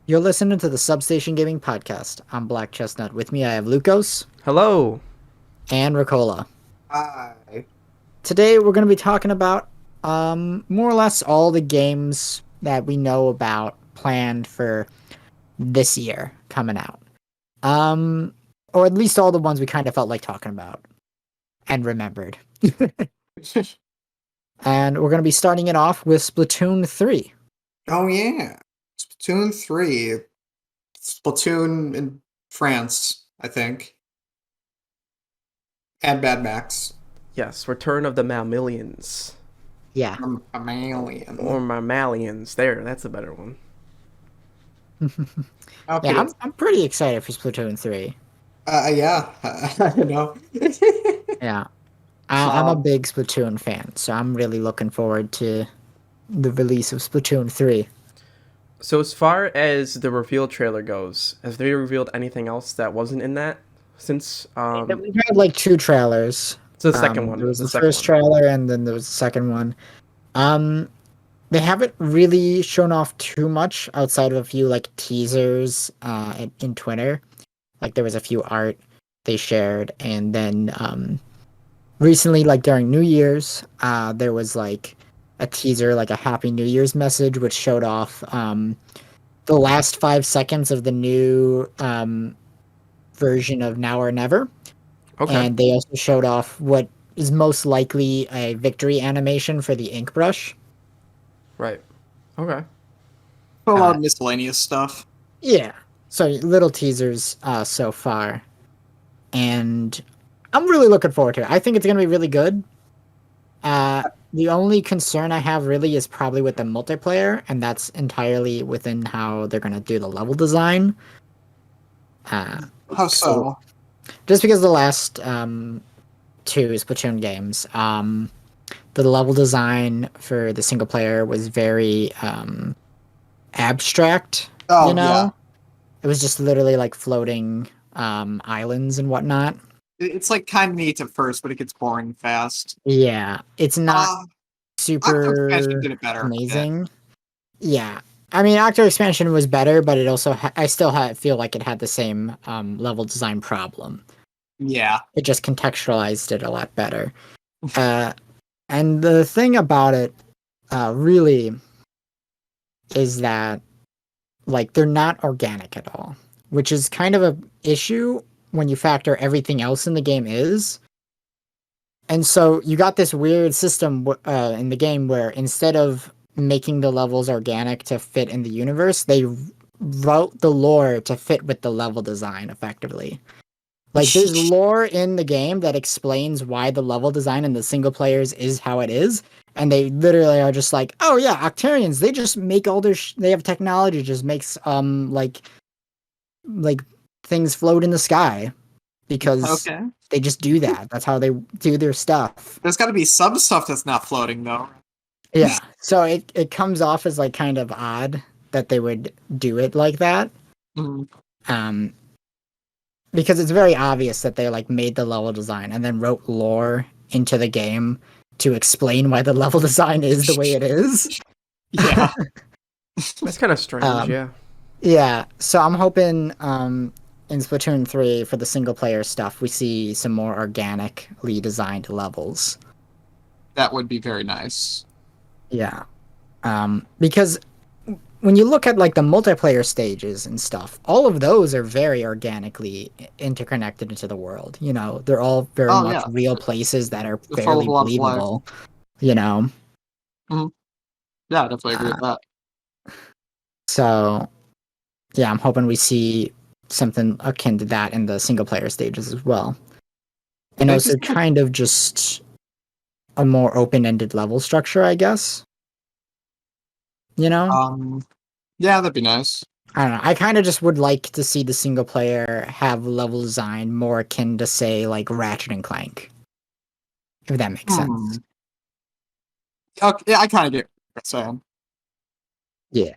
You're listening to the Substation Gaming Podcast. I'm Black Chestnut. With me, I have Lucas Hello. and Ricola. Hi. Today, we're going to be talking about more or less all the games that we know about planned for this year coming out. Um, or at least all the ones we kind of felt like talking about and remembered. And we're going to be starting it off with Splatoon 3. Oh yeah, Splatoon 3. Splatoon in France, I think, and Bad Max. Yes, Return of the Mammalians. Yeah. Mammalian. Or Mammalians. There, that's a better one. Okay. Yeah, I'm pretty excited for Splatoon 3. Yeah. I know. Yeah. I'm a um, big Splatoon fan, so I'm really looking forward to the release of Splatoon 3. So as far as the reveal trailer goes, have they revealed anything else that wasn't in that since We had like two trailers. it's the second There one. was The the second first one. trailer and then there was the second one. Um, they haven't really shown off too much outside of a few like teasers in Twitter. Like there was a few art they shared, and then recently, like during New Year's, there was like a teaser, like a Happy New Year's message, which showed off the last 5 seconds of the new version of Now or Never. Okay. And they also showed off what is most likely a victory animation for the ink brush. Right. Okay. a lot Uh, of miscellaneous stuff. yeah. So little teasers so far. And I'm really looking forward to it. I think it's going to be really good. The only concern I have really is probably with the multiplayer, and that's entirely within how they're going to do the level design. How So so? just because the last two Splatoon games, the level design for the single player was very abstract. You Oh yeah, know, it was just literally like floating islands and whatnot. it's like kind of neat at first, but it gets boring fast. Yeah, it's not Uh, Octo Expansion super did it better a bit. amazing. Yeah. I mean, Octo Expansion was better, but it also I still feel like it had the same level design problem. Yeah. It just contextualized it a lot better. Uh, and the thing about it, really, is that like they're not organic at all, which is kind of a issue when you factor everything else in the game is. And so you got this weird system in the game where instead of making the levels organic to fit in the universe, they wrote the lore to fit with the level design effectively. Like there's lore in the game that explains why the level design in the single players is how it is, and they literally are just like, oh yeah, Octarians, they just make all their they have technology just makes like things float in the sky because Okay. they just do that. That's how they do their stuff. There's got to be some stuff that's not floating though. Yeah. So it comes off as like kind of odd that they would do it like that. Mhm. Um because it's very obvious that they like made the level design and then wrote lore into the game to explain why the level design is the way it is. Yeah. That's kind of strange. um Yeah. yeah, so I'm hoping in Splatoon 3 for the single player stuff we see some more organically designed levels. That would be very nice. Yeah. Because when you look at like the multiplayer stages and stuff, all of those are very organically interconnected into the world. You know, they're all very Oh much yeah, real places that are it's full of fairly a lot of life. believable. You know, Mhm. Yeah, I definitely agree uh, with that. so yeah, I'm hoping we see something akin to that in the single player stages as well, and They also just kind of just a more open ended level structure, I guess. You know, um, yeah, that'd be nice. I don't know. I kind of just would like to see the single player have level design more akin to, say, like Ratchet and Clank, if that makes Hmm. sense. Okay, yeah, I kind of get what you're saying. Yeah.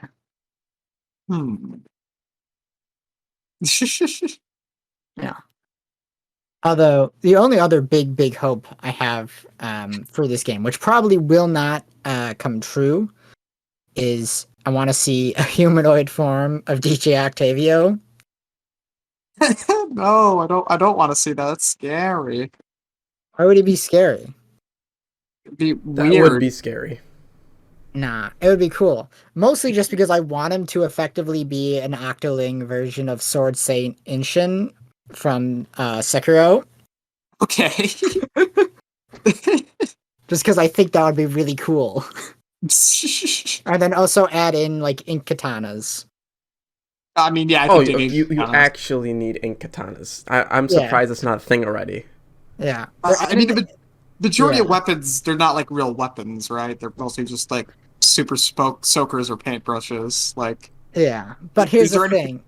Hmm. Yeah. Although the only other big hope I have for this game, which probably will not come true, is I want to see a humanoid form of DJ Octavio. No, I don't want to see that. That's scary. Why would it be scary? It'd be That would weird. be scary. Nah, it would be cool. Mostly just because I want him to effectively be an Octoling version of Sword Saint Inshin from Sekiro. Okay. Just because I think that would be really cool. And then also add in like ink katanas. I mean, yeah, I Oh, think you actually need ink katanas. I'm Yeah. surprised it's not a thing already. Yeah. I mean, the majority of Yeah. weapons, they're not like real weapons, right? They're mostly just like super soakers or paintbrushes. Like, Yeah. But here's is there the anything?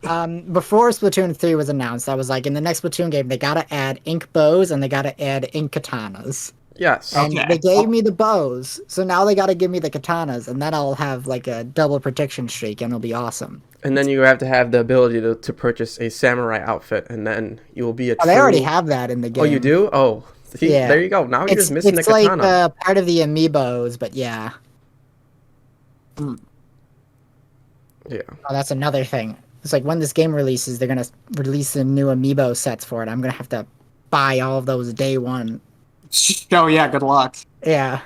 thing. Before Splatoon 3 was announced, I was like, in the next Splatoon game, they gotta add ink bows and they gotta add ink katanas. Yes. And Okay. they gave me the bows, so now they gotta give me the katanas, and then I'll have like a double protection streak, and it'll be awesome. And then you have to have the ability to purchase a samurai outfit, and then you will be a Oh, true... they already have that in the game. Oh, you do? Oh, see, Yeah. there you go. Now you're just missing the It's like katana. part of the amiibos, but yeah. Hmm. Yeah. Oh, that's another thing. It's like when this game releases, they're gonna release the new amiibo sets for it. I'm gonna have to buy all of those day one. Oh yeah, good luck. Yeah,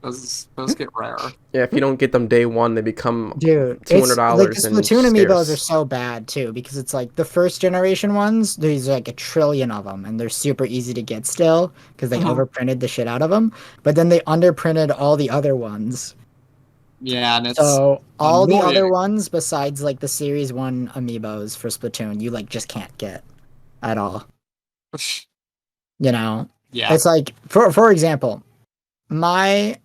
Those get rare. Yeah, if you don't get them day one, they become dude, it's $200 like the and Splatoon amiibos are scarce. so bad too because it's like the first generation ones. There's like a trillion of them, and they're super easy to get still because they Mhm. overprinted the shit out of them. But then they underprinted all the other ones. Yeah, and it's So all the other annoying. ones besides like the Series 1 amiibos for Splatoon, you like just can't get at all. You know? Yeah. It's like for example, my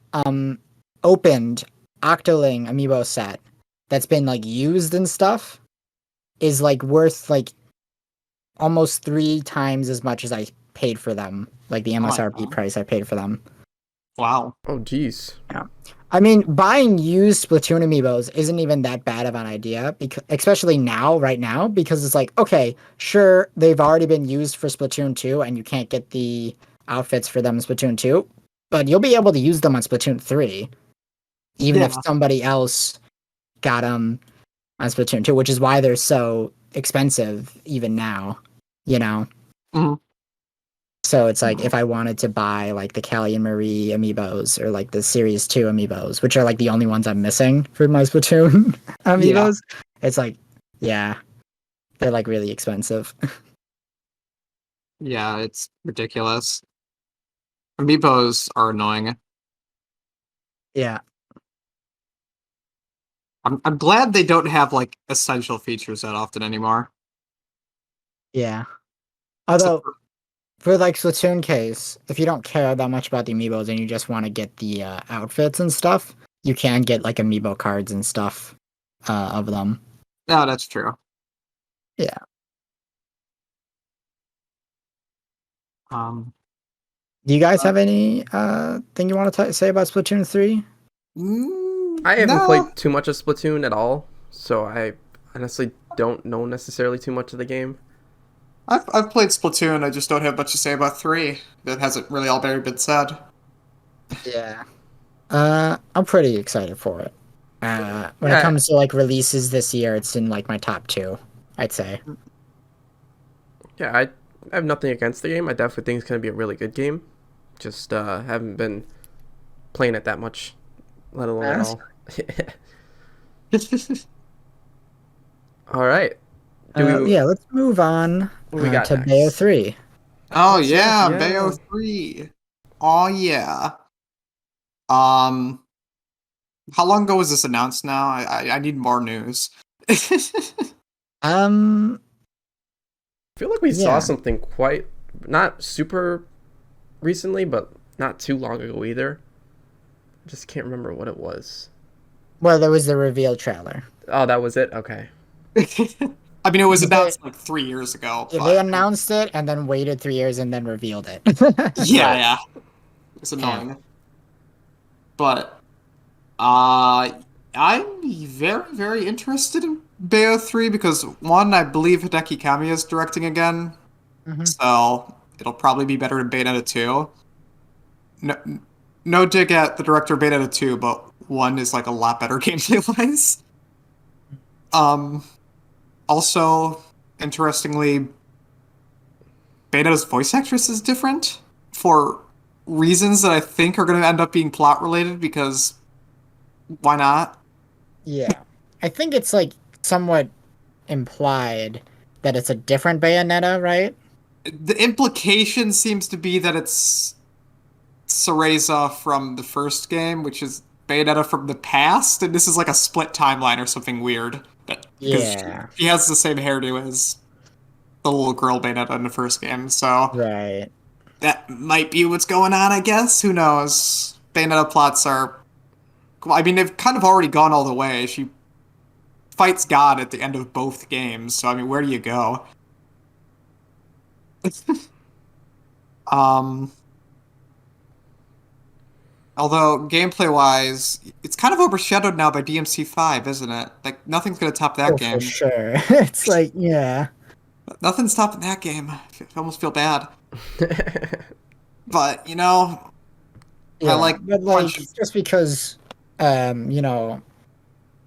opened Octoling amiibo set that's been like used and stuff is like worth like almost 3 times as much as I paid for them. Like the Oh my MSRP God. price I paid for them. Wow. Oh, jeez. I mean, buying used Splatoon amiibos isn't even that bad of an idea, because especially now, right now, because it's like, okay, sure, they've already been used for Splatoon 2, and you can't get the outfits for them in Splatoon 2, but you'll be able to use them on Splatoon 3, even if Yeah. somebody else got them on Splatoon 2, which is why they're so expensive even now, you know? Mhm. So it's like if I wanted to buy like the Callie and Marie amiibos or like the Series 2 amiibos, which are like the only ones I'm missing for my Splatoon amiibos, it's like, yeah, they're like really expensive. Yeah, it's ridiculous. Amiibos are annoying. Yeah, I'm glad they don't have like essential features that often anymore. yeah. Except Although for like Splatoon case, if you don't care that much about the amiibos and you just want to get the outfits and stuff, you can get like amiibo cards and stuff of them. no, that's true. Yeah. Um, Do you guys have any thing you want to say about Splatoon 3? I haven't no, played too much of Splatoon at all, so I honestly don't know necessarily too much of the game. I've played Splatoon. I just don't have much to say about 3. That hasn't really already been said. Yeah. I'm pretty excited for it. When it Yeah, comes to like releases this year, it's in like my top 2, I'd say. yeah, I have nothing against the game. I definitely think it's gonna be a really good game. Just haven't been playing it that much, let alone at Yes. all. All right. Do we? Yeah, let's move on What we got to next? Bayo 3. Oh Yes, yeah, yeah. Bayo 3. Oh yeah. Um, how long ago was this announced now? I need more news. Um, I feel like we saw yeah. something quite not super recently, but not too long ago either. I just can't remember what it was. Well, there was the reveal trailer. Oh, that was it. Okay. I mean, it was They, announced like 3 years ago, yeah, they but announced it and then waited 3 years and then revealed it. yeah, Right. yeah, it's Yeah. annoying. But I'm very, very interested in Bayo 3 because one, I believe Hideki Kamiya is directing again, Mhm. so it'll probably be better than Bayonetta 2. No, no dig at the director of Bayonetta 2, but 1 is like a lot better gameplay wise. Also, interestingly, Bayoneta's voice actress is different for reasons that I think are going to end up being plot related because why not? Yeah. I think it's like somewhat implied that it's a different Bayonetta, right? The implication seems to be that it's Cereza from the first game, which is Bayonetta from the past, and this is like a split timeline or something weird. Because Yeah. she has the same hairdo as the little girl Bayonetta in the first game, so Right. that might be what's going on, I guess. Who knows? Bayonetta plots are. Well, I mean, they've kind of already gone all the way. She fights God at the end of both games, so I mean, where do you go? um, Although gameplay wise, it's kind of overshadowed now by DMC5, isn't it? Like nothing's gonna top that Oh, game. for sure. It's like, yeah. Nothing's topping that game. I almost feel bad. But, I Yeah. like But like, just because, you know,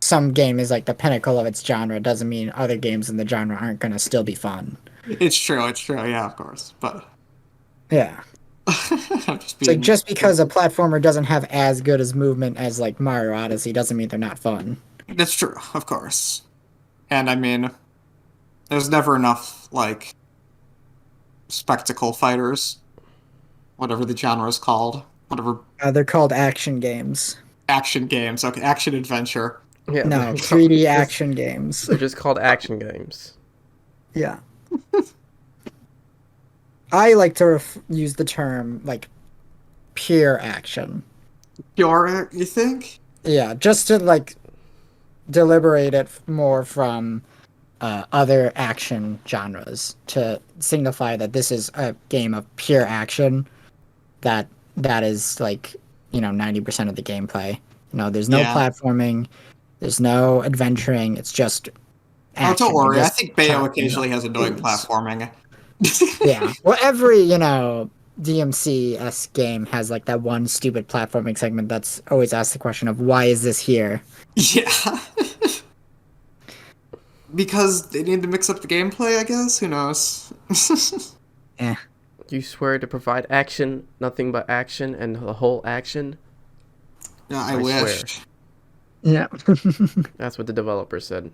some game is like the pinnacle of its genre doesn't mean other games in the genre aren't gonna still be fun. It's true, yeah, of course. But Yeah. I'm just It's like being just because a platformer doesn't have as good as movement as like Mario Odyssey doesn't mean they're not fun. that's true, of course. And I mean, there's never enough like spectacle fighters, whatever the genre is called, whatever They're called action games. action games, okay, action adventure. Yeah, No, 3D action games. They're just called action games. Yeah. I like to use the term like pure action. Pure, you think? Yeah, just to like deliberate it more from other action genres to signify that this is a game of pure action. That is like 90% of the gameplay. There's no Yeah. platforming, there's no adventuring. It's just action. Oh, don't worry. You're I just think Bayo chopping occasionally up has annoying dudes. platforming. Yeah. Well, every DMC-esque game has like that one stupid platforming segment that's always asked the question of why is this here? Yeah. Because they need to mix up the gameplay, I guess. Who knows? Eh. You swear to provide action, nothing but action, and the whole action? Yeah, I I wish. Yeah. That's what the developer said.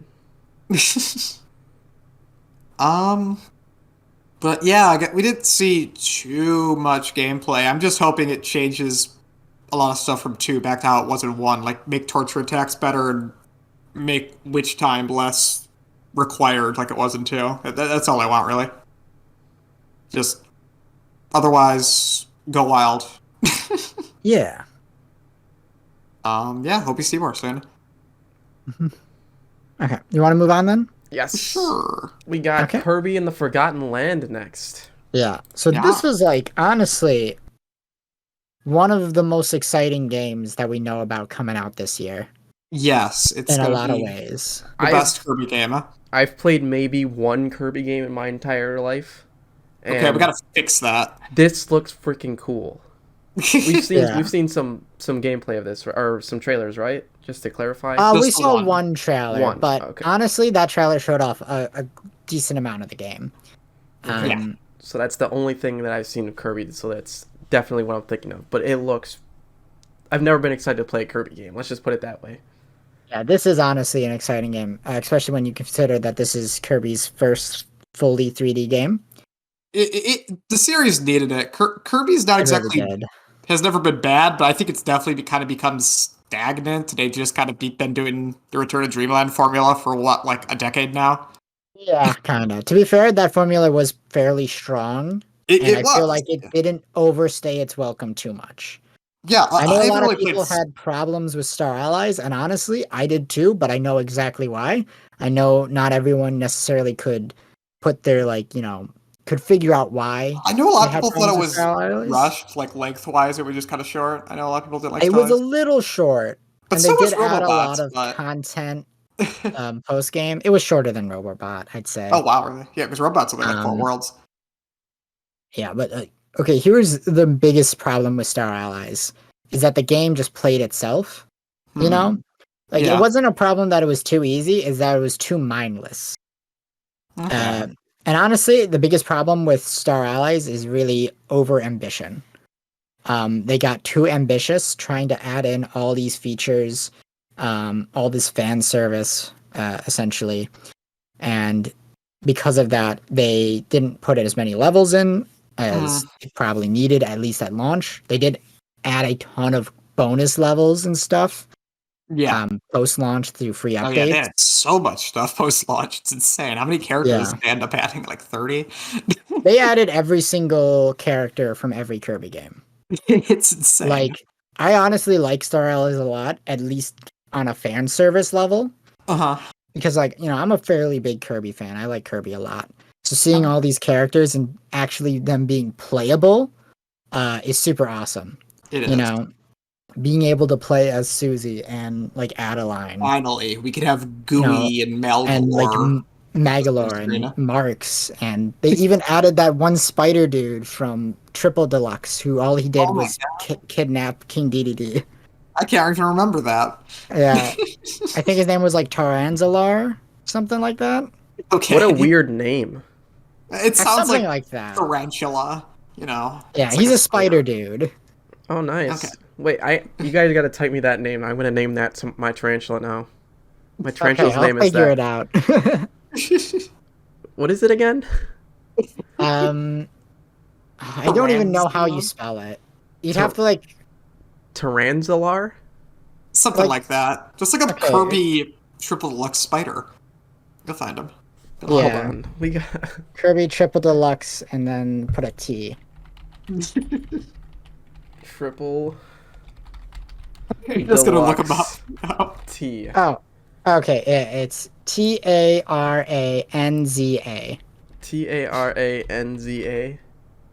But yeah, we didn't see too much gameplay. I'm just hoping it changes a lot of stuff from 2 back to how it was in 1. Like, make torture attacks better and make witch time less required like it was in 2. That's all I want, really. Just, otherwise, go wild. Yeah. Yeah, hope you see more soon. Okay. You want to move on then? Yes. Sure. We got Okay. Kirby and the Forgotten Land next. Yeah. So Yeah. this was like honestly one of the most exciting games that we know about coming out this year Yes, it's in a gonna lot of be ways. the best Kirby game. I've played maybe one Kirby game in my entire life. Okay, And we gotta fix that. this looks freaking cool. We've seen Yeah. we've seen some gameplay of this or some trailers, right? Just to clarify. Just We the saw one. one trailer, One, but okay. honestly, that trailer showed off a decent amount of the game. Okay. Yeah. So that's the only thing that I've seen of Kirby. So that's definitely what I'm thinking of. But it looks. I've never been excited to play a Kirby game. Let's just put it that way. Yeah, this is honestly an exciting game, especially when you consider that this is Kirby's first fully 3D game. The series needed it. Kirby's not It exactly really did. has never been bad, but I think it's definitely kind of become stagnant. They just kind of been doing the Return to Dreamland formula for like a decade now. Yeah, kind of. To be fair, that formula was fairly strong, and It I was. feel like it didn't overstay its welcome too much. Yeah, I know a haven't lot really of people played. had problems with Star Allies, and honestly, I did too, but I know exactly why. I know not everyone necessarily could put their, could figure out why. I know a lot they of had people thought it problems with was Star Allies. rushed, like lengthwise. It was just kind of short. I know a lot of people didn't like It Star was a Allies. little short, But and so they was did add a lot Robobots, of but content post game. It was shorter than Robobot, I'd say. oh wow, really? Yeah, because Robots only like 4 worlds. Yeah, but okay, here's the biggest problem with Star Allies is that the game just played itself. You know, like it Yeah. wasn't a problem that it was too easy; is that it was too mindless. Okay. And honestly, the biggest problem with Star Allies is really over ambition. They got too ambitious trying to add in all these features, all this fan service, essentially. And because of that, they didn't put as many levels in as it probably needed, at least at launch. They did add a ton of bonus levels and stuff Yeah. post launch through free Oh yeah, they updates. had so much stuff post launch. It's insane. How many characters Yeah. they end up adding? Like 30? They added every single character from every Kirby game. It's insane. Like, I honestly like Star Allies a lot, at least on a fan service level. Uh-huh. Because, like, I'm a fairly big Kirby fan. I like Kirby a lot. So seeing all these characters and actually them being playable is super awesome. It is. Being able to play as Susie and, like, Adeline. Finally, we could have Gooey and Melgalore. And, like, Magalore and Marks. And they even added that one spider dude from Triple Deluxe who all he did was kidnap King DDD. I can't even remember that. Yeah. I think his name was like Taranzalar, something like that. Okay. What a weird name. It sounds something like that. Tarantula, Yeah, It's he's like a spider dude. Oh, nice. Okay. Wait, you guys gotta type me that name. I'm gonna name that to my tarantula now. My tarantula's I'll name is figure that. it out. What is it again? I don't even know how you spell it. You'd have to like Taranzalar? Something like that. Just like a Okay. Kirby Triple Deluxe spider. You'll find him. Hold Yeah. on. We got Kirby Triple Deluxe and then put a T. triple Just gonna look him up. Deluxe now. T. Oh, okay. It's Taranza. Taranza.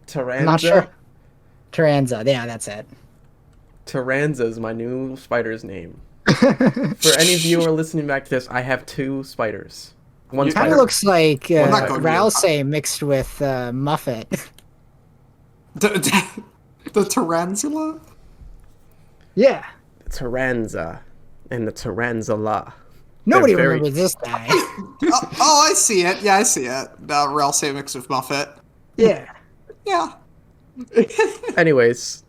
Taranza? I'm not sure. Taranza. Yeah, that's it. Taranza is my new spider's name. For any of you who are listening back to this, I have 2 spiders. One Kind spider. of looks like not going to Ralsei mixed with Muffet. The Tarantula? Yeah. Taranza and the Taranzala. Nobody very- remembers this guy. Oh, I see it. Yeah, I see it. Ralsei mixed with Muffet. Yeah. Yeah. Anyways,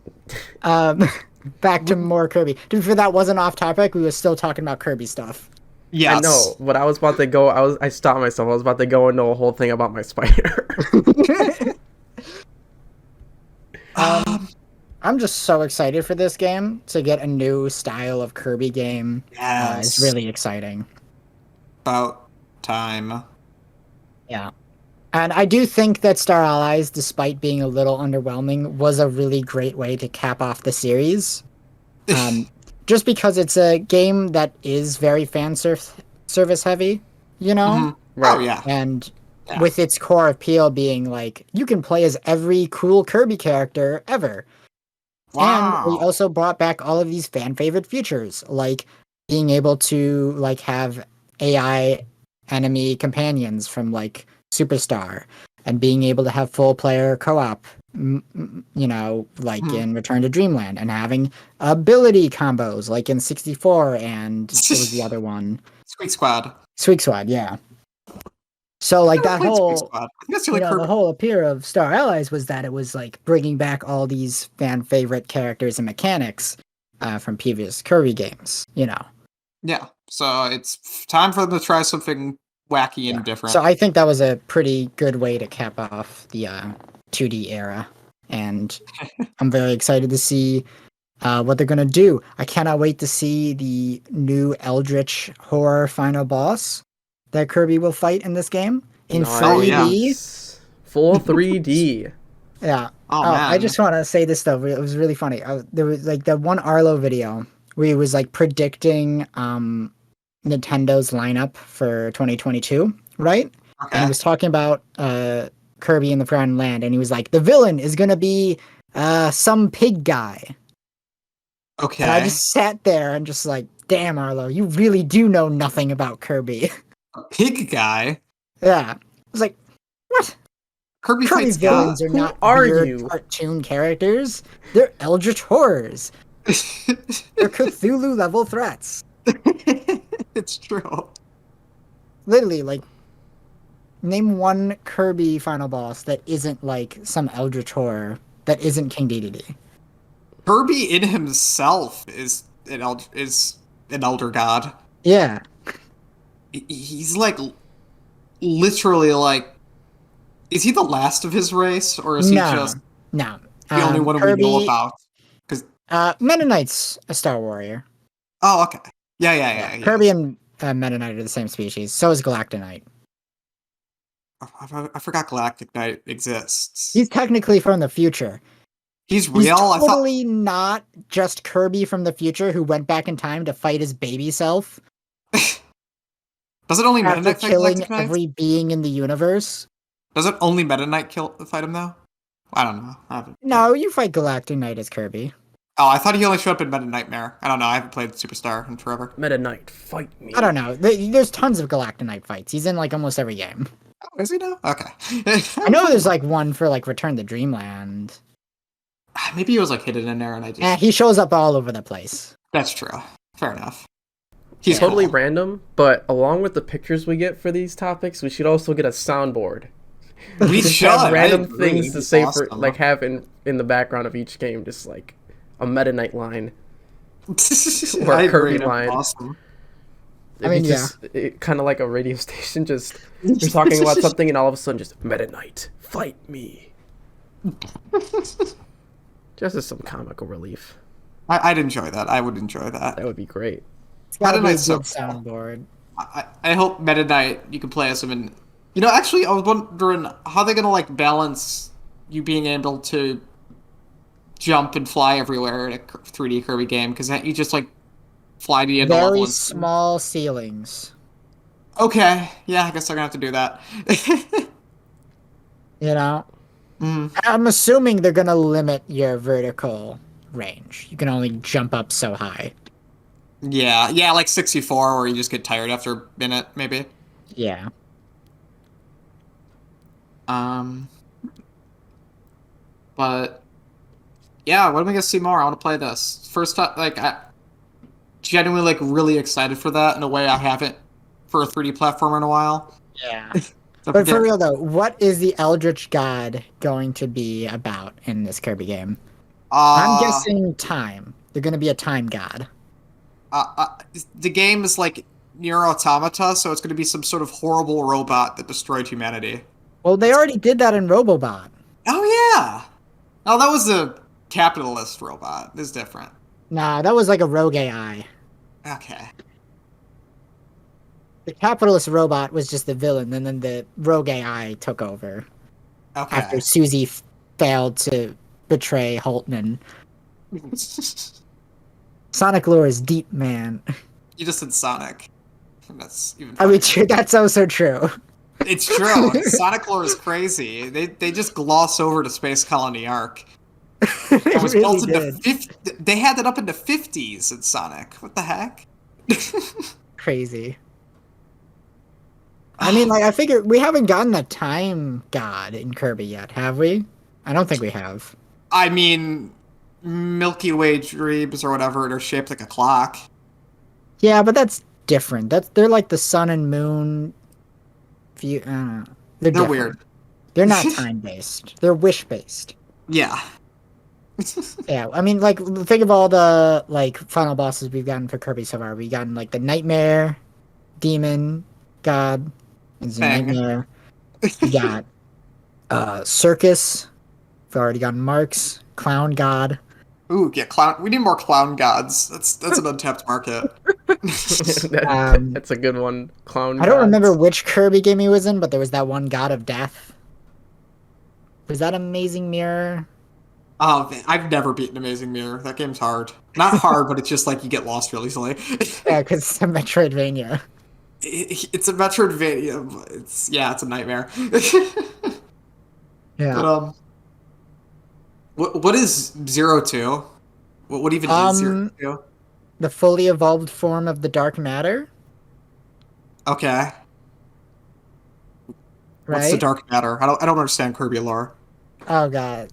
Back to more Kirby. To be fair, that wasn't off topic. We were still talking about Kirby stuff. Yes. I know, but I was about to go. I stopped myself. I was about to go into a whole thing about my spider. I'm just so excited for this game to get a new style of Kirby game. Yes. It's really exciting. About time. Yeah. And I do think that Star Allies, despite being a little underwhelming, was a really great way to cap off the series. Just because it's a game that is very service heavy, Right. Oh, yeah. And with its core appeal being like, you can play as every cool Kirby character ever. Wow. And we also brought back all of these fan favorite features, like being able to like have AI enemy companions from like Superstar, and being able to have full player co-op, like in Return to Dreamland, and having ability combos like in 64 and what was the other one? Squeak Squad. Squeak Squad, yeah. So like that Squeak whole Squad. I guess you like the Kirby. whole appeal of Star Allies was that it was like bringing back all these fan favorite characters and mechanics from previous Kirby games, Yeah. So it's time for them to try something wacky and different. So I think that was a pretty good way to cap off the 2D era, and I'm very excited to see what they're gonna do. I cannot wait to see the new Eldritch horror final boss that Kirby will fight in this game in 3D. Nice. Full 3D. Yeah. Oh, man. I just want to say this though. It was really funny. There was like that one Arlo video where he was like predicting Nintendo's lineup for 2022, right? Okay. And he was talking about Kirby in the Forgotten Land, and he was like, the villain is gonna be some pig guy. Okay. And I just sat there and just like, damn, Arlo, you really do know nothing about Kirby. A pig guy. Yeah. I was like, what? Kirby Kirby's fights villains God. are not are weird you? cartoon characters. They're eldritch horrors. They're Cthulhu level threats. It's true. Literally, like, name one Kirby final boss that isn't like some eldritch horror that isn't King Dedede. Kirby in himself is an elder god. Yeah. He's like literally like, is he the last of his race, or is he just No. the only one Kirby, we know about? Because Meta Knight's a Star Warrior. oh, okay, yeah. Kirby and Meta Knight are the same species. So is Galactonite. I forgot Galactic Knight exists. He's technically from the future. He's real. He's totally not just Kirby from the future who went back in time to fight his baby self. Does it only Meta After Knight fight killing Galactic Knight? every being in the universe. Does it only Meta Knight fight him though? I don't know. No, you fight Galactic Knight as Kirby. Oh, I thought he only showed up in Meta Nightmare. I don't know. I haven't played Superstar in forever. Meta Knight, fight me. I don't know. There's tons of Galactic Knight fights. He's in like almost every game. Oh, is he now? Okay. I know there's like one for like Return to Dreamland. Maybe he was like hidden in there, and I just. He shows up all over the place. That's true. Fair enough. He's totally cool. random, but along with the pictures we get for these topics, we should also get a soundboard. We Just should. have I random agree. things It'd to be say awesome. for like have in the background of each game, just like a Meta Knight line or I a agree, Kirby that'd be line. Awesome. It'd be just kind of like a radio station. Just you're talking about something, and all of a sudden, just Meta Knight, fight me. Just as some comical relief. I'd enjoy that. I would enjoy that. That would be great. It's gotta be a Knight's so good cool. soundboard. I hope Meta Knight you can play as him in. You know, actually, I was wondering how they're gonna like balance you being able to jump and fly everywhere in a 3D Kirby game, because you just like fly to the end of the Very level. And... small ceilings. Okay, yeah, I guess I'm gonna have to do that. You know? Mm. I'm assuming they're gonna limit your vertical range. You can only jump up so high. Yeah, like 64, where you just get tired after a minute, maybe. Yeah. But yeah, when are we gonna see more? I want to play this first time. Like, I genuinely like really excited for that in a way I haven't for a 3D platformer in a while. Yeah. So But for real though, what is the Eldritch God going to be about in this Kirby game? I'm guessing time. They're gonna be a time god. The game is like Nier Automata, so it's going to be some sort of horrible robot that destroyed humanity. Well, they already did that in Robobot. Oh yeah. Oh, that was a capitalist robot. This is different. Nah, that was like a rogue AI. Okay. The capitalist robot was just the villain, and then the rogue AI took over Okay. after Susie failed to betray Holtman. Sonic lore is deep, man. You just said Sonic. That's even. I mean, funnier. that's also true. It's true. Sonic lore is crazy. They just gloss over to Space Colony Arc. They It was really built into did. They had that up into 50s in Sonic. What the heck? Crazy. I mean, like, I figure we haven't gotten a time god in Kirby yet, have we? I don't think we have. I mean, Milky Way dreams or whatever, they're shaped like a clock. Yeah, but that's different. They're like the sun and moon view. I don't know. They're different. Weird. They're not time based. They're wish based. Yeah. Yeah, I mean, like, think of all the like final bosses we've gotten for Kirby so far. We've gotten like the Nightmare, Demon, God, is a Fang. Nightmare. We got Circus. We've already gotten Marks, Clown God. Ooh, yeah, clown. We need more clown gods. That's an untapped market. That's a good one. Clown. I don't gods. remember which Kirby game he was in, but there was that one God of Death. Was that Amazing Mirror? Oh, man, I've never beaten Amazing Mirror. That game's hard. Not hard, but it's just like you get lost really easily. Yeah, because it's a Metroidvania. It's a Metroidvania. It's a nightmare. Yeah. But what is 02? What even is 02? The fully evolved form of the dark matter, Okay. right? What's the dark matter? I don't understand Kirby lore. Oh god.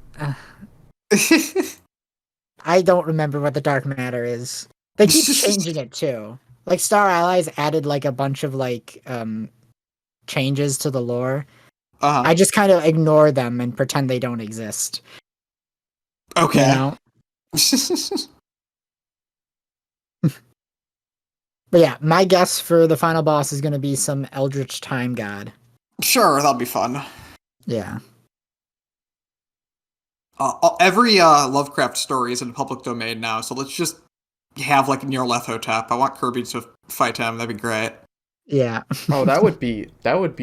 I don't remember what the dark matter is. They keep changing it too. Like Star Allies added like a bunch of like changes to the lore. Uh-huh. I just kind of ignore them and pretend they don't exist. Okay. You know? But yeah, my guess for the final boss is going to be some Eldritch Time God. Sure, that'll be fun. Yeah. Every Lovecraft story is in the public domain now, so let's just have like Nyarlathotep. I want Kirby to fight him. That'd be great. Yeah. Oh, that would be that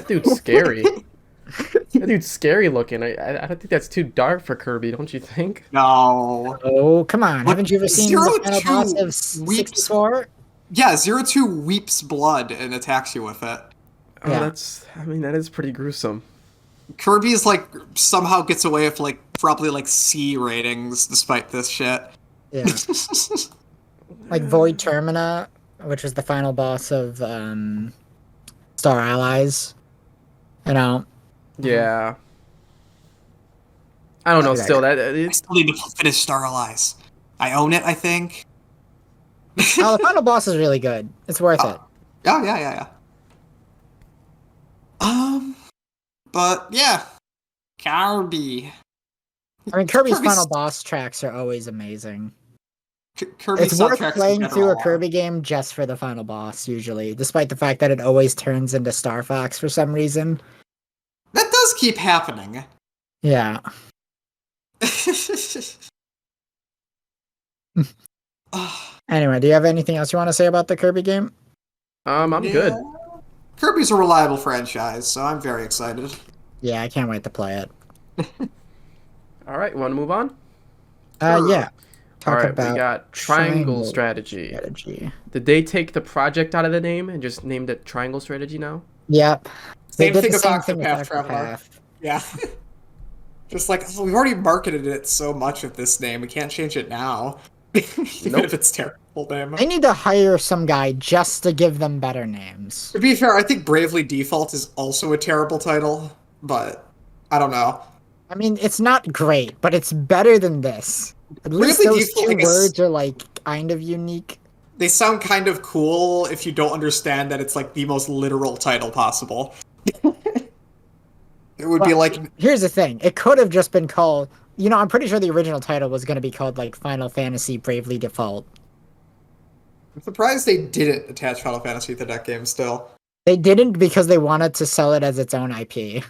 dude's scary. That dude's scary looking. I don't think that's too dark for Kirby, don't you think? No. Oh, come on. Look, Haven't you ever seen the final boss of 64? Yeah, 02 weeps blood and attacks you with it. Oh, Yeah. that is pretty gruesome. Kirby's like somehow gets away with like probably like C ratings despite this shit. Yeah. Like Void Termina, which was the final boss of Star Allies. You know. Yeah. I don't know. Okay. Still, that I still need to finish Star Allies. I own it, I think. Oh, the final boss is really good. It's worth it. Oh, yeah. But yeah, Kirby. I mean, Kirby's final boss tracks are always amazing. Kirby's It's worth soundtracks in playing through a general Kirby game just for the final boss, usually, despite the fact that it always turns into Star Fox for some reason. That does keep happening. Yeah. Anyway, do you have anything else you want to say about the Kirby game? I'm good. Kirby's a reliable franchise, so I'm very excited. Yeah, I can't wait to play it. All right, want to move on? Yeah. All Talk right, about we got Triangle Strategy. Did they take the project out of the name and just named it Triangle Strategy now? Yep. Same They did thing the with same thing with Octopath Traveler. Octopath. Yeah. Just like, we've already marketed it so much with this name, we can't change it now. Even if it's terrible name. They need to hire some guy just to give them better names. To be fair, I think Bravely Default is also a terrible title, but I don't know. I mean, it's not great, but it's better than this. At least Bravely those Default, two words are like kind of unique. They sound kind of cool if you don't understand that it's like the most literal title possible. It would be like... Here's the thing. It could have just been called... You know, I'm pretty sure the original title was going to be called, like, Final Fantasy Bravely Default. I'm surprised they didn't attach Final Fantasy to that game still. They didn't because they wanted to sell it as its own IP.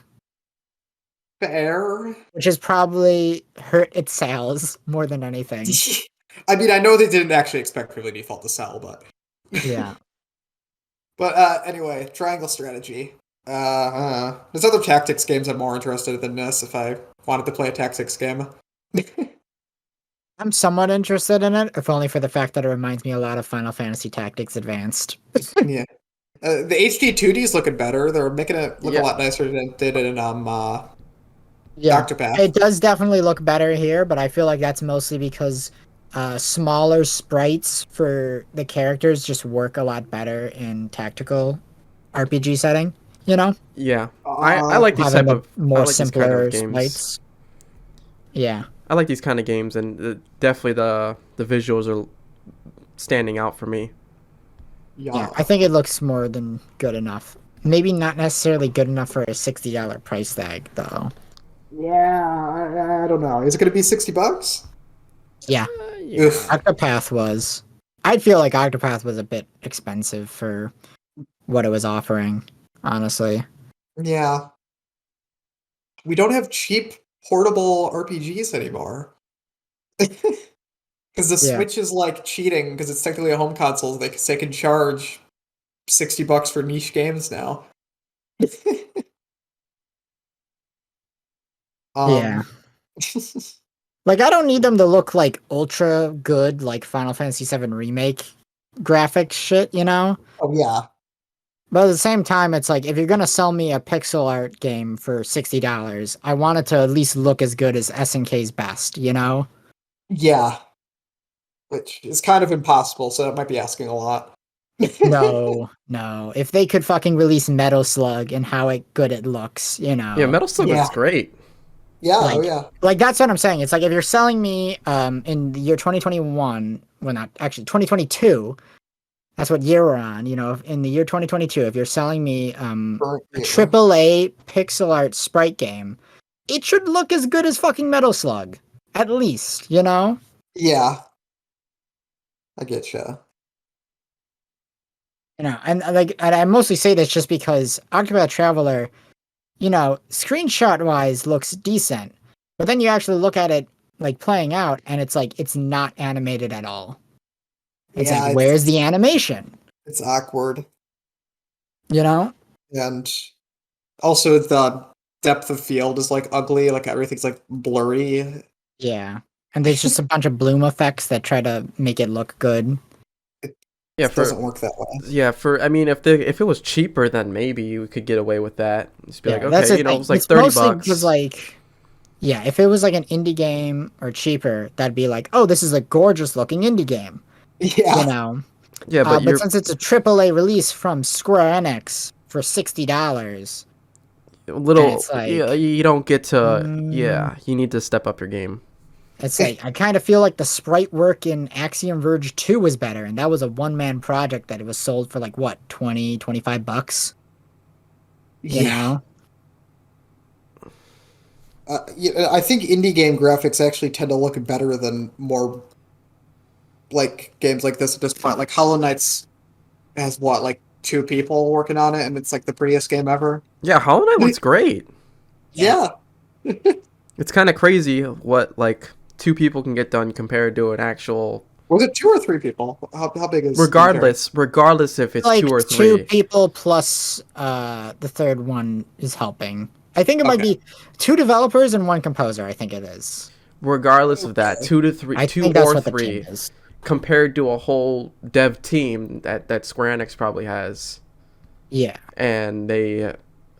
Fair. Which has probably hurt its sales more than anything. I mean, I know they didn't actually expect Bravely Default to sell, but... Yeah. But anyway, Triangle Strategy. There's other tactics games I'm more interested in this if I wanted to play a tactics game. I'm somewhat interested in it, if only for the fact that it reminds me a lot of Final Fantasy Tactics Advanced. Yeah. The HD 2D's looking better. They're making it look a lot nicer than they did in Octopath. It does definitely look better here, but I feel like that's mostly because smaller sprites for the characters just work a lot better in tactical RPG setting, you know? Yeah. I like these type of more simpler games. sprites. Yeah. I like these kind of games, and definitely the visuals are standing out for me. Yeah, I think it looks more than good enough. Maybe not necessarily good enough for a $60 price tag, though. Yeah, I don't know. Is it going to be $60? Yeah. Yeah. Octopath was. I'd feel like Octopath was a bit expensive for what it was offering, honestly. Yeah. We don't have cheap portable RPGs anymore. Because the Switch is like cheating because it's technically a home console. They can charge $60 for niche games now. Yeah. Like, I don't need them to look like ultra good, like Final Fantasy VII Remake graphics shit, you know? Oh, yeah. But at the same time, it's like, if you're gonna sell me a pixel art game for $60, I want it to at least look as good as SNK's best, you know? Yeah. Which is kind of impossible, so that might be asking a lot. No. If they could fucking release Metal Slug and how good it looks, you know. Yeah, Metal Slug looks great. Yeah, Like, oh yeah. like that's what I'm saying. It's like if you're selling me in the year 2021, well, not actually 2022. That's what year we're on. You know, in the year 2022, if you're selling me Current a year. AAA pixel art sprite game, it should look as good as fucking Metal Slug, at least. You know. Yeah. I get you. You know, and and I mostly say this just because Octopath Traveler, you know, screenshot wise looks decent, but then you actually look at it like playing out, and it's like it's not animated at all. It's Yeah, like, where's the animation? it's awkward. You know? And also the depth of field is like ugly, like everything's like blurry. Yeah. And there's just a bunch of bloom effects that try to make it look good. Yeah, It doesn't work that way. yeah, I mean, if it was cheaper, then maybe you could get away with that. Just be like, That's okay, the you know, thing. it was like It's 30 mostly bucks. because like, yeah, if it was like an indie game or cheaper, that'd be like, oh, this is a gorgeous looking indie game. Yeah. You know? Yeah, but But since it's a AAA release from Square Enix for $60, and it's like, you don't get to, mm, you need to step up your game. it's like I kind of feel like the sprite work in Axiom Verge 2 was better, and that was a one-man project that it was sold for like what, 20, 25 bucks? You know? Yeah, I think indie game graphics actually tend to look better than more like games like this at this point. Like Hollow Knight's has what, like 2 people working on it, and it's like the prettiest game ever. Yeah, Hollow Knight looks great. Yeah. It's kind of crazy what like 2 people can get done compared to an actual. Was it 2 or 3 people? How big is Regardless if it's Like 2 or 3. 2 people plus the third one is helping. I think it might Okay. be 2 developers and 1 composer, I think it is. Regardless of that, 2 to 3, I 2 think that's or what the team 3, is. compared to a whole dev team that Square Enix probably has, Yeah. and they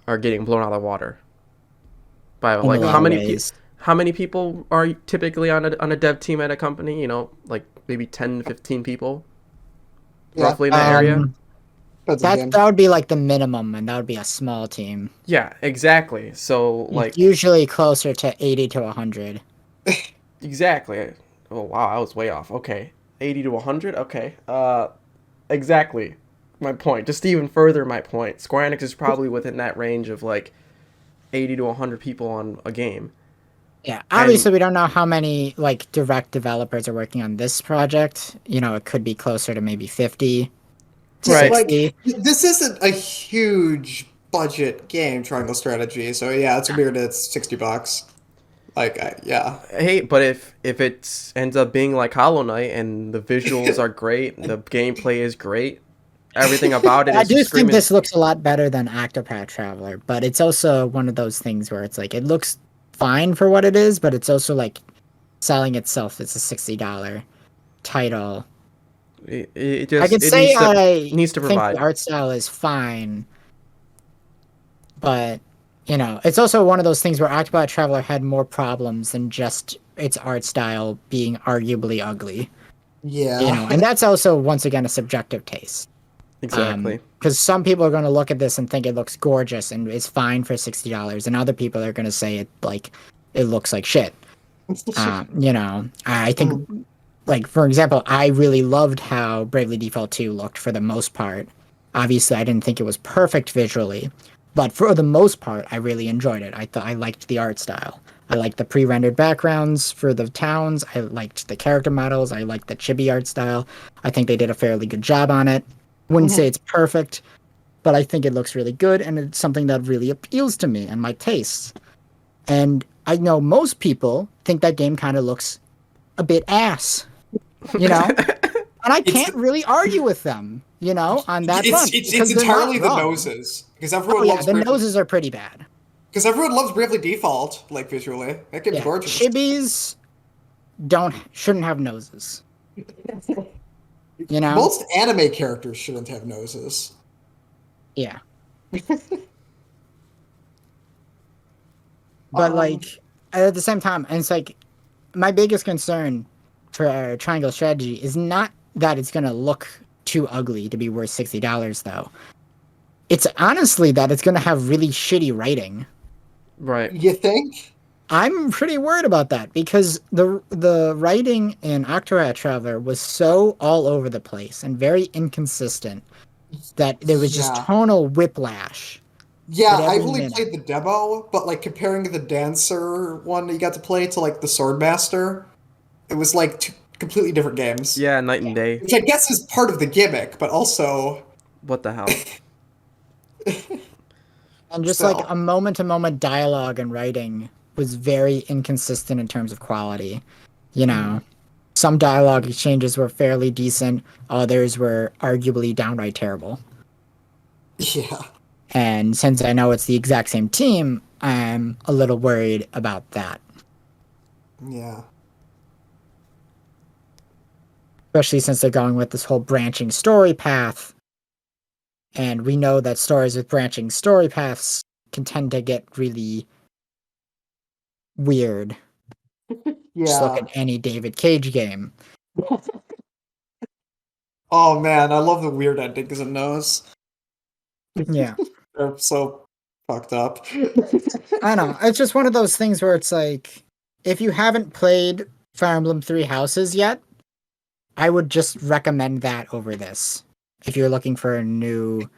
are getting blown out of the water by In like a lot of ways. how many people are typically on a dev team at a company? You know, like maybe 10 to 15 people, Yeah. roughly in that area. Depends on the game. That would be like the minimum, and that would be a small team. Yeah, exactly. So like It's usually closer to 80 to 100. exactly. Oh wow, I was way off. Okay, 80 to 100. Okay, exactly. My point. Just even further, my point. Square Enix is probably within that range of like 80 to 100 people on a game. Yeah, obviously we don't know how many like direct developers are working on this project. You know, it could be closer to maybe 50 to Right. 60. Like, this isn't a huge budget game, Triangle Strategy. So yeah, it's weird. It's $60. Like, yeah. Hey, but if it ends up being like Hollow Knight and the visuals are great, the gameplay is great, everything about it I is do just think screaming. this looks a lot better than Octopath Traveler, but it's also one of those things where it's like it looks fine for what it is, but it's also like selling itself as a $60 title. It just I could it say needs to think provide. the art style is fine, but you know, it's also one of those things where Octopath Traveler had more problems than just its art style being arguably ugly. Yeah. You know, and that's also once again a subjective taste. Exactly. Because some people are going to look at this and think it looks gorgeous and it's fine for $60, and other people are going to say it looks like shit. You know, I think, like for example, I really loved how Bravely Default 2 looked for the most part. Obviously, I didn't think it was perfect visually, but for the most part, I really enjoyed it. I liked the art style. I liked the pre-rendered backgrounds for the towns. I liked the character models. I liked the chibi art style. I think they did a fairly good job on it. Wouldn't say it's perfect, but I think it looks really good, and it's something that really appeals to me and my tastes. And I know most people think that game kind of looks a bit ass, you know? And I can't really argue with them, you know, on that front. It's because they're not entirely the wrong. noses because Oh everyone yeah, loves the Bravely, noses are pretty bad. because everyone loves Bravely Default like visually. That game's Yeah, gorgeous. chibis shouldn't have noses. You know? Most anime characters shouldn't have noses. Yeah. But like at the same time, and it's like my biggest concern for Triangle Strategy is not that it's gonna look too ugly to be worth $60 though. It's honestly that it's gonna have really shitty writing. Right. You think? I'm pretty worried about that because the writing in Octopath Traveler was so all over the place and very inconsistent that there was just Yeah. tonal whiplash Yeah, at I've every only minute. played the demo, but like comparing the dancer one that you got to play to like the Swordmaster, it was like two completely different games. Yeah, night and day. Which I guess is part of the gimmick, but also What the hell? And just like still. a moment to moment dialogue and writing was very inconsistent in terms of quality. You know, some dialogue exchanges were fairly decent, others were arguably downright terrible. Yeah. And since I know it's the exact same team, I'm a little worried about that. Yeah. Especially since they're going with this whole branching story path. And we know that stories with branching story paths can tend to get really weird. Just look Yeah. at any David Cage game. Oh man, I love the weird endings in those. Yeah. They're so fucked up. I know. It's just one of those things where it's like, if you haven't played Fire Emblem Three Houses yet, I would just recommend that over this. If you're looking for a new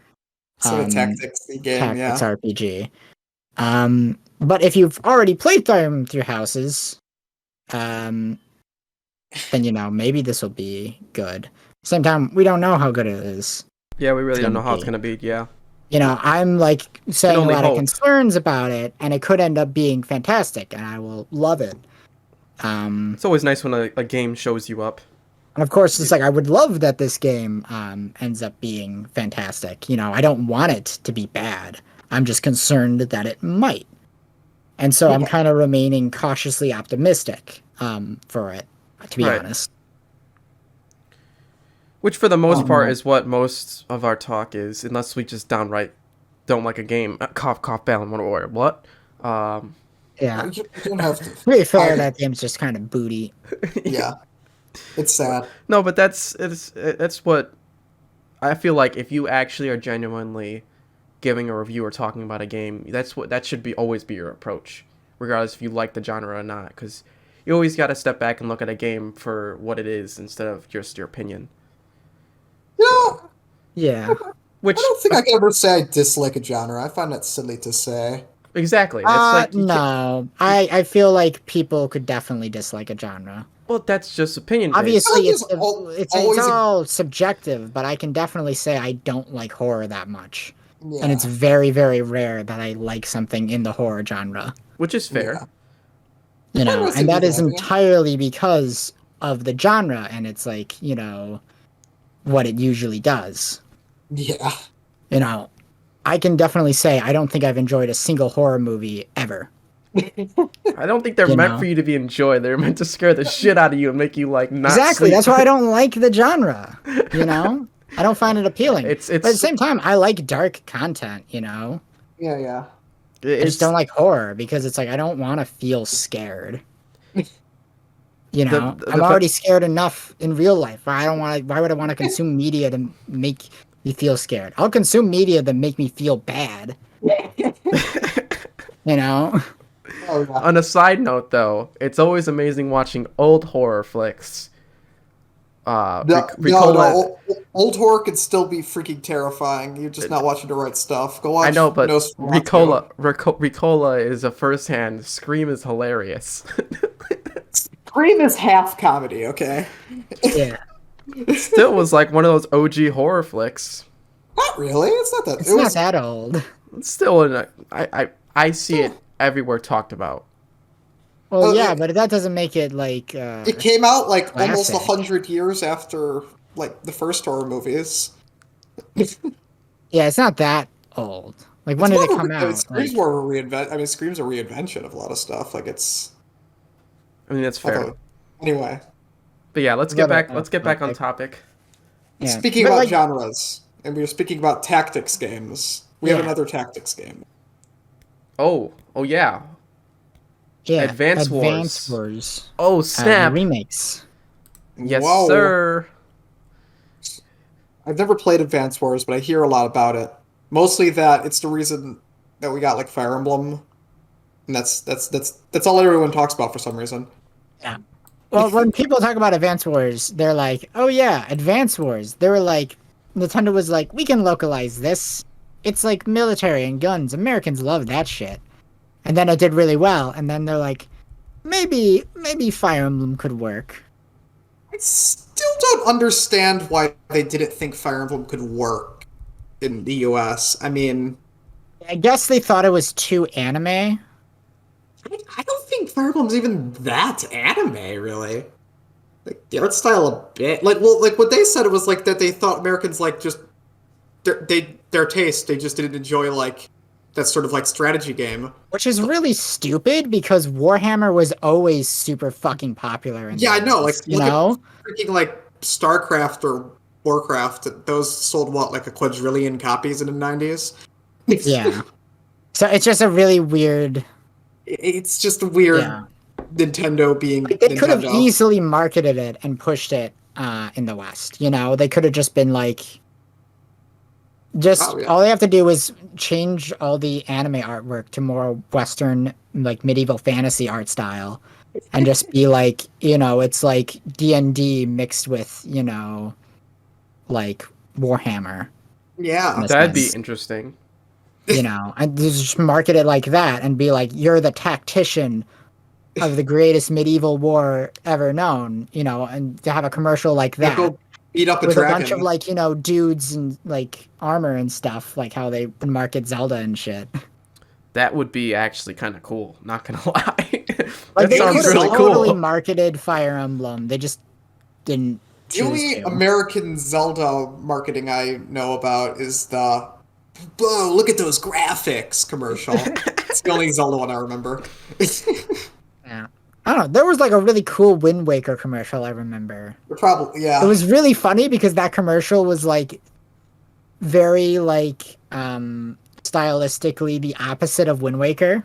Sort of tactics game, tactics yeah. RPG. But if you've already played Fire Emblem Three Houses, then maybe this will be good. Same time, we don't know how good it is. Yeah, we really don't know how it's be. gonna be. Yeah. I'm like saying a only lot of hope. concerns about it, and it could end up being fantastic, and I will love it. It's always nice when a game shows you up. And of course, it's like I would love that this game ends up being fantastic. I don't want it to be bad. I'm just concerned that it might. And so I'm kind of remaining cautiously optimistic for it, to be Right. honest. Which, for the most part, no. is what most of our talk is, unless we just downright don't like a game. Cough, cough, Balan, what? Yeah. You don't have to. To be fair, that game's just kind of booty. Yeah. It's sad. No, but that's what I feel like. If you actually are genuinely giving a review or talking about a game, that should always be your approach, regardless if you like the genre or not. Because you always got to step back and look at a game for what it is instead of just your opinion. No, Yeah. Which I don't think I can ever say I dislike a genre. I find that silly to say. exactly? That's like you can't- No. I feel like people could definitely dislike a genre. well, that's just opinion. based. Obviously, There's it's always a- all subjective, but I can definitely say I don't like horror that much. Yeah. And it's very, very rare that I like something in the horror genre. Which is fair. Yeah. I And that do is that, yeah. entirely because of the genre, and it's like, what it usually does. Yeah. I can definitely say I don't think I've enjoyed a single horror movie ever. I don't think they're meant for you to be enjoyed. They're meant to scare the shit out of you and make you like not Exactly. sleep. That's why I don't like the genre. I don't find it appealing. It's But at the same time, I like dark content. Yeah, yeah. I just don't like horror because it's like I don't want to feel scared. The I'm already scared enough in real life. Why would I want to consume media to make me feel scared? I'll consume media that make me feel bad. Oh, yeah. On a side note, though, it's always amazing watching old horror flicks. No, old horror could still be freaking terrifying. You're just not watching the right stuff. Go watch. I know, but Nosferatu. Ricola is a firsthand. Scream is hilarious. Scream is half comedy, okay? Yeah. Still was like one of those OG horror flicks. Not really. It's not that. It's not that old. It's still I see it everywhere talked about. Well, yeah, but that doesn't make it like. It came out like almost classic. 100 years after like the first horror movies. Yeah, it's not that old. Like, when did it come out? Scream's Like, more of a reinvent. I mean, Scream's a reinvention of a lot of stuff. Like it's. I mean, that's fair. Anyway, But yeah, let's get back on topic. yeah. speaking But, about like, genres, and we were speaking about tactics games. We have Yeah. another tactics game. Oh yeah. yeah, Advance Wars. Oh snap! Remakes. Yes, Whoa. sir. I've never played Advance Wars, but I hear a lot about it. Mostly that it's the reason that we got like Fire Emblem and that's all everyone talks about for some reason. Yeah. Well, when people talk about Advance Wars, they're like, "Oh yeah, Advance Wars." They were like, Nintendo was like, "We can localize this. It's like military and guns. Americans love that shit." And then it did really well. And then they're like, "Maybe Fire Emblem could work." I still don't understand why they didn't think Fire Emblem could work in the US. I mean, I guess they thought it was too anime. I don't think Fire Emblem's even that anime, really. Like the art style a bit, like what they said was like that they thought Americans like just their taste. They just didn't enjoy like that sort of like strategy game. Which is really stupid because Warhammer was always super fucking popular. Yeah, I know. Like, you look know, at freaking like StarCraft or Warcraft. Those sold what, like a quadrillion copies in the 90s. yeah. So it's just a really weird. It's just a weird Yeah. Nintendo being Like, they could have Nintendo. easily marketed it and pushed it in the West. You know, they could have just been like, Oh, yeah. all they have to do is change all the anime artwork to more Western, like medieval fantasy art style, and just be like, you know, it's like D&D mixed with, you know, like Warhammer. Yeah. That'd be sense. interesting. You know, and just market it like that and be like, you're the tactician of the greatest medieval war ever known, you know, and to have a commercial like They that go beat up a with dragon. a bunch of like, you know, dudes and like armor and stuff, like how they would market Zelda and shit. That would be actually kind of cool. Not gonna lie. Like that they sounds could have really totally cool. marketed Fire Emblem. They just didn't The choose only to. American Zelda marketing I know about is the "Whoa, look at those graphics" commercial. It's the only Zelda one I remember. Yeah. I don't know. There was like a really cool Wind Waker commercial I remember. Probably, yeah. It was really funny because that commercial was like very like stylistically the opposite of Wind Waker.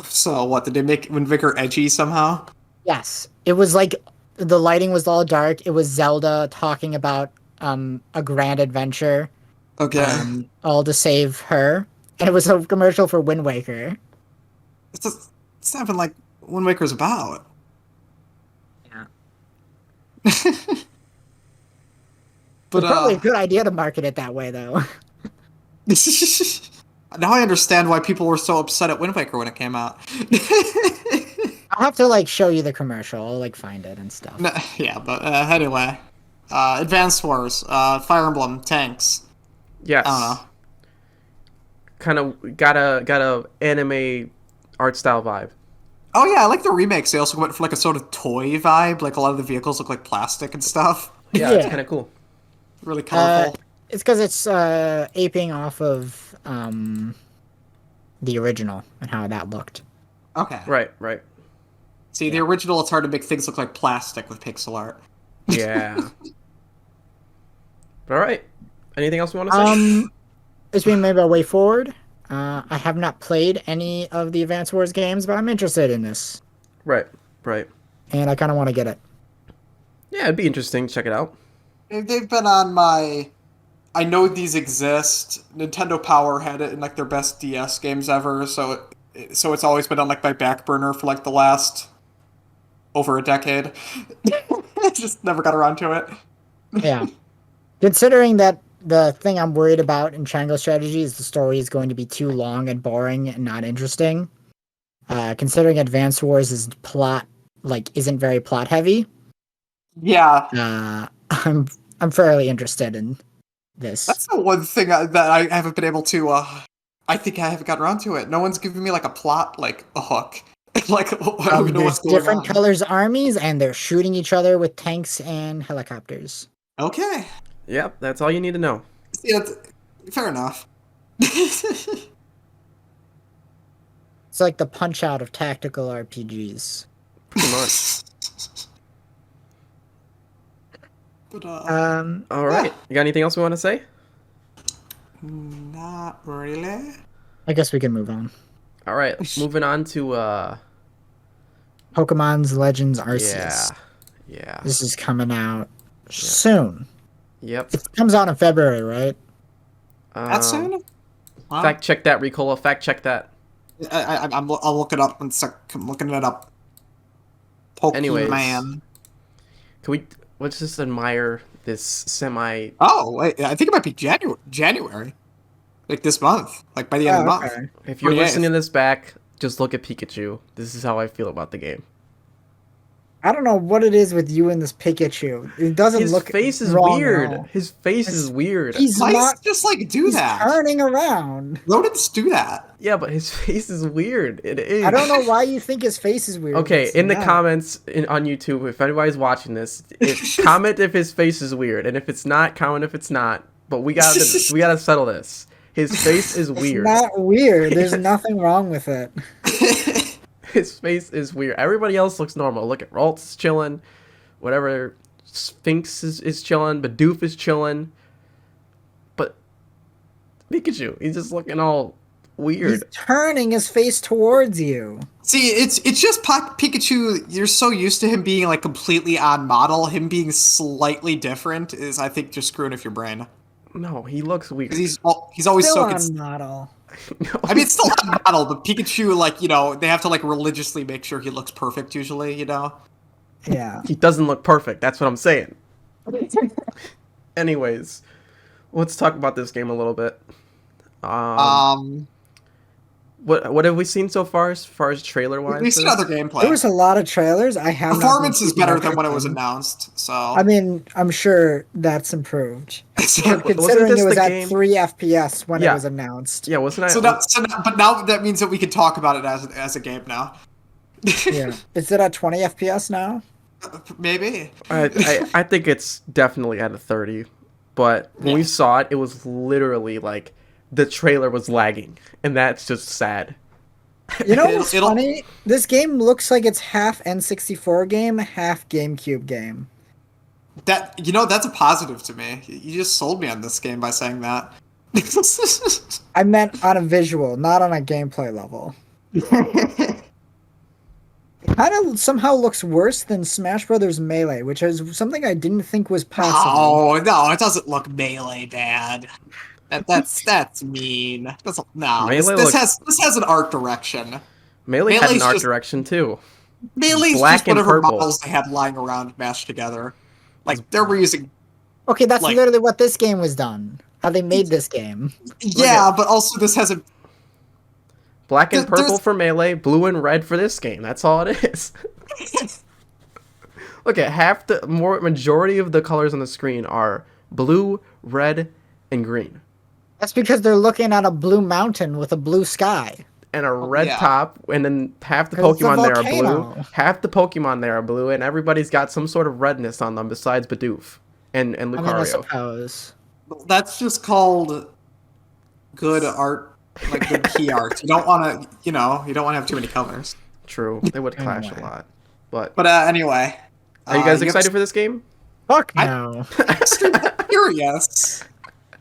So what, did they make Wind Waker edgy somehow? Yes. It was like the lighting was all dark. It was Zelda talking about a grand adventure, Okay. all to save her. And it was a commercial for Wind Waker. It's not even like Wind Waker's about. Yeah. But It's probably a good idea to market it that way though. now I understand why people were so upset at Wind Waker when it came out. I'll have to like show you the commercial. I'll like find it and stuff. No, yeah, but anyway. Advance Wars, Fire Emblem, tanks. Yes. I don't know. Kind of got a anime art style vibe. Oh yeah, I like the remakes. They also went for like a sort of toy vibe. Like a lot of the vehicles look like plastic and stuff. Yeah, it's kind of cool. Really colorful. It's because it's aping off of the original and how that looked. Okay. Right. See, the original, it's hard to make things look like plastic with pixel art. Yeah. All right. Anything else we want to say? It's being made by Way Forward. I have not played any of the Advance Wars games, but I'm interested in this, Right. and I kind of want to get it. Yeah, it'd be interesting. Check it out. They've been on my... I know these exist. Nintendo Power had it in like their best DS games ever, so it's always been on like my back burner for like the last over a decade. Just never got around to it. Yeah, considering that the thing I'm worried about in Triangle Strategy is the story is going to be too long and boring and not interesting. Considering Advance Wars is plot isn't very plot heavy. Yeah. I'm fairly interested in this. That's the one thing that I haven't been able to, I think I haven't gotten around to it. No one's giving me like a plot, like a hook. Like, I don't even know There's what's going different on. colors armies, and they're shooting each other with tanks and helicopters. Okay. Yep, that's all you need to know. See, fair enough. It's like the punch out of tactical RPGs. Pretty much. But, All right. yeah. You got anything else we want to say? Not really. I guess we can move on. All right. Moving on to Pokemon's Legends Arceus. Yeah. This is coming out soon. Yep. It comes out in February, right? Not soon? Well, Fact check that, Ricola. Fact check that. I'll look it up in a sec. I'm looking it up. Anyways. Pokemon. Let's just admire this semi. Oh, wait, I think it might be January. Like this month. Like by the end of the month. Okay. If you're 28th. listening to this back, just look at Pikachu. This is how I feel about the game. I don't know what it is with you and this Pikachu. It doesn't His look face is wrong at weird. all. His face is weird. He's Mice not. just like do He's that. turning around. Rodents do that. Yeah, but his face is weird. It is. I don't know why you think his face is weird. Okay, It's in the not. comments on YouTube, if anybody's watching this, comment if his face is weird, and if it's not, comment if it's not. But we gotta settle this. His face is It's weird. not weird. There's nothing wrong with it. His face is weird. Everybody else looks normal. Look at Ralts chilling, whatever. Sphinx is chilling. Bidoof is chilling. But Pikachu, he's just looking all weird. He's turning his face towards you. See, it's just Pikachu. You're so used to him being like completely on model. Him being slightly different is, I think, just screwing with your brain. No, he looks weird. Because he's always Still so. on model. No, I mean, it's still on model, but Pikachu, like, they have to like religiously make sure he looks perfect. Usually, Yeah. he doesn't look perfect. That's what I'm saying. Anyways, let's talk about this game a little bit. What have we seen so far as trailer wise? We've seen other gameplay. There was a lot of trailers. I have not Performance been is better keeping than when it up was with them. announced. So I mean, I'm sure that's improved. Wasn't Considering this it was the at game? 3 FPS when Yeah. it was announced. Yeah, wasn't I? but now that means that we can talk about it as a game now. Yeah. Is it at 20 FPS now? Maybe. I think it's definitely at a 30, but when we saw it, it was literally like the trailer was lagging, and that's just sad. You know what's It'll- funny? This game looks like it's half N64 game, half GameCube game. That's a positive to me. You just sold me on this game by saying that. I meant on a visual, not on a gameplay level. It kind of somehow looks worse than Smash Brothers Melee, which is something I didn't think was possible. Oh no, it doesn't look melee bad. That's mean. Melee This has an art direction. Melee had an Melee's art just- direction too. Melee's Black just and whatever purple. models they had lying around mashed together. Like they were using. Okay, that's Like- literally what this game was done. How they made this game. Yeah, but also this has a. Black and There's- purple for Melee, blue and red for this game. That's all it is. Look at majority of the colors on the screen are blue, red, and green. That's because they're looking at a blue mountain with a blue sky. And a red yeah. top, and then half the 'Cause it's a Pokemon there are volcano. blue. Half the Pokemon there are blue, and everybody's got some sort of redness on them besides Bidoof and I mean, I Lucario. suppose. That's just called good art, like good key art. You don't want to, you don't want to have too many colors. True, they would clash Anyway. a lot. But But anyway, are you guys excited for this game? Fuck I- no. Curious.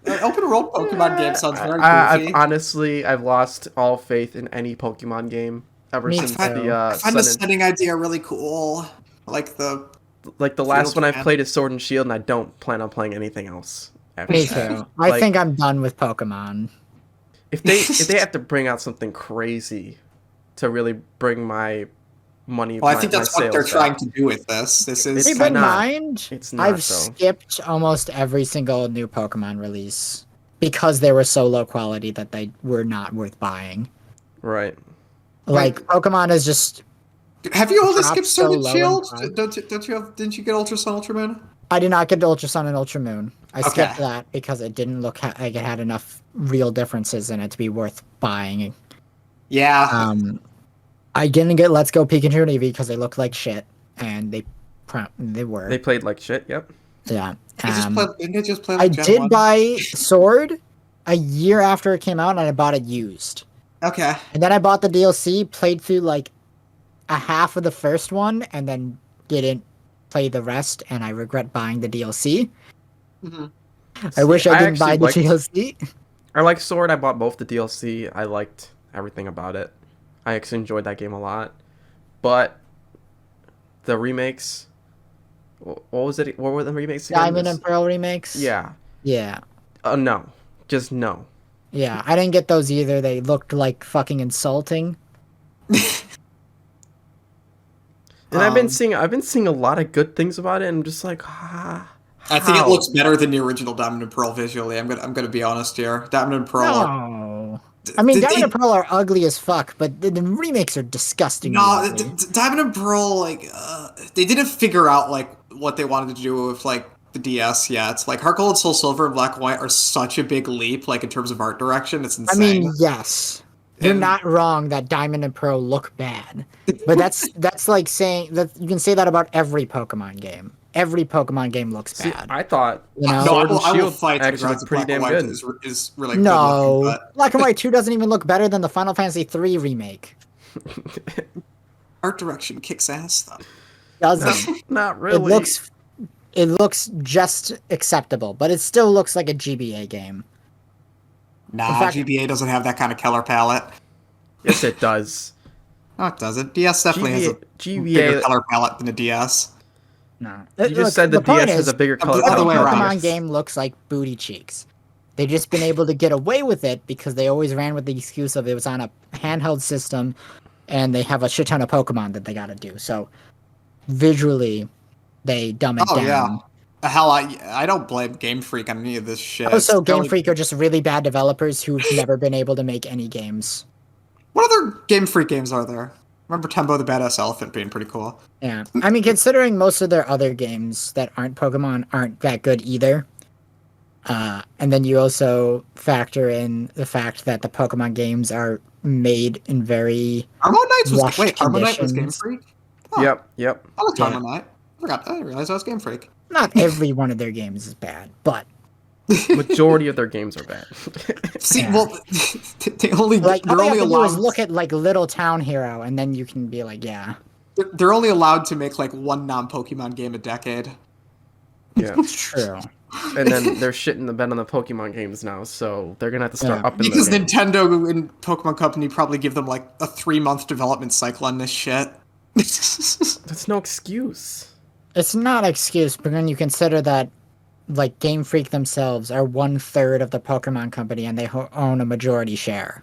An open world Pokemon game sounds very goofy. I've lost all faith in any Pokemon game ever Me since too. the I find the Sun setting idea really cool. Like the last one I've man. played is Sword and Shield, and I don't plan on playing anything else. After Me that. too. I Like, think I'm done with Pokemon. if they have to bring out something crazy to really bring my money. Well, I think that's my what they're sales trying up. to do with this. This is It's Keep in not. mind, It's not, I've though. skipped almost every single new Pokemon release because they were so low quality that they were not worth buying. Right. Like Pokemon is just. Have you only Drops skipped so Sword and low in Shield? price. Didn't you get Ultra Sun, Ultra Moon? I did not get Ultra Sun and Ultra Moon. I Okay. skipped that because it didn't look like it had enough real differences in it to be worth buying. Yeah. I didn't get Let's Go Pikachu and Eevee because they looked like shit, and they were. They played like shit. Yep. Yeah. Didn't they just play I like Gen did 1? buy Sword a year after it came out, and I bought it used. Okay. And then I bought the DLC, played through like a half of the first one, and then didn't play the rest, and I regret buying the DLC. hmm I wish I didn't buy the actually DLC. I like Sword. I bought both the DLC. I liked everything about it. I actually enjoyed that game a lot. But the remakes, what was it? What were the remakes again? Diamond and Pearl remakes. Yeah. Yeah. No. Just no. Yeah, I didn't get those either. They looked like fucking insulting. And I've Um, been seeing a lot of good things about it, and I'm just like, how? I think it looks better than the original Diamond and Pearl visually. I'm gonna be honest here. Diamond and Pearl are No. I mean, Diamond and Pearl are ugly as fuck, but the remakes are disgustingly no, ugly. Diamond and Pearl they didn't figure out like what they wanted to do with like the DS yet. Like Heart Gold, Soul Silver, and Black and White are such a big leap, like in terms of art direction. It's I insane. mean, yes, you're And- not wrong that Diamond and Pearl look bad, but that's like saying that you can say that about every Pokemon game. Every Pokemon game looks See, bad. I thought You know? No, Sword and I will Shield fight to the actually grounds looked that pretty Black and damn White good. is really good No, looking, but Black and White 2 doesn't even look better than the Final Fantasy 3 remake. art direction kicks ass though. Doesn't. Not really. It looks just acceptable, but it still looks like a GBA game. Nah, In fact- GBA doesn't have that kind of color palette. Yes, it does. No, it doesn't. DS definitely has a GBA bigger color palette than the DS. No. You just said the point DS has is, a bigger color the other every way palette. around. Pokemon game looks like booty cheeks. They've just been able to get away with it because they always ran with the excuse of it was on a handheld system and they have a shit ton of Pokemon that they gotta do. So visually, they dumb it Oh down. yeah. Hell, I don't blame Game Freak on any of this shit. Also, It's Game really- Freak are just really bad developers who've never been able to make any games. What other Game Freak games are there? Remember Tembo the Badass Elephant being pretty cool. Yeah. I mean, considering most of their other games that aren't Pokemon aren't that good either. And then you also factor in the fact that the Pokemon games are made in very Harmonite was Washed Harmonite was Game conditions. Freak? Huh. Yep. I liked Yeah. Harmonite. I didn't realize that was Game Freak. not every one of their games is bad, but Majority of their games are bad. See, Yeah. well, they only like all they're you only have to do is allowed look at like Little Town Hero, and then you can be like, yeah, they're only allowed to make like one non-Pokemon game a decade. Yeah. it's true. And then they're shitting the bed on the Pokemon games now, so they're gonna have to start Yeah. upping Because their game. Nintendo and Pokemon Company probably give them like a 3-month development cycle on this shit. That's no excuse. It's not an excuse, but when you consider that, like Game Freak themselves are 1/3 of the Pokemon Company, and they own a majority share.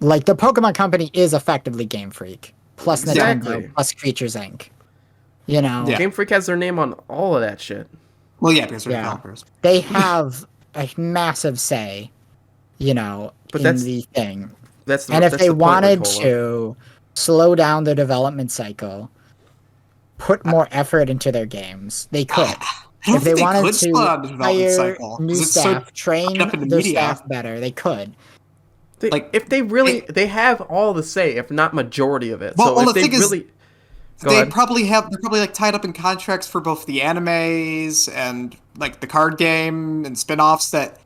Like the Pokemon Company is effectively Game Freak, plus Exactly. Nintendo, plus Creatures Inc. You know, Yeah. Game Freak has their name on all of that shit. Well, yeah, because they're Yeah. developers. they have a massive say, you know, But in that's- the thing. That's the, And if that's they the point, wanted Ricola. to slow down the development cycle, put more effort into their games, they could. I don't If they think wanted could slow down the to development hire cycle, 'cause new it's so staff, train tied up in the their media. staff better, they could. They, like- if they really, they have all the say, if not majority of it. Well, so well, if the they thing is, really, go ahead. They're probably like tied up in contracts for both the animes and like the card game and spin-offs that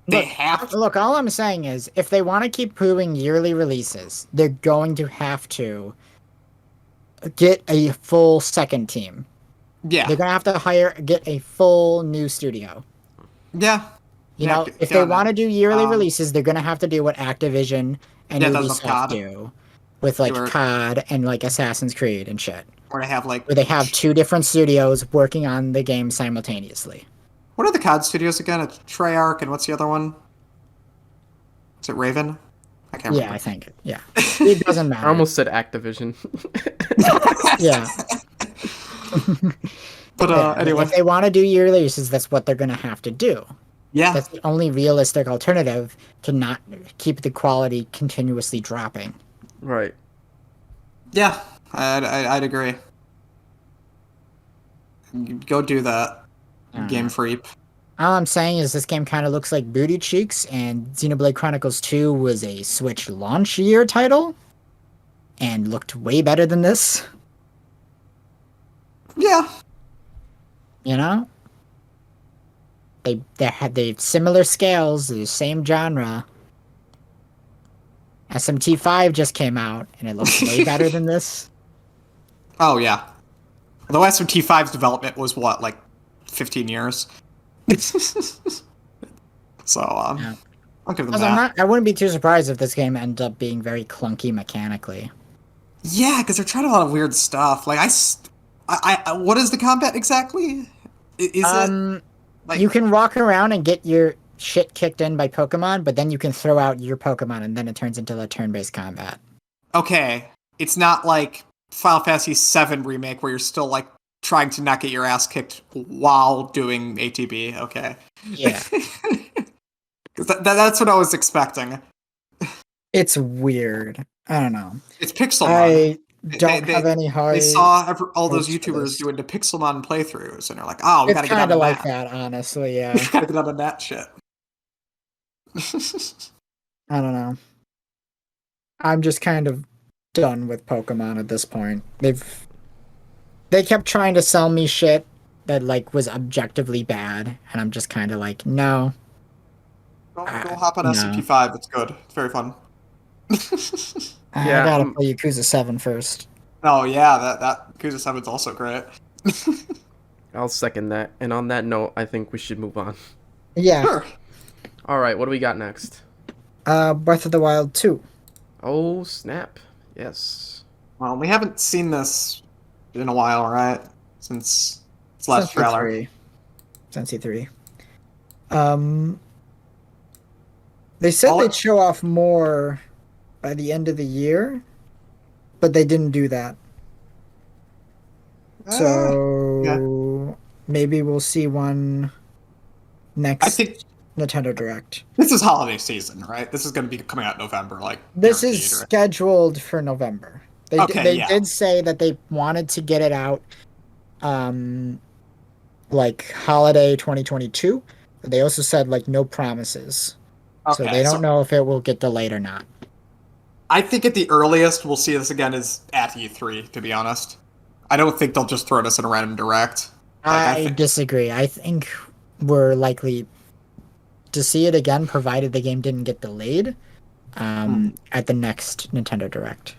they have to. Look, all I'm saying is, if they want to keep doing yearly releases, they're going to have to get a full second team. Yeah. They're going to have to get a full new studio. Yeah. You Yeah, know, get if on they that. want to do yearly Um, releases, they're going to have to do what Activision and Yeah, does with Ubisoft COD. do with like They were- COD and like Assassin's Creed and shit, Or to have like where they have two different studios working on the game simultaneously. what are the COD studios again? It's Treyarch and what's the other one? Is it Raven? I can't Yeah, remember. I think. Yeah, it doesn't I matter. almost said Activision. Yeah. But Yeah, anyway, if they want to do yearly releases, that's what they're going to have to do. yeah. That's the only realistic alternative to not keep the quality continuously dropping. Right. Yeah, I'd agree. Go do that, Game Freak. All I'm saying is this game kind of looks like Booty Cheeks, and Xenoblade Chronicles 2 was a Switch launch year title, and looked way better than this. Yeah, You know, they had the similar scales, the same genre. SMT5 just came out, and it looks way better than this. oh yeah. Although SMT5's development was what, like 15 years? So, Yeah. I'll give them Because that. I wouldn't be too surprised if this game ended up being very clunky mechanically. Yeah, because they're trying a lot of weird stuff. Like, what is the combat exactly? Is it like You can walk around and get your shit kicked in by Pokemon, but then you can throw out your Pokemon and then it turns into the turn-based combat. Okay, it's not like Final Fantasy VII Remake where you're still like trying to not get your ass kicked while doing ATB. Okay. Yeah. That's what I was expecting. It's weird. I don't know. It's Pixelmon. I don't have any They high. saw all those hopes for YouTubers this. doing the Pixelmon playthroughs, and they're like, "Oh, we It's gotta get on kind of like that. that, honestly. Yeah. We gotta get on that shit." I don't know. I'm just kind of done with Pokemon at this point. They kept trying to sell me shit that like was objectively bad, and I'm just kind of like, no. Go hop on No. SCP-5. It's good. It's very fun. I Yeah, gotta play Yakuza 7 first. Oh yeah, that Yakuza 7 is also great. I'll second that. And on that note, I think we should move on. Yeah. Sure. All right, what do we got next? Breath of the Wild 2. Oh, snap. Yes. Well, we haven't seen this in a while, right? Since its last trailer. Since E3. They said All they'd it- show off more by the end of the year, but they didn't do that. So maybe we'll see one next I think Nintendo Direct. this is holiday season, right? This is going to be coming out in November, like This is guaranteed, right? scheduled for November. They Okay, yeah. did say that they wanted to get it out like holiday 2022. But they also said like no promises. So Okay, they don't know if it will get delayed or not. I think at the earliest we'll see this again is at E3. To be honest, I don't think they'll just throw this in a random direct. I disagree. I think we're likely to see it again, provided the game didn't get delayed at the next Nintendo Direct.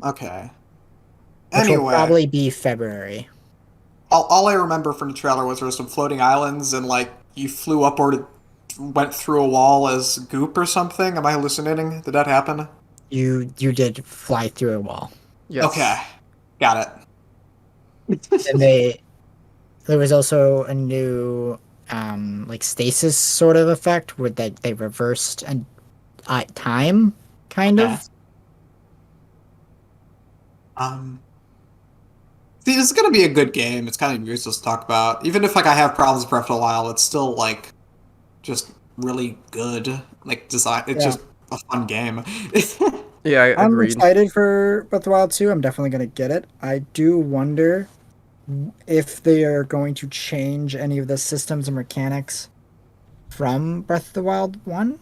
Okay. Which will Anyway, probably be February. all I remember from the trailer was there were some floating islands and like you flew up or went through a wall as goop or something. Am I hallucinating? Did that happen? You did fly through a wall. Yes. Okay, got it. And there was also a new like stasis sort of effect where they reversed and time kind Okay. of. See, this is gonna be a good game. It's kind of useless to talk about. Even if like I have problems with Breath of the Wild, it's still like just really good. Like design, it's Yeah. just a fun game. Yeah, I I'm agreed. excited for Breath of the Wild 2. I'm definitely gonna get it. I do wonder if they are going to change any of the systems and mechanics from Breath of the Wild 1.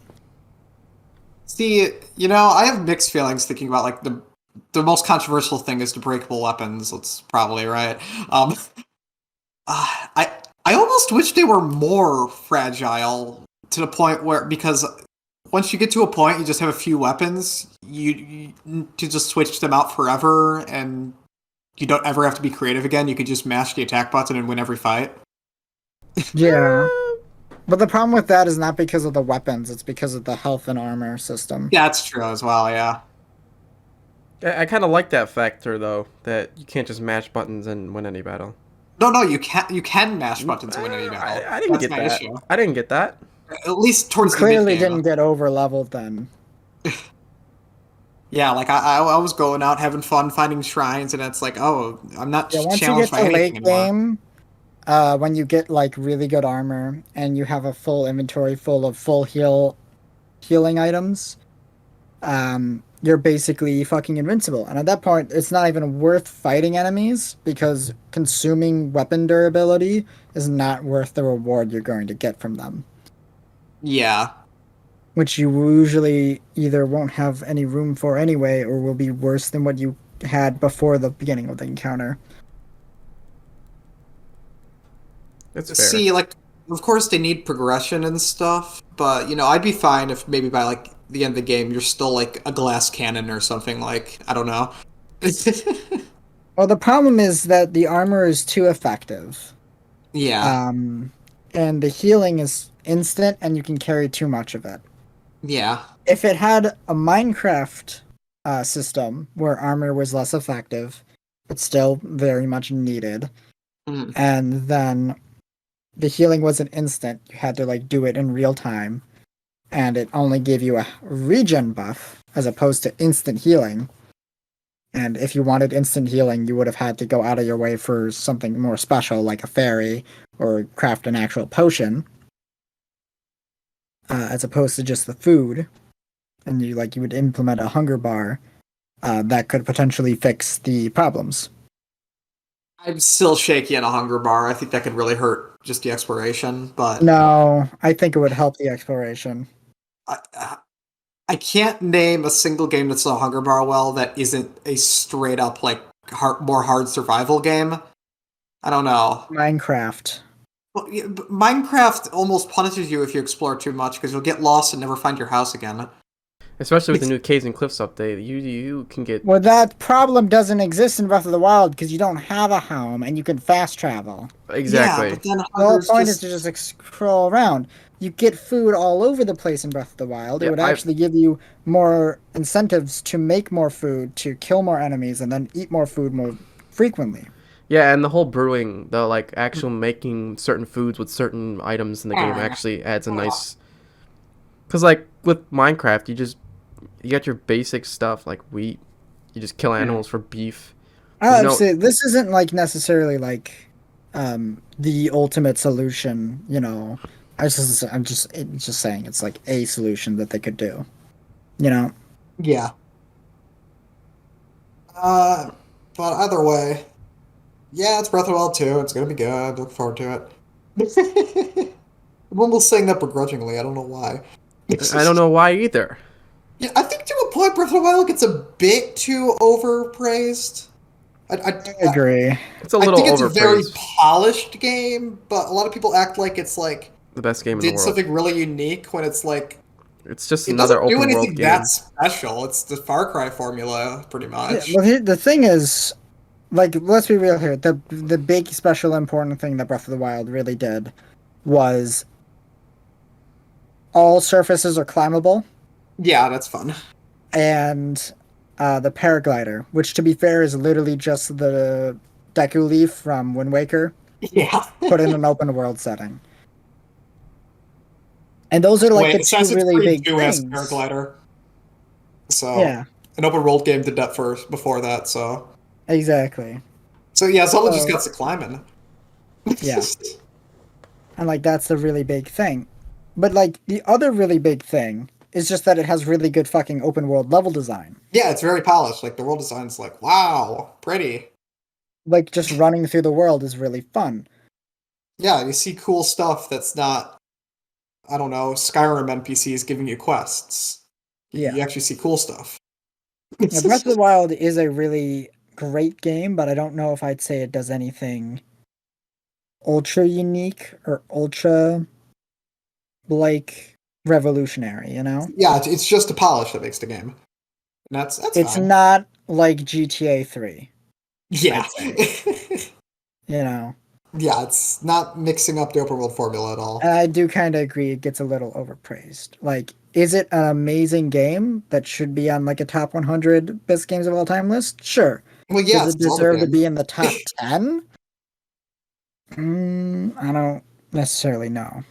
See, I have mixed feelings thinking about like the most controversial thing is the breakable weapons. That's probably right. I almost wish they were more fragile to the point where because once you get to a point, you just have a few weapons. You to just switch them out forever, and you don't ever have to be creative again. You could just mash the attack button and win every fight. Yeah. But the problem with that is not because of the weapons, it's because of the health and armor system. Yeah, that's true as well. Yeah. I kind of like that factor though, that you can't just mash buttons and win any battle. No, you can mash buttons to win any battle. I didn't That's get my that. issue. I didn't get that. At least towards Clearly the mid-game. didn't get over leveled then. Yeah, like I was going out having fun finding shrines, and it's like, oh, I'm not Yeah, once you challenged get by to anything late anymore. game, when you get like really good armor and you have a full inventory full of full healing items, you're basically fucking invincible. And at that point, it's not even worth fighting enemies because consuming weapon durability is not worth the reward you're going to get from them. Yeah, Which you usually either won't have any room for anyway, or will be worse than what you had before the beginning of the encounter. It's fair. see, like, of course they need progression and stuff, but I'd be fine if maybe by like the end of the game you're still like a glass cannon or something. Like, I don't know. Well, the problem is that the armor is too effective. Yeah, And the healing is instant and you can carry too much of it. yeah, If it had a Minecraft system where armor was less effective, but still very much needed, Mhm. and then the healing wasn't instant. You had to like do it in real time, and it only gave you a regen buff as opposed to instant healing. And if you wanted instant healing, you would have had to go out of your way for something more special, like a fairy, or craft an actual potion, as opposed to just the food. And you would implement a hunger bar that could potentially fix the problems. I'm still shaky on a hunger bar. I think that could really hurt just the exploration. But No, I think it would help the exploration. I, I can't name a single game that's a hunger bar well that isn't a straight up like more hard survival game. I don't know. Minecraft. Well, yeah, Minecraft almost punishes you if you explore too much because you'll get lost and never find your house again. Especially with the new Caves and Cliffs update, you can get. Well, that problem doesn't exist in Breath of the Wild because you don't have a home and you can fast travel. Exactly. Yeah, but then The whole hunger's point is to just scroll around. You get food all over the place in Breath of the Wild. It Yeah, would actually give you more incentives to make more food, to kill more enemies, and then eat more food more frequently. Yeah, and the whole brewing, the like actual making certain foods with certain items in the game actually adds a nice. Because like with Minecraft, you got your basic stuff like wheat. You just kill animals for beef. I You would know- say this isn't like necessarily like the ultimate solution. I'm just saying it's like a solution that they could do. You know. Yeah. But either way, yeah, it's Breath of the Wild 2. It's gonna be good. Look forward to it. Everyone will saying that begrudgingly. I don't know why. I don't know why either. Yeah, I think to a point, Breath of the Wild gets a bit too overpraised. I agree. It's a I little think it's a very overpraised. polished game, but a lot of people act like it's like The best game in the did world. something really unique when it's like It's just it another doesn't do open anything world game. that special. It's the Far Cry formula, pretty Yeah, much. well, the thing is, like, let's be real here. The big special important thing that Breath of the Wild really did was all surfaces are climbable, Yeah, that's fun. and the paraglider, which to be fair is literally just the Deku Leaf from Wind Waker, Yeah. put in an open world setting. And those are like the two Assassin's really Creed big 2 has things. paraglider. So Yeah, an open world game did that first before that, so exactly. yeah, Zelda just So- got to climbing. Yeah. And like that's the really big thing. But like the other really big thing is just that it has really good fucking open world level design. Yeah, it's very polished. Like the world design's like, wow, pretty. Like just running through the world is really fun. Yeah, you see cool stuff that's not, I don't know, Skyrim NPCs giving you quests. Yeah. You actually see cool stuff. Now, Breath of the Wild is a really great game, but I don't know if I'd say it does anything ultra unique or ultra like revolutionary, you know? Yeah, it's just the polish that makes the game. And that's It's fine. not like GTA 3, Yeah. you know? Yeah, it's not mixing up the open world formula at all. And I do kind of agree it gets a little overpraised. Like, is it an amazing game that should be on like a top 100 best games of all time list? Sure. Well, yeah, Does it's it a Zelda deserve to game. be in the top 10? I don't necessarily know.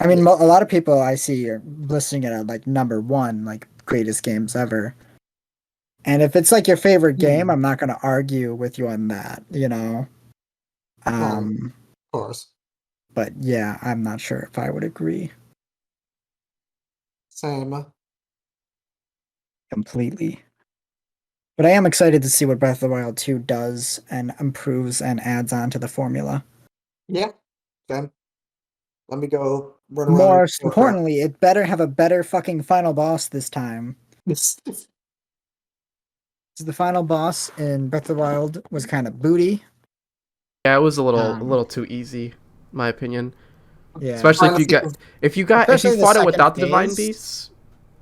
I mean, a lot of people I see are listing it at like number 1, like greatest games ever. And if it's like your favorite game, I'm not going to argue with you on that, you know? Of course. But yeah, I'm not sure if I would agree Same. completely. But I am excited to see what Breath of the Wild 2 does and improves and adds on to the formula. Yeah. Then let me go run around. More and kill crap. importantly, it better have a better fucking final boss this time. The final boss in Breath of the Wild was kind of booty. Yeah, it was a Um, little too easy, my opinion. Yeah. Especially Trying if to you think got if you Especially the fought it second without the divine phase. beasts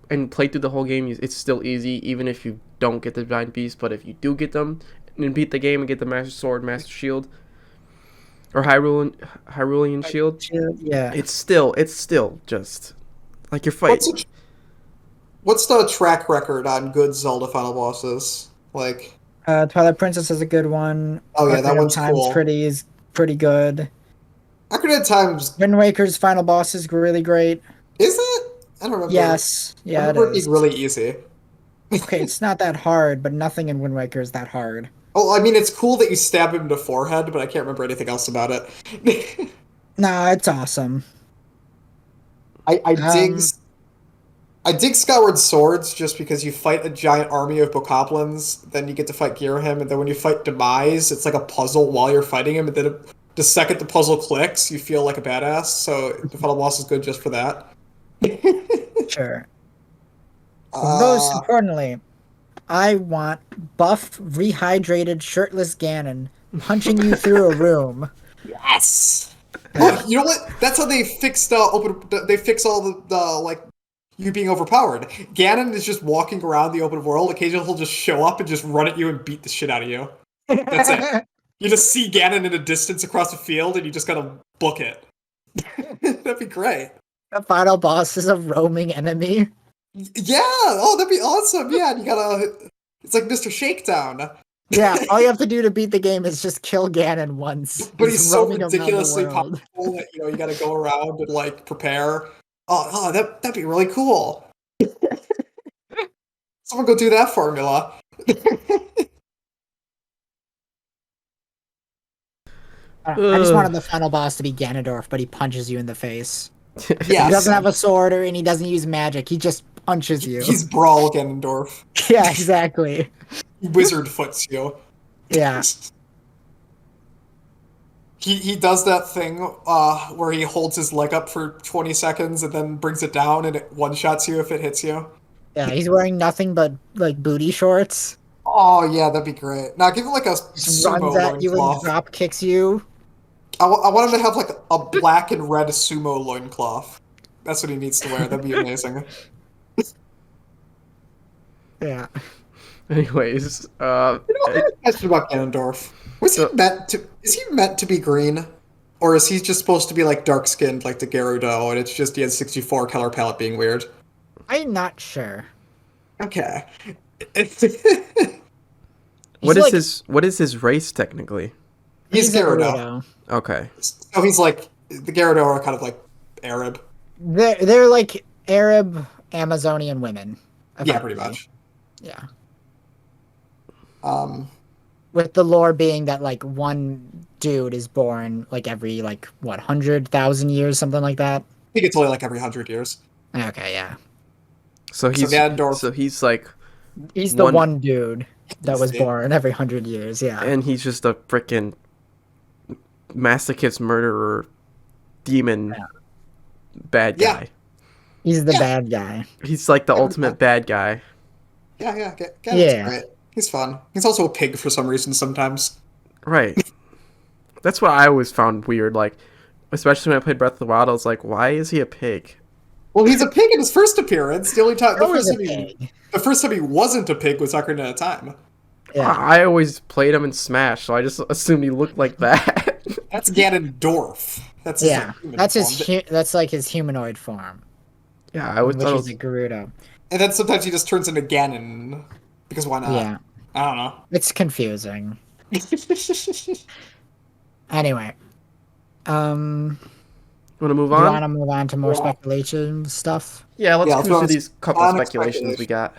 and played through the whole game, it's still easy even if you don't get the divine beasts. But if you do get them and beat the game and get the master sword, master shield, or Hyrulean shield, Yeah. it's still just like you're fighting. What's the track record on good Zelda final bosses? Like, Twilight Princess is a good one. Oh, yeah, that Ocarina of one's Time's cool. pretty good. Ocarina of Time's Wind Waker's final boss is really great. is it? I don't remember. Yes, I yeah, it remember it being is. really easy. Okay, it's not that hard, but nothing in Wind Waker is that hard. Oh, I mean, it's cool that you stab him in the forehead, but I can't remember anything else about it. Nah, it's awesome. I dig Um, I dig Skyward Swords just because you fight a giant army of bokoblins, then you get to fight Girahim, and then when you fight Demise, it's like a puzzle while you're fighting him, and then the second the puzzle clicks, you feel like a badass. So the final boss is good just for that. sure. But most uh, importantly, I want buff, rehydrated, shirtless Ganon punching you through a room. yes. Look, you know what? That's how they fixed They fix all the like you being overpowered. Ganon is just walking around the open world. Occasionally, he'll just show up and just run at you and beat the shit out of you. That's it. You just see Ganon in a distance across the field, and you just gotta book it. That'd be great. The final boss is a roaming enemy. Yeah. Oh, that'd be awesome. Yeah, and you gotta. It's like Mr. Shakedown. Yeah, all you have to do to beat the game is just kill Ganon once. But he's so roaming around the ridiculously world. powerful that you gotta go around and like prepare. That'd be really cool. Someone go do that formula. I just wanted the final boss to be Ganondorf, but he punches you in the face. Yeah, He doesn't have a sword and he doesn't use magic. He just punches you. He's Brawl Ganondorf. Yeah, exactly. He wizard foots you. Yeah. He does that thing where he holds his leg up for 20 seconds and then brings it down and it one-shots you if it hits you. Yeah, he's wearing nothing but like booty shorts. Oh, yeah, that'd be great. Now give him like a Just sumo runs at you and loincloth. drop kicks you. I want him to have like a black and red sumo loincloth. That's what he needs to wear. That'd be amazing. Yeah. Anyways, You know, I have a question about Ganondorf. Is he meant to be green? Or is he just supposed to be like dark skinned like the Gerudo and it's just the N64 color palette being weird? I'm not sure. Okay. what is his race technically? He's a Gerudo. Okay. So he's like the Gerudo are kind of like Arab. They're like Arab Amazonian women. Yeah, pretty much. Yeah. Um, With the lore being that like one dude is born like every like what 100,000 years, something like that. I think it's only like every 100 years. Okay, yeah. So Ganondorf. he's like, He's the one dude that was Insane. born every 100 years. Yeah. and he's just a freaking masochist murderer, demon, bad Yeah. guy. He's the Yeah. bad guy. He's like the ultimate bad guy. Yeah. Yeah. Great. He's fun. He's also a pig for some reason sometimes. Right. That's what I always found weird. Like, especially when I played Breath of the Wild, I was like, why is he a pig? Well, he's a pig in his first appearance. The Always a pig. first time he wasn't a pig was Ocarina of Time. Yeah. I always played him in Smash, so I just assumed he looked like that. That's Ganondorf. That's his, Yeah. like, human That's form. that's like his humanoid form, Yeah, I would which thought it is was, a Gerudo. And then sometimes he just turns into Ganon because why not? Yeah. I don't know. It's confusing. Anyway. want to move Do you on? want to move on to more speculation stuff? Yeah, let's Yeah, go let's through go these couple on speculations we got.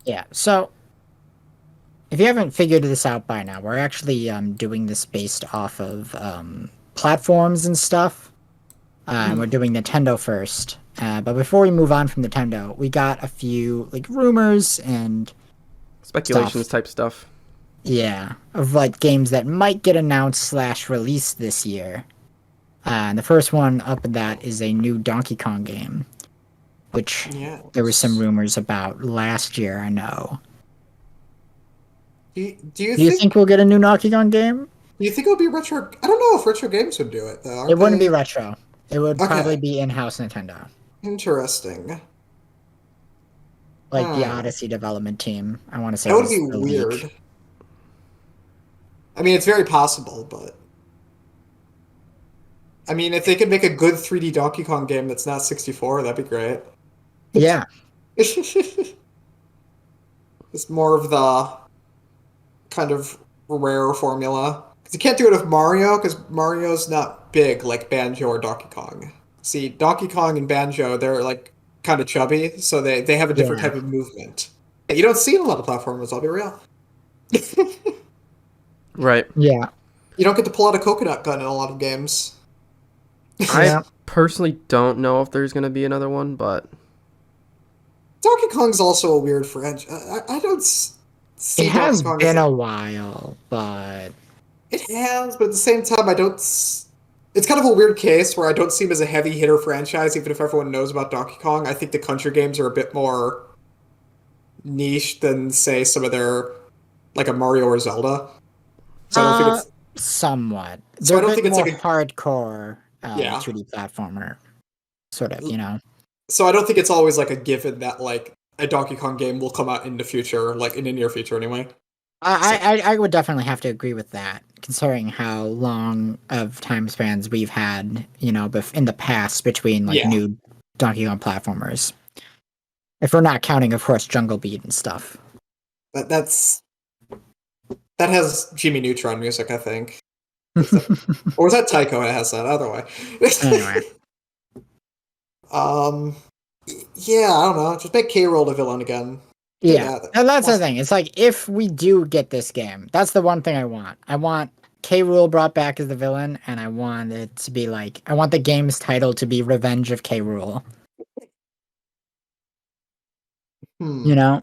Yeah. So, if you haven't figured this out by now, we're actually doing this based off of platforms and stuff. We're doing Nintendo first. But before we move on from Nintendo, we got a few like rumors and Speculations stuff. type stuff. Yeah, of like games that might get announced / released this year. And the first one up in that is a new Donkey Kong game, which Yeah. there were some rumors about last year. I know. Do you Do you think we'll get a new Donkey Kong game? Do you think it would be retro? I don't know if retro games would do it though. Aren't It wouldn't they? be retro. It would Okay. probably be in-house Nintendo, Interesting. like the Hmm. Odyssey development team. I want to say That would was be the weird. leak. I mean, it's very possible, but I mean, if they could make a good 3D Donkey Kong game that's not 64, that'd be great. Yeah, It's more of the kind of rare formula. You can't do it with Mario because Mario's not big like Banjo or Donkey Kong. See, Donkey Kong and Banjo, they're like kind of chubby, so they have a different Yeah. type of movement. You don't see it in a lot of platformers, I'll be real. Right. Yeah. You don't get to pull out a coconut gun in a lot of games. I Yeah. personally don't know if there's gonna be another one, but Donkey Kong's also a weird franchise. I don't see It has Donkey Kong as been a while, but It has, but at the same time, I don't. It's kind of a weird case where I don't see him as a heavy hitter franchise, even if everyone knows about Donkey Kong. I think the country games are a bit more niche than, say, some of their, like a Mario or Zelda. So I don't think it's. somewhat. So They're I don't a bit think it's more like a. hardcore Yeah. 2D platformer, sort of, you know. So I don't think it's always like a given that like a Donkey Kong game will come out in the future, like in the near future anyway. I would definitely have to agree with that, considering how long of time spans we've had, you know, in the past between like Yeah. new Donkey Kong platformers. If we're not counting, of course, Jungle Beat and stuff. That has Jimmy Neutron music, I think. Or was that Taiko that has that? Either way. Anyway, Yeah, I don't know. Just make K. Rool the villain again. yeah, that. and that's the thing. It's like if we do get this game, that's the one thing I want. I want K. Rool brought back as the villain, and I want it to be like I want the game's title to be Revenge of K. Rool. You know.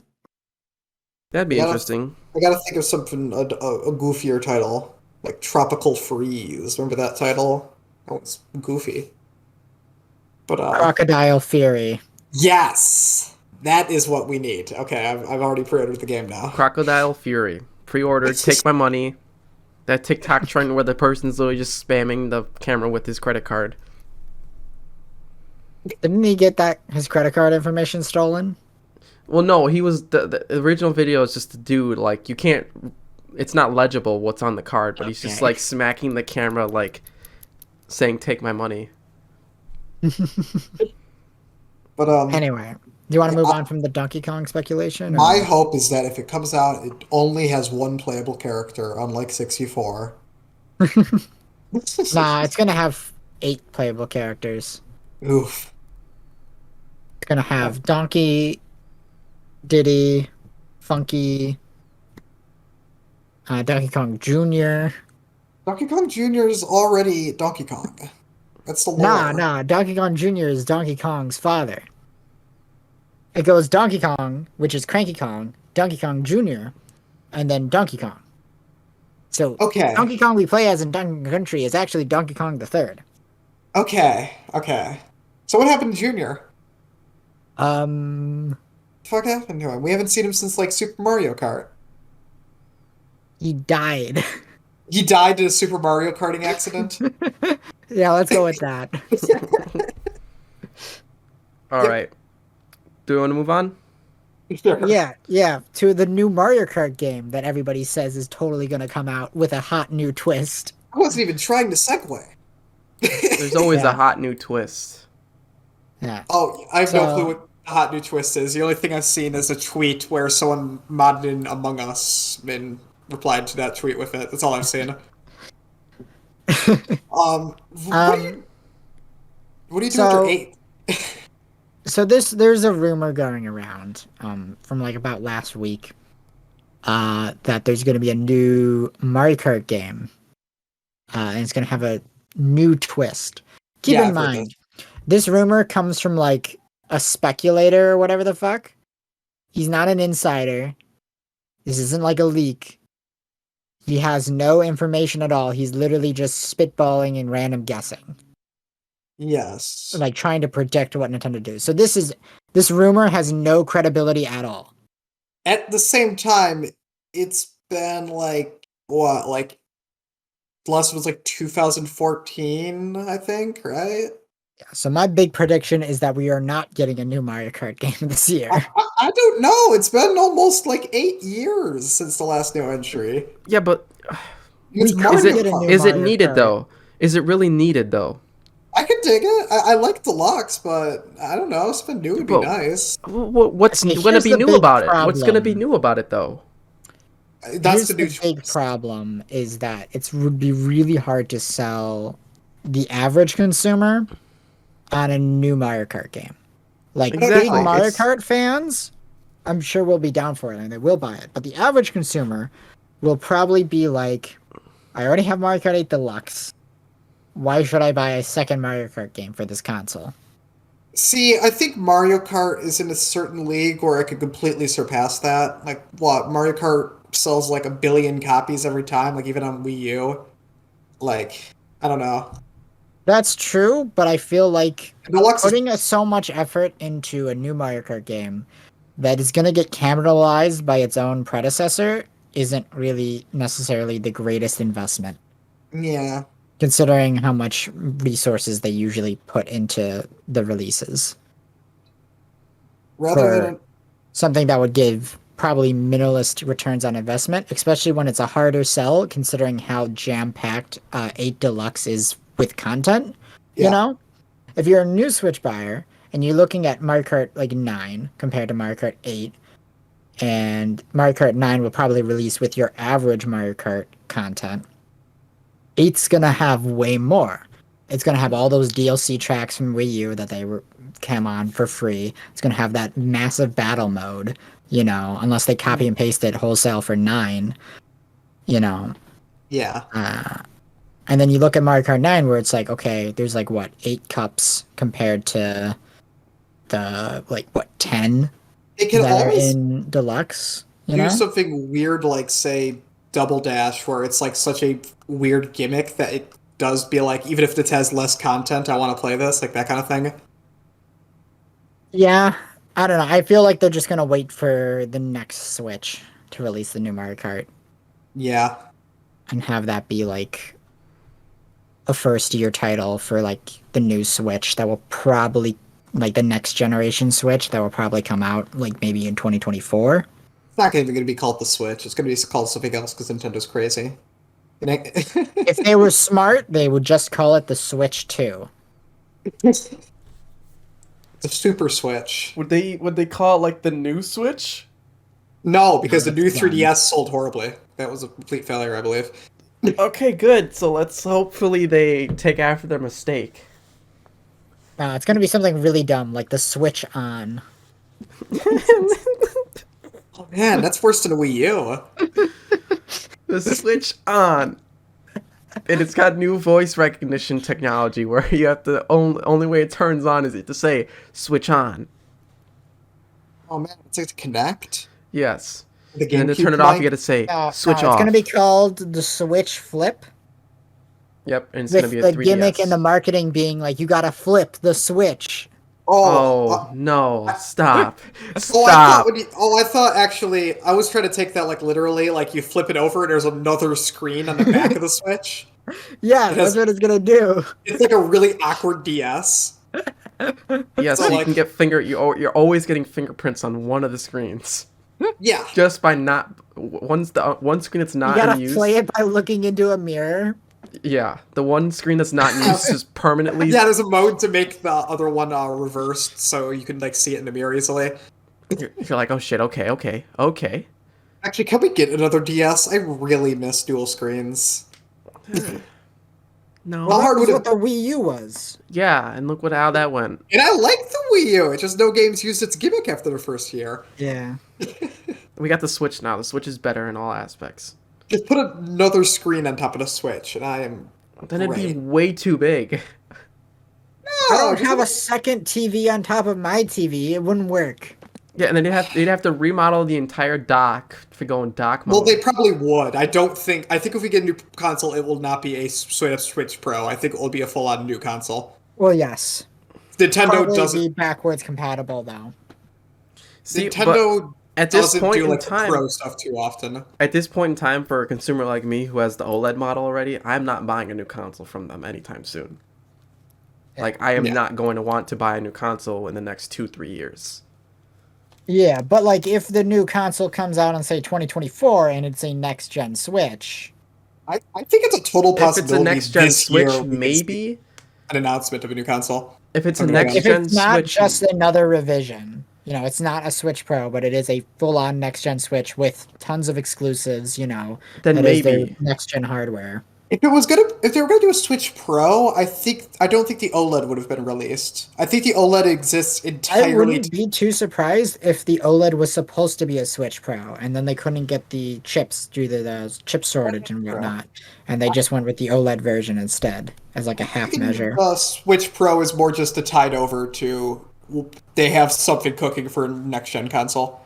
that'd be I gotta- interesting. I gotta think of something a goofier title, like Tropical Freeze. Remember that title? That was goofy. But Crocodile Fury. yes, that is what we need. Okay, I've already pre-ordered the game now. Crocodile Fury. Pre-ordered, take my money. That TikTok trend where the person's literally just spamming the camera with his credit card. Didn't he get his credit card information stolen? Well, no, he was the original video is just a dude. Like you can't, it's not legible what's on the card, but he's just Okay. like smacking the camera, like saying "Take my money." But Anyway, do you want to move on from the Donkey Kong speculation? my Or? hope is that if it comes out, it only has one playable character, unlike 64. Nah, it's gonna have 8 playable characters. Oof. It's gonna have Donkey, Diddy, Funky, Donkey Kong Jr. Donkey Kong Jr. is already Donkey Kong. That's the lore. Nah, Donkey Kong Jr. is Donkey Kong's father. It goes Donkey Kong, which is Cranky Kong, Donkey Kong Jr., and then Donkey Kong. So Okay. Donkey Kong we play as in Donkey Kong Country is actually Donkey Kong the Third. Okay. So what happened to Junior? Fuck happened to him? We haven't seen him since like Super Mario Kart. He died. He died in a Super Mario Karting accident. Yeah, let's go with that. All right. Do you want to move on? Yeah, to the new Mario Kart game that everybody says is totally gonna come out with a hot new twist. I wasn't even trying to segue. There's always Yeah. a hot new twist. Yeah. Oh, I have no So- clue what the hot new twist is. The only thing I've seen is a tweet where someone modded in Among Us and replied to that tweet with it. That's all I've seen. What are you doing with so- your 8? So there's a rumor going around from like about last week that there's going to be a new Mario Kart game and it's going to have a new twist. Keep Yeah, in I've heard mind, this rumor comes from like a speculator or whatever the fuck. He's not an insider. This isn't like a leak. He has no information at all. He's literally just spitballing and random guessing, Yes. like trying to predict what Nintendo do. So this rumor has no credibility at all. At the same time, it's been like what, like the last one was like 2014, I think, right? So my big prediction is that we are not getting a new Mario Kart game this year. I don't know. It's been almost like 8 years since the last new entry. Yeah, but It's could Mario is it get a Kart. new- is it Mario needed Kart. though? Is it really needed though? I can dig it. I like Deluxe, but I don't know. Something new would be Well, nice. What's Okay, going to here's be the new big about it? What's going to be problem. new about it though? That's Here's the new the big choice. problem is that it would be really hard to sell the average consumer on a new Mario Kart game. Like big Exactly. Mario It's Kart fans, I'm sure will be down for it and they will buy it. But the average consumer will probably be like, I already have Mario Kart 8 Deluxe. Why should I buy a second Mario Kart game for this console? See, I think Mario Kart is in a certain league where it could completely surpass that. Like, what? Mario Kart sells like 1 billion copies every time, like even on Wii U. Like, I don't know. That's true, but I feel like Deluxe is, putting so much effort into a new Mario Kart game that is going to get cannibalized by its own predecessor isn't really necessarily the greatest investment, yeah. considering how much resources they usually put into the releases Rather for than something that would give probably minimalist returns on investment, especially when it's a harder sell, considering how jam-packed 8 Deluxe is with content. You yeah, know, if you're a new Switch buyer and you're looking at Mario Kart like 9 compared to Mario Kart 8, and Mario Kart 9 will probably release with your average Mario Kart content, 8's gonna have way more. It's gonna have all those DLC tracks from Wii U that they came on for free. It's gonna have that massive battle mode, unless they copy and paste it wholesale for 9, you know. yeah. And then you look at Mario Kart 9 where it's like, okay, there's like what, 8 cups compared to the like what, 10 It can that are almost in Deluxe, do something weird, like say Double Dash, where it's like such a weird gimmick that it does be like, even if it has less content, I want to play this, like that kind of thing. Yeah, I don't know. I feel like they're just gonna wait for the next Switch to release the new Mario Kart Yeah. and have that be like a first year title for like the new Switch that will probably, like the next generation Switch that will probably come out like maybe in 2024. It's not even going to be called the Switch. It's going to be called something else because Nintendo's crazy. If they were smart, they would just call it the Switch 2. The Super Switch. would they call it like the new Switch? No, because the that's new dumb. 3DS sold horribly. That was a complete failure, I believe. Okay, good. So let's hopefully they take after their mistake. It's gonna be something really dumb, like the Switch On. Oh man, that's worse than a Wii U. The Switch on. And it's got new voice recognition technology where you have to only way it turns on is to say switch on. Oh man, it's like to connect. Yes. The And then to GameCube turn it off, you mic? got to say No, switch no, off. it's gonna be called the Switch Flip, Yep, and it's gonna with be a the 3DS. gimmick and the marketing being like you gotta flip the Switch. Oh no! Stop! Oh, I Stop! thought I thought actually I was trying to take that like literally, like you flip it over and there's another screen on the back of the Switch. Yeah, It has- that's what it's gonna do. It's like a really awkward DS. Yeah, So, so you like- can get you're always getting fingerprints on one of the screens Yeah. just by not one screen that's You not gotta in use. play it by looking into a mirror. Yeah, the one screen that's not in use is permanently. Yeah, there's a mode to make the other one reversed so you can like see it in the mirror easily. You're like, oh shit, okay. Actually, can we get another DS? I really miss dual screens. No. Well, hard That's would what have, the Wii U was. Yeah, and look how that went. and I like the Wii U. It's just no games used its gimmick after the first year. Yeah. We got the Switch now. The Switch is better in all aspects. Just put another screen on top of the Switch, and I am. Then it'd be great. way too big. I don't just- have a second TV on top of my TV. It wouldn't work. Yeah, and then they'd have to remodel the entire dock to go in dock mode. Well, they probably would. I think if we get a new console, it will not be a straight up Switch Pro. I think it will be a full on new console. Well, yes. Nintendo Probably doesn't. be backwards compatible though. See, but Nintendo at this doesn't point do in like the time, pro stuff too often. at this point in time, for a consumer like me who has the OLED model already, I'm not buying a new console from them anytime soon. Like, I am Yeah. not going to want to buy a new console in the next 2-3 years. Yeah, but like if the new console comes out on say 2024 and it's a next gen Switch, I think it's a total If it's possibility. a next gen this year Switch, we could see maybe. an announcement of a new console. If it's a Okay. next if gen it's not Switch, just another revision, it's not a Switch Pro, but it is a full-on next-gen Switch with tons of exclusives. Then That is their maybe. next-gen hardware. If they were gonna do a Switch Pro, I don't think the OLED would have been released. I think the OLED exists I entirely. wouldn't be too surprised if the OLED was supposed to be a Switch Pro, and then they couldn't get the chips due to the chip shortage and whatnot, and they just went with the OLED version instead as like a half measure. Switch Pro is more just a tide over to they have something cooking for a next gen console.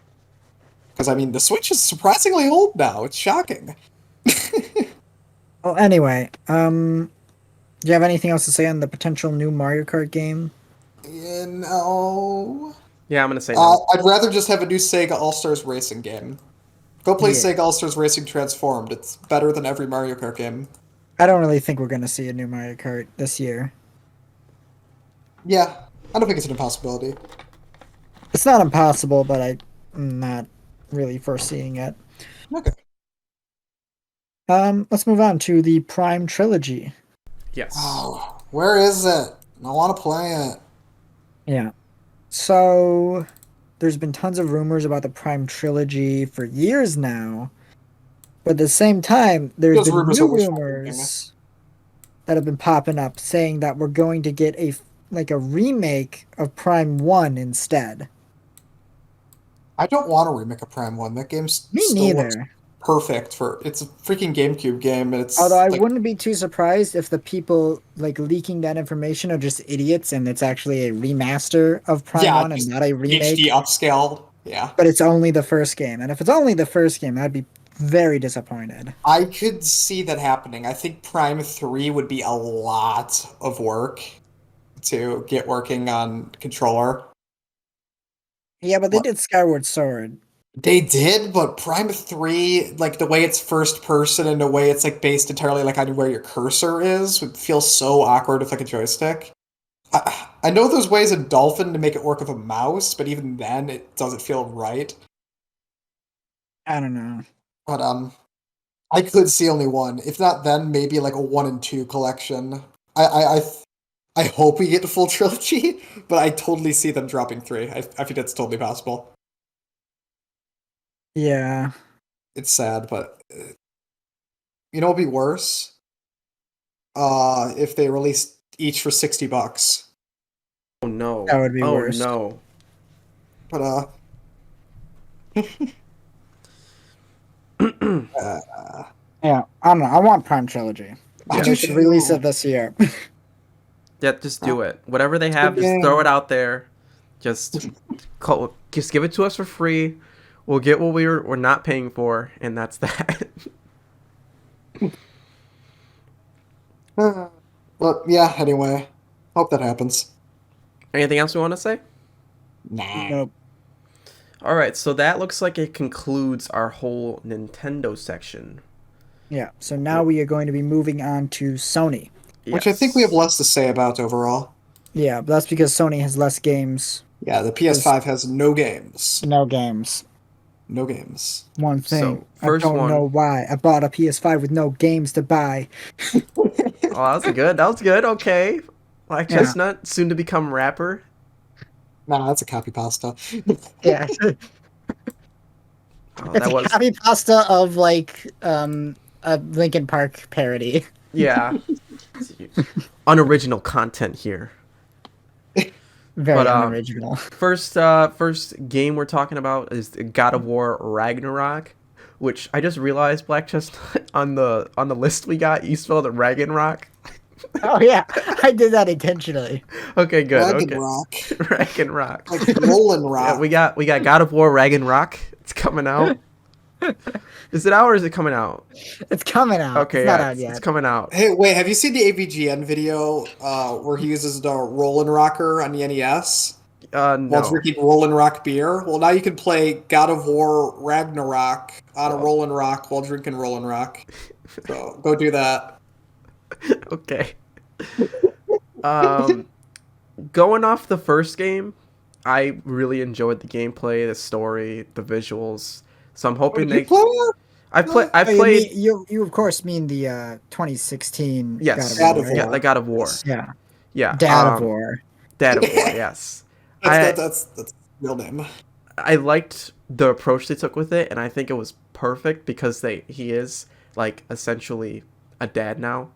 Because I mean, the Switch is surprisingly old now. It's shocking. Well, anyway, do you have anything else to say on the potential new Mario Kart game? Yeah, I'm gonna say no. I'd rather just have a new Sega All Stars Racing game. Go play Yeah. Sega All Stars Racing Transformed. It's better than every Mario Kart game. I don't really think we're gonna see a new Mario Kart this year. Yeah, I don't think it's an impossibility. It's not impossible, but I'm not really foreseeing it. Okay. Let's move on to the Prime trilogy. Yes. Oh, where is it? I want to play it. Yeah. So there's been tons of rumors about the Prime trilogy for years now. But at the same time, there's Those been rumors new are wishful rumors that have been popping up saying that we're going to get a remake of Prime 1 instead. I don't want to remake a Prime 1. That game's Me still looks neither. perfect for it's a freaking GameCube game, and it's Although I like, wouldn't be too surprised if the people leaking that information are just idiots and it's actually a remaster of Prime 1 and just not a remake. HD upscale. Yeah. But it's only the first game. And if it's only the first game, I'd be very disappointed. I could see that happening. I think Prime 3 would be a lot of work to get working on controller. Yeah, but they What? did Skyward Sword. They did, but Prime 3, like the way it's first person and the way it's like based entirely like on where your cursor is, would feel so awkward with like a joystick. I know there's ways in Dolphin to make it work with a mouse, but even then it doesn't feel right. I don't know. But I could see only one. If not then, maybe like a 1 and 2 collection. I hope we get the full trilogy, but I totally see them dropping 3. I think that's totally possible. Yeah. It's sad, but you know what'd be worse? If they released each for $60. Oh no. That would be oh worse. no. But Yeah, I don't know. I want Prime Trilogy. I And do they should too. release it this year. Yeah, just do it. Whatever they have, just throw it out there. Just give it to us for free. We'll get what we're not paying for, and that's that. But yeah, anyway, hope that happens. Anything else we want to say? Nah. Nope. All right, so that looks like it concludes our whole Nintendo section. Yeah, so now we are going to be moving on to Sony. Which I think we have less to say about overall. Yeah, but that's because Sony has less games. Yeah, the PS5 has no games. No games. No games. One thing. So, first I don't one- know why. I bought a PS5 with no games to buy. Oh, that was good. That was good. Okay. Black Yeah. Chestnut, soon to become rapper. Nah, that's a copy pasta. Yeah. Oh, It's that a was copy pasta of a Linkin Park parody. yeah. Unoriginal content here. Very But, unoriginal. First game we're talking about is God of War Ragnarok, which I just realized, Black Chestnut, on the list we got, you spelled it Ragnarok. Oh yeah, I did that intentionally. Okay, good. Ragnarok. Okay. Ragnarok. Like Rolling Rock. Yeah, we got God of War Ragnarok. It's coming out. Is it out or is it coming out? It's coming out. Okay, it's not yeah, out yet. it's coming out. Hey, wait, have you seen the AVGN video where he uses the Rollin' Rocker on the NES while No. drinking Rollin' Rock beer? Well, now you can play God of War Ragnarok on a Rollin' Rock while drinking Rollin' Rock. So go do that. Okay. Going off the first game, I really enjoyed the gameplay, the story, the visuals. So I'm hoping Did you play it? I played You of course mean the 2016 yes, God of War. God of right? yeah, the God of War. Yeah. Yeah. Dad of War. Dad of War, yes. That's real name. I liked the approach they took with it, and I think it was perfect because he is like essentially a dad now,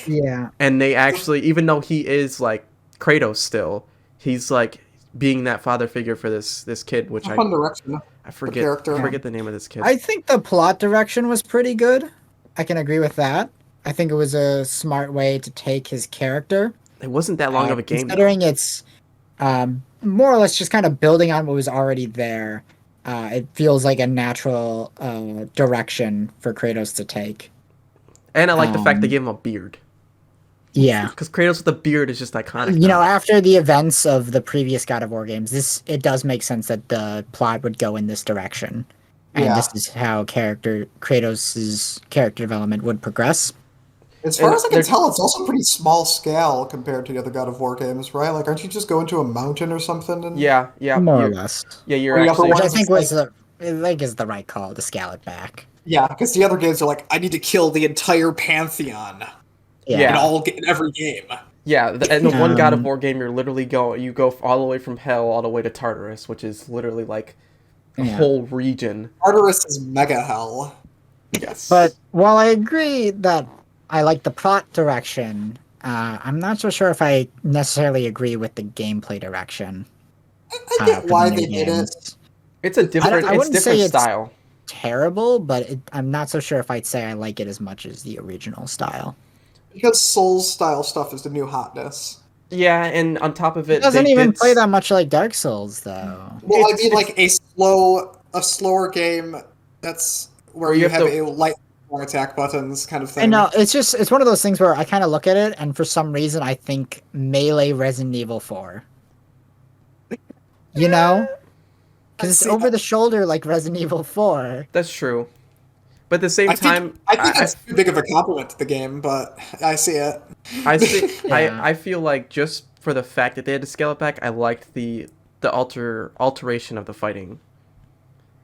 Yeah. and they actually, even though he is like Kratos still, he's like being that father figure for this kid, which A fun direction. I character. forget the name of this kid. I think the plot direction was pretty good. I can agree with that. I think it was a smart way to take his character. It wasn't that long of a game, though. Considering it's more or less just kind of building on what was already there. It feels like a natural direction for Kratos to take. And I like the fact they gave him a beard. Yeah. Because Kratos with a beard is just iconic. You know, now. after the events of the previous God of War games, it does make sense that the plot would go in this direction. And Yeah. this is how Kratos' character development would progress. As far And as I can they're- tell, it's also pretty small scale compared to the other God of War games, right? Like, aren't you just going to a mountain or something? And... Yeah. More or you're- less. Yeah, you're Or the upper actually. Which I ones, think it's was is the right call to scale it back. Yeah, because the other games are like, I need to kill the entire pantheon Yeah. in every game. Yeah, in the one God of Um, War game, you go all the way from hell all the way to Tartarus, which is literally like a Yeah. whole region. Tartarus is mega hell. Yes. But while I agree that I like the plot direction, I'm not so sure if I necessarily agree with the gameplay direction. I get for the why new they did it. games. it's a different I wouldn't say it's- style. Terrible, but I'm not so sure if I'd say I like it as much as the original style. Because Souls style stuff is the new hotness. Yeah, and on top of it, It doesn't they even did play that much like Dark Souls, though. Well, I It's- mean, like a slower game that's where you have a light attack buttons kind of thing. I know it's one of those things where I kind of look at it, and for some reason I think Melee Resident Evil 4. You know, because it's See, over the shoulder like Resident Evil 4. That's true. But at the same time, I think that's too big of a compliment to the game, but I see it. I see. Yeah. I feel like just for the fact that they had to scale it back, I liked the alteration of the fighting,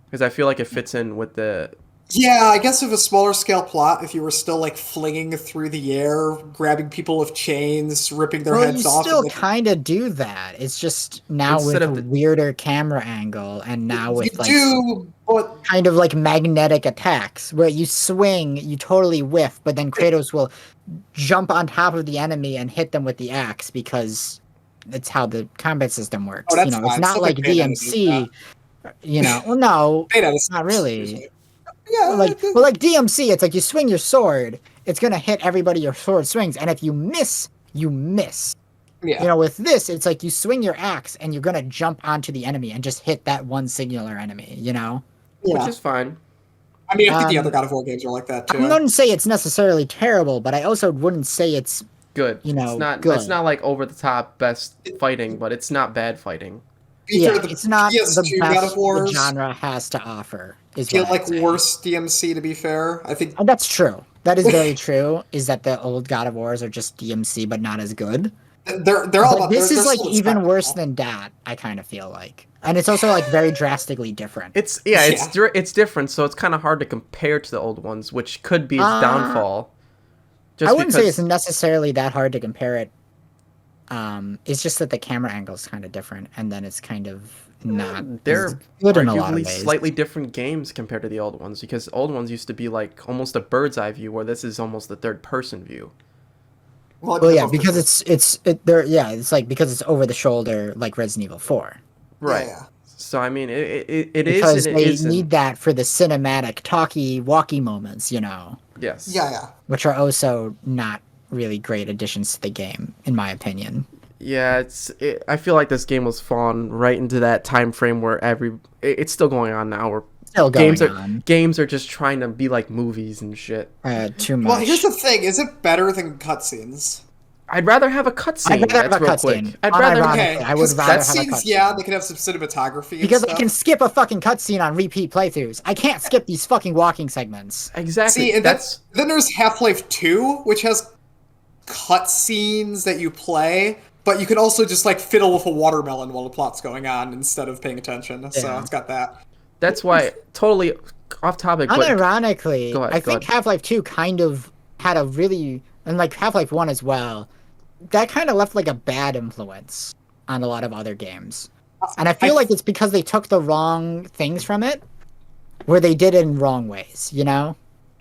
because I feel like it fits in with the. Yeah, I guess with a smaller scale plot, if you were still like flinging through the air, grabbing people with chains, ripping their Well, heads you off. still and kind of do that. It's just now Instead with of a the- weirder camera angle, and now you with like do, but kind of like magnetic attacks where you swing, you totally whiff, but then Kratos will jump on top of the enemy and hit them with the axe because it's how the combat system works. Oh, that's It's fine. not Stuff like like Bayonetta does DMC. Well, no, Bayonetta's not really. Yeah, Like DMC, it's like you swing your sword, it's gonna hit everybody your sword swings, and if you miss, you miss. yeah. You know, with this, it's like you swing your axe and you're gonna jump onto the enemy and just hit that one singular enemy. You know. yeah. Which is fine. I mean, I think the um, other God of War games are like that I too. wouldn't say it's necessarily terrible, but I also wouldn't say it's Good. You know, it's not. good. It's not like over the top best fighting, but it's not bad fighting. These are the it's not the PS2 God best of the Wars genre has to offer. Is feel what I'd like say. worse DMC, to be fair. I think And that's true. That is very true. Is that the old God of Wars are just DMC but not as good? they're all But about. this they're is like still even respectable. worse than that. I kind of feel like, and it's also like very drastically different. It's it's different, so it's kind of hard to compare to the old ones, which could be its downfall. I wouldn't say it's necessarily that hard to compare it. It's just that the camera angle is kind of different, and then it's kind of not they're as good in a lot of arguably ways. slightly different games compared to the old ones, because old ones used to be like almost a bird's eye view, where this is almost the third person view. Well, Well, yeah, because it's like because it's over the shoulder like Resident Evil 4. Right. Yeah. So I mean, it is Because and it they isn't. need that for the cinematic talky walkie moments, you know, Yes. Yeah. which are also not really great additions to the game, in my opinion. Yeah, I feel like this game was falling right into that time frame where it's still going on now, where Still going on. games are just trying to be like movies and shit. Too much. Well, here's the thing: is it better than cutscenes? I'd rather have a cutscene. I'd rather have That's a real cutscene. quick. I'd rather. Unironically, Okay, I would 'cause rather have a cutscenes. cutscene. Yeah, they can have some cinematography. Because and I stuff. can skip a fucking cutscene on repeat playthroughs. I can't skip these fucking walking segments. Exactly. See, and that's then there's Half-Life 2, which has cutscenes that you play, but you can also just like fiddle with a watermelon while the plot's going on instead of paying attention. So Yeah. it's got that. why totally off topic. But Unironically, Go ahead, I go think ahead. Half-Life 2 kind of had a really, and like Half-Life 1 as well, that kind of left like a bad influence on a lot of other games. And I feel like it's because they took the wrong things from it, where they did it in wrong ways, you know?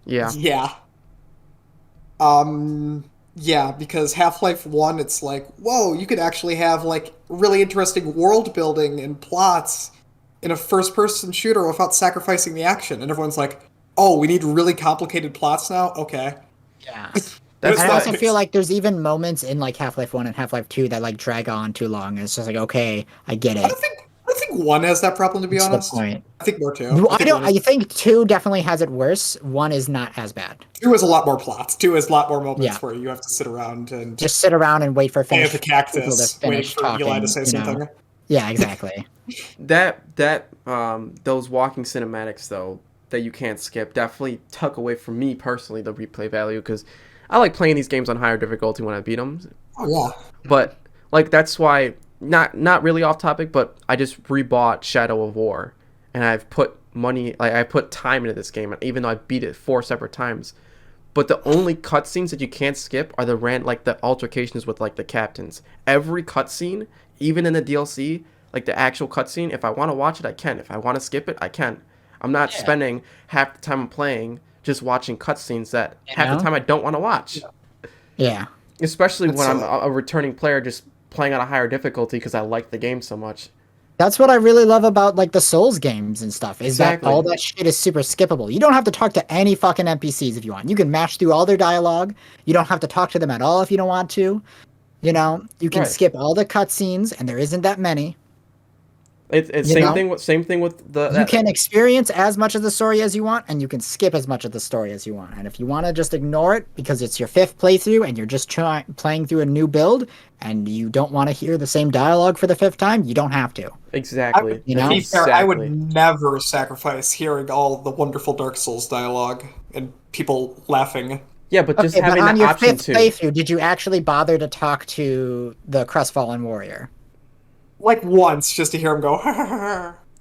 Yeah. Yeah. Yeah, because Half-Life 1, it's like, whoa, you could actually have like really interesting world building and plots in a first-person shooter without sacrificing the action. And everyone's like, oh, we need really complicated plots now? Okay. Yeah. But That's And it's I not. also feel like there's even moments in like Half-Life 1 and Half-Life 2 that like drag on too long. And it's just like, okay, I get it. I don't think 1 has that problem, to be It's the honest. point. I think more 2. I think don't. 1 is, I think 2 definitely has it worse. 1 is not as bad. 2 has a lot more plots. 2 has a lot more moments Yeah. where you have to sit around and Just sit around and wait for play with the people to cactus, waiting finish for Eli to talking. say You know? something. Yeah, exactly. Those walking cinematics though that you can't skip definitely tuck away from me personally the replay value because I like playing these games on higher difficulty when I beat them. Oh, yeah. But like that's why not really off topic, but I just rebought Shadow of War, and I've put money like I put time into this game, even though I beat it 4 separate times. But the only cutscenes that you can't skip are like the altercations with like the captains. Every cutscene, even in the DLC, like the actual cutscene, if I want to watch it, I can. If I want to skip it, I can. I'm not spending half the time I'm playing just watching cutscenes that half the time I don't want to watch. Yeah. Especially That's when I'm a returning player just playing on a higher difficulty because I like the game so much. That's what I really love about like the Souls games and stuff is Exactly. that all that shit is super skippable. You don't have to talk to any fucking NPCs if you want. You can mash through all their dialogue. You don't have to talk to them at all if you don't want to. You know, you can Right. skip all the cutscenes, and there isn't that many. It's You know? same thing with the You can experience as much of the story as you want, and you can skip as much of the story as you want. And if you want to just ignore it because it's your 5th playthrough and you're just playing through a new build and you don't want to hear the same dialogue for the 5th time, you don't have to. exactly. You know? To be fair, I would Exactly. never sacrifice hearing all the wonderful Dark Souls dialogue and people laughing. Yeah, but just Okay, but having on the your option 5th to. playthrough, did you actually bother to talk to the Crestfallen Warrior? Like once, just to hear him go,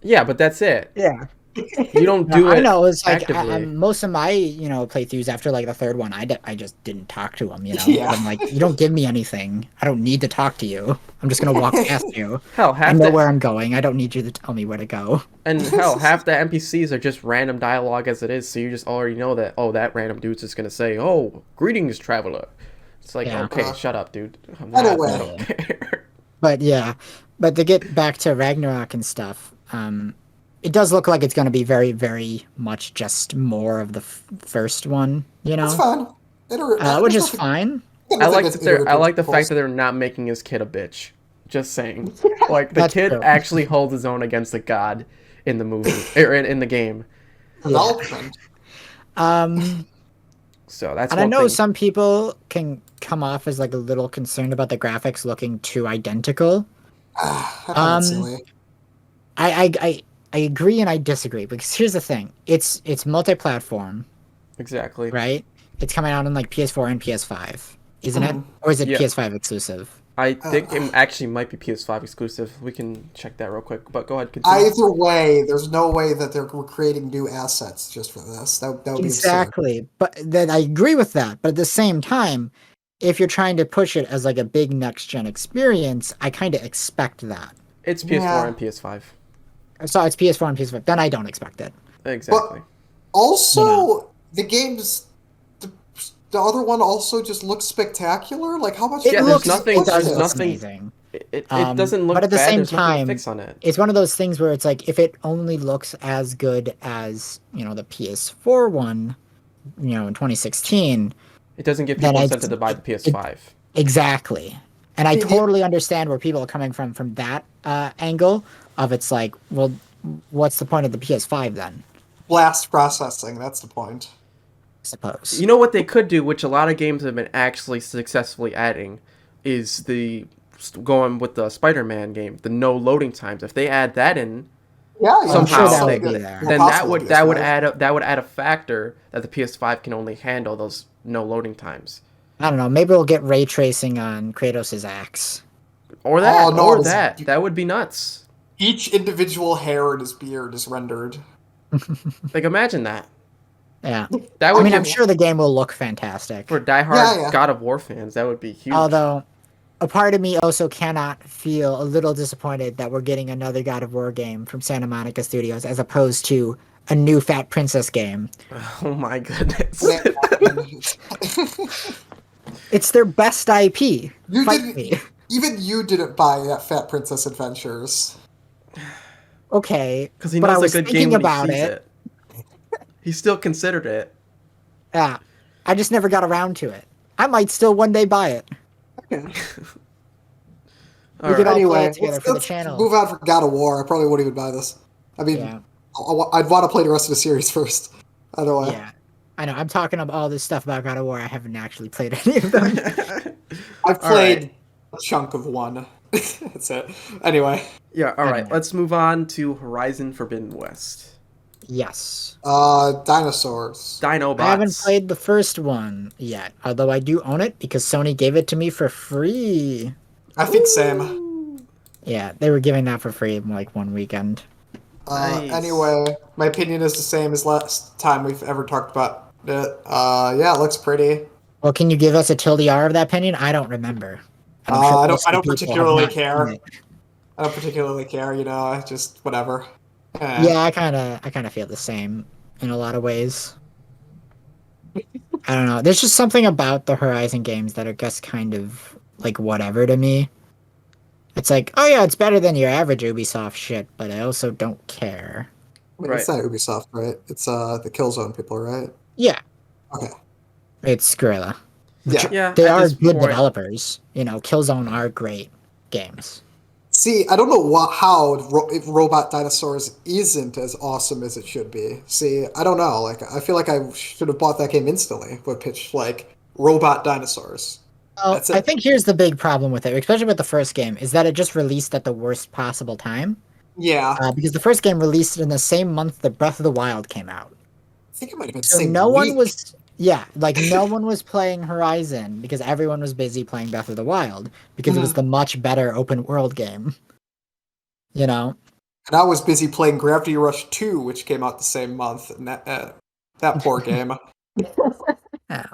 Yeah, but that's it. Yeah. You don't No, do it I know. It's like actively. most of my, playthroughs after like the 3rd one, I just didn't talk to him. Yeah. I'm like, you don't give me anything. I don't need to talk to you. I'm just gonna walk past you. Hell, I half know the where I'm going. I don't need you to tell me where to go. half the NPCs are just random dialogue as it is, so you just already know that that random dude's just gonna say, "Oh, greetings, traveler." It's like, Yeah. okay, shut up, dude. Anyway. I don't care. But yeah, but to get back to Ragnarok and stuff, it does look like it's gonna be very, very much just more of the first one. That's fine. Which is fine. I like the fact that they're not making his kid a bitch. Just saying, like the That's kid true. actually holds his own against the god in the movie or in the game. development. So that's And I one know thing. some people can come off as like a little concerned about the graphics looking too identical. I find it silly. I agree and I disagree because here's the thing: it's multi-platform, Exactly. right? It's coming out on like PS4 and PS5, isn't it? Or is it Yeah. PS5 exclusive? I think it actually might be PS5 exclusive. We can check that real quick. But go ahead, continue. Either way, there's no way that they're creating new assets just for this. That would be absurd. Exactly. But then I agree with that. But at the same time, if you're trying to push it as like a big next gen experience, I kind of expect that. It's PS4 Yeah. and PS5. So it's PS4 and PS5. Then I don't expect it. Exactly. Also, the game's the other one also just looks spectacular. Like how much? It there's looks, nothing- it does there's look nothing- amazing. It doesn't look but at the bad. same There's nothing time, to fix on it. it's one of those things where it's like if it only looks as good as the PS4 one, in 2016, It doesn't get then people it's- incentive to buy the PS5. exactly. And I totally understand where people are coming from that angle of it's like, well, what's the point of the PS5 then? Blast processing. That's the point. I suppose. You know what they could do, which a lot of games have been actually successfully adding, is going with the Spider-Man game, the no loading times. If they add that in, Yeah, yeah. Somehow I'm sure that would good. be there. More then possible that would PS5. add a factor that the PS5 can only handle those no loading times. I don't know. Maybe we'll get ray tracing on Kratos' axe. Or that, Oh, no, or this- that. That would be nuts. Each individual hair in his beard is rendered. Like imagine that. Yeah. That I would mean, be I'm sure the game will look fantastic. for diehard Yeah, yeah. God of War fans. That would be huge. Although, a part of me also cannot feel a little disappointed that we're getting another God of War game from Santa Monica Studios as opposed to a new Fat Princess game. Oh my goodness. It's their best IP. You Fight didn't. me. Even you didn't buy that Fat Princess Adventures. Okay, Because he but I knows a was good thinking game when he about sees it. it. He still considered it. Yeah, I just never got around to it. I might still one day buy it. Okay. All We could all right. play Anyway, it together for the let's channel. move on from God of War. I probably wouldn't even buy this. I mean, Yeah, I'd want to play the rest of the series first. Either way. yeah. I know. I'm talking about all this stuff about God of War. I haven't actually played any of them. I've All right. played a chunk of one. That's it. Anyway. Yeah, all right. Anyway. Let's move on to Horizon Forbidden West. Yes. Dinosaurs. Dinobots. I haven't played the first one yet, although I do own it because Sony gave it to me for free. I think same. Ooh, Yeah, they were giving that for free in like one weekend. nice. Anyway, my opinion is the same as last time we've ever talked about it. Yeah, it looks pretty. Well, can you give us a TLDR of that opinion? I don't remember. And I'm I don't. most I of don't the people have particularly not seen care. it. I don't particularly care. You know, just whatever. Yeah, I kind of feel the same in a lot of ways. I don't know. There's just something about the Horizon games that are just kind of like whatever to me. It's like, oh yeah, it's better than your average Ubisoft shit, but I also don't care. I mean, it's not Ubisoft, right? It's the Killzone people, right? Yeah, Okay. it's Guerrilla. Yeah. Yeah, They at are this good point- developers. You know, Killzone are great games. See, I don't know how if Robot Dinosaurs isn't as awesome as it should be. See, I don't know. Like, I feel like I should have bought that game instantly. But pitched like Robot Dinosaurs. Well, That's it. I think here's the big problem with it, especially with the first game, is that it just released at the worst possible time. Yeah, Because the first game released in the same month that Breath of the Wild came out. I think it might have been So same no one week. was, yeah, like no one was playing Horizon because everyone was busy playing Breath of the Wild because it was the much better open world game. You know? And I was busy playing Gravity Rush 2, which came out the same month, and that poor game. Yeah.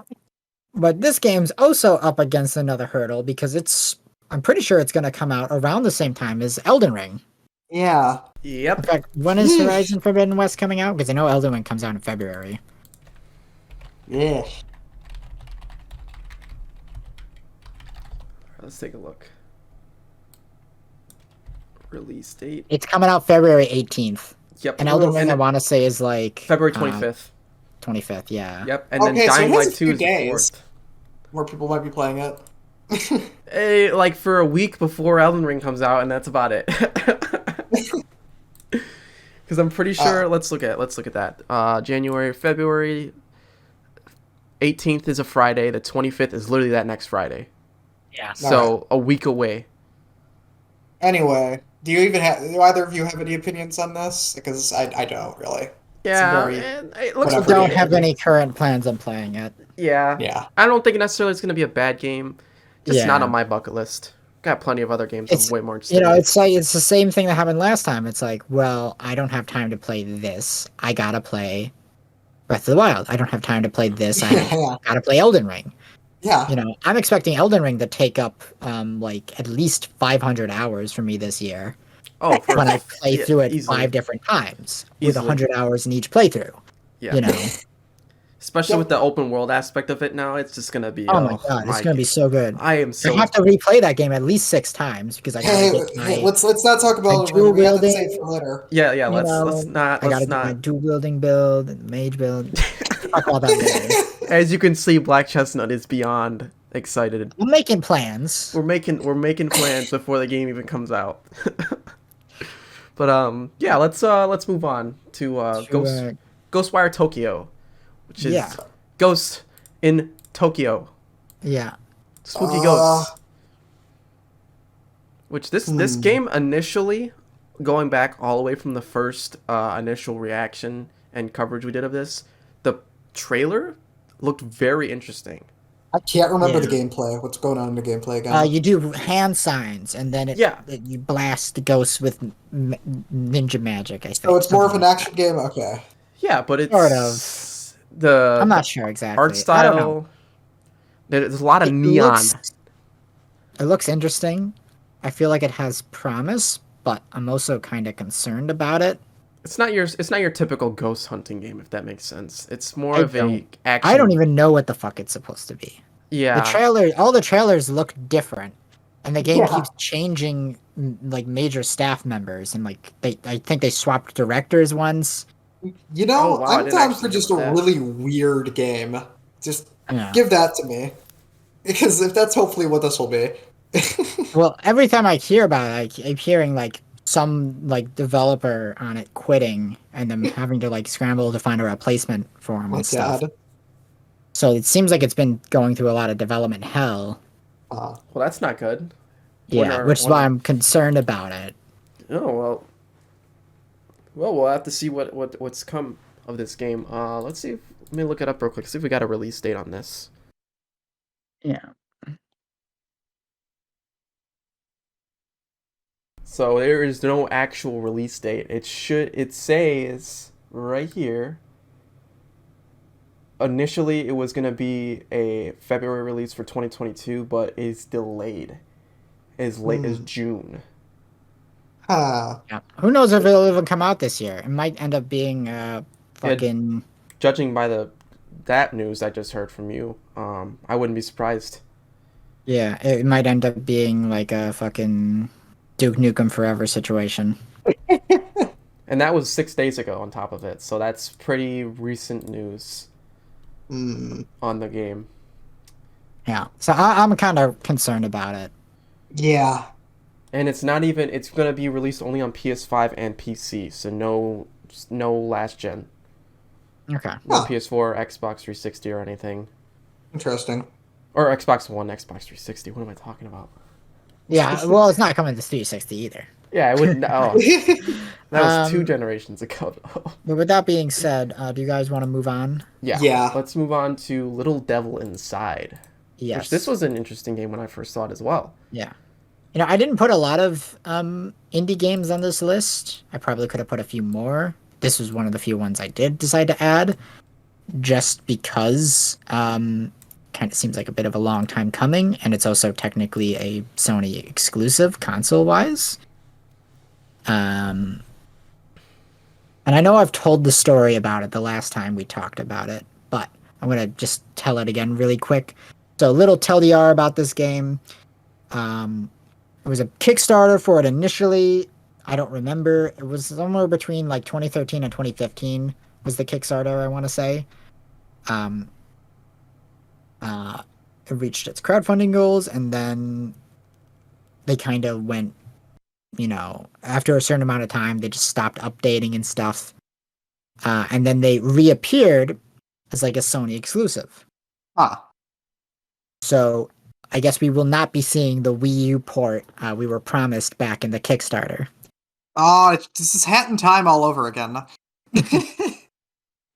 But this game's also up against another hurdle because I'm pretty sure it's going to come out around the same time as Elden Ring. Yeah. In Yep. fact, when is Horizon Forbidden West coming out? Because I know Elden Ring comes out in February. Yeah. Let's take a look. Release date. It's coming out February 18th. Yep. And Elden Ring, I then want to say, is like February 25th. 25th, yeah. Yep. And then Okay, so it Dying has Light a 2 few is the days. 4th. More people might be playing it. Like for a week before Elden Ring comes out, and that's about it. Because I'm pretty sure. Let's look at that. February 18th is a Friday. The 25th is literally that next Friday. Yeah. So a week away. Anyway, do either of you have any opinions on this? Because I don't really. Yeah, very- and it looks whatever. pretty Don't good. have any current plans on playing it. Yeah. Yeah. I don't think necessarily it's gonna be a bad game. Just not Yeah. on my bucket list. Got plenty of other games It's- I'm way more interested You know, in. it's like it's the same thing that happened last time. It's like, well, I don't have time to play this. I gotta play Breath of the Wild. I don't have time to play this. I Yeah. gotta play Elden Ring. Yeah. You know, I'm expecting Elden Ring to take up like at least 500 hours for me this year Oh, for when I play yeah, through it easily. 5 different times with Easily. 100 hours in each playthrough. Yeah. You know, Especially Yep. with the open world aspect of it now, it's just gonna be. oh my god, it's gonna be so good. I am I so. have to replay that game at least 6 times because I gotta Hey, get my, let's not talk about like it. We have to dual-wielding- save for later. Yeah, you let's know, not. I gotta Let's get my not. dual wielding build and mage build. Fuck all that later. As you can see, Black Chestnut is beyond excited. I'm making plans. We're making plans before the game even comes out. But yeah, let's move on to Ghostwire Tokyo, which is Yeah. Ghost in Tokyo. Yeah. Spooky ghosts. Which this Hmm. game initially, going back all the way from the first initial reaction and coverage we did of this, the trailer looked very interesting. I can't remember Yeah. the gameplay. What's going on in the gameplay again? You do hand signs and then you blast the ghosts with ninja magic, I think. So it's more of an something like action game? Okay. Yeah, but it's Sort of. the that. I'm not sure exactly. art I don't know. style. There's a lot of It neon. looks- It looks interesting. I feel like it has promise, but I'm also kind of concerned about it. It's not your typical ghost hunting game, if that makes sense. It's more I of a don't I don't action. even know what the fuck it's supposed to be. Yeah. All the trailers look different, and the game Yeah. keeps changing like major staff members, and like I think they swapped directors once. You Oh know, wow, I I'm didn't down for actually hear just about a that. really weird game. Just Yeah. give that to me. Because if that's hopefully what this will be. Well, every time I hear about it, I'm hearing like some like developer on it quitting and them having to like scramble to find a replacement for him My and stuff. God. So it seems like it's been going through a lot of development hell. Well, that's not good. Yeah, which is why I'm concerned about it. Oh well, we'll have to see what's come of this game. Let's see. Let me look it up real quick. See if we got a release date on this. Yeah. So there is no actual release date. It says right here. Initially, it was gonna be a February release for 2022, but is delayed as late as Hmm. June. Huh. Yeah. Who knows if it'll even come out this year? It might end up being Yeah, fucking judging by that news I just heard from you, I wouldn't be surprised. yeah, it might end up being like a fucking Duke Nukem Forever situation. And that was 6 days ago on top of it, so that's pretty recent news Hmm. on the game. Yeah. So I'm kind of concerned about it. Yeah. And it's gonna be released only on PS5 and PC, so no last gen. Okay. No Huh. PS4, Xbox 360 or anything. Interesting. Or Xbox One, Xbox 360. What am I talking about? Yeah, well, it's not coming to 360 either. Yeah, I wouldn't. Oh, that was two Um, generations ago. but with that being said, do you guys want to move on? Yeah, Yeah. let's move on to Little Devil Inside. Which this Yes. was an interesting game when I first saw it as well. Yeah. You know, I didn't put a lot of indie games on this list. I probably could have put a few more. This was one of the few ones I did decide to add, just because kind of seems like a bit of a long time coming, and it's also technically a Sony exclusive console wise. Um, and I know I've told the story about it the last time we talked about it, but I'm gonna just tell it again really quick. So, little TLDR about this game. Um, it was a Kickstarter for it initially. I don't remember. It was somewhere between like 2013 and 2015 was the Kickstarter, I want to say. Um, uh, it reached its crowdfunding goals, and then they kind of went, after a certain amount of time, they just stopped updating and stuff. And then they reappeared as like a Sony exclusive. Huh. So I guess we will not be seeing the Wii U port we were promised back in the Kickstarter. Oh, this is Hat in Time all over again.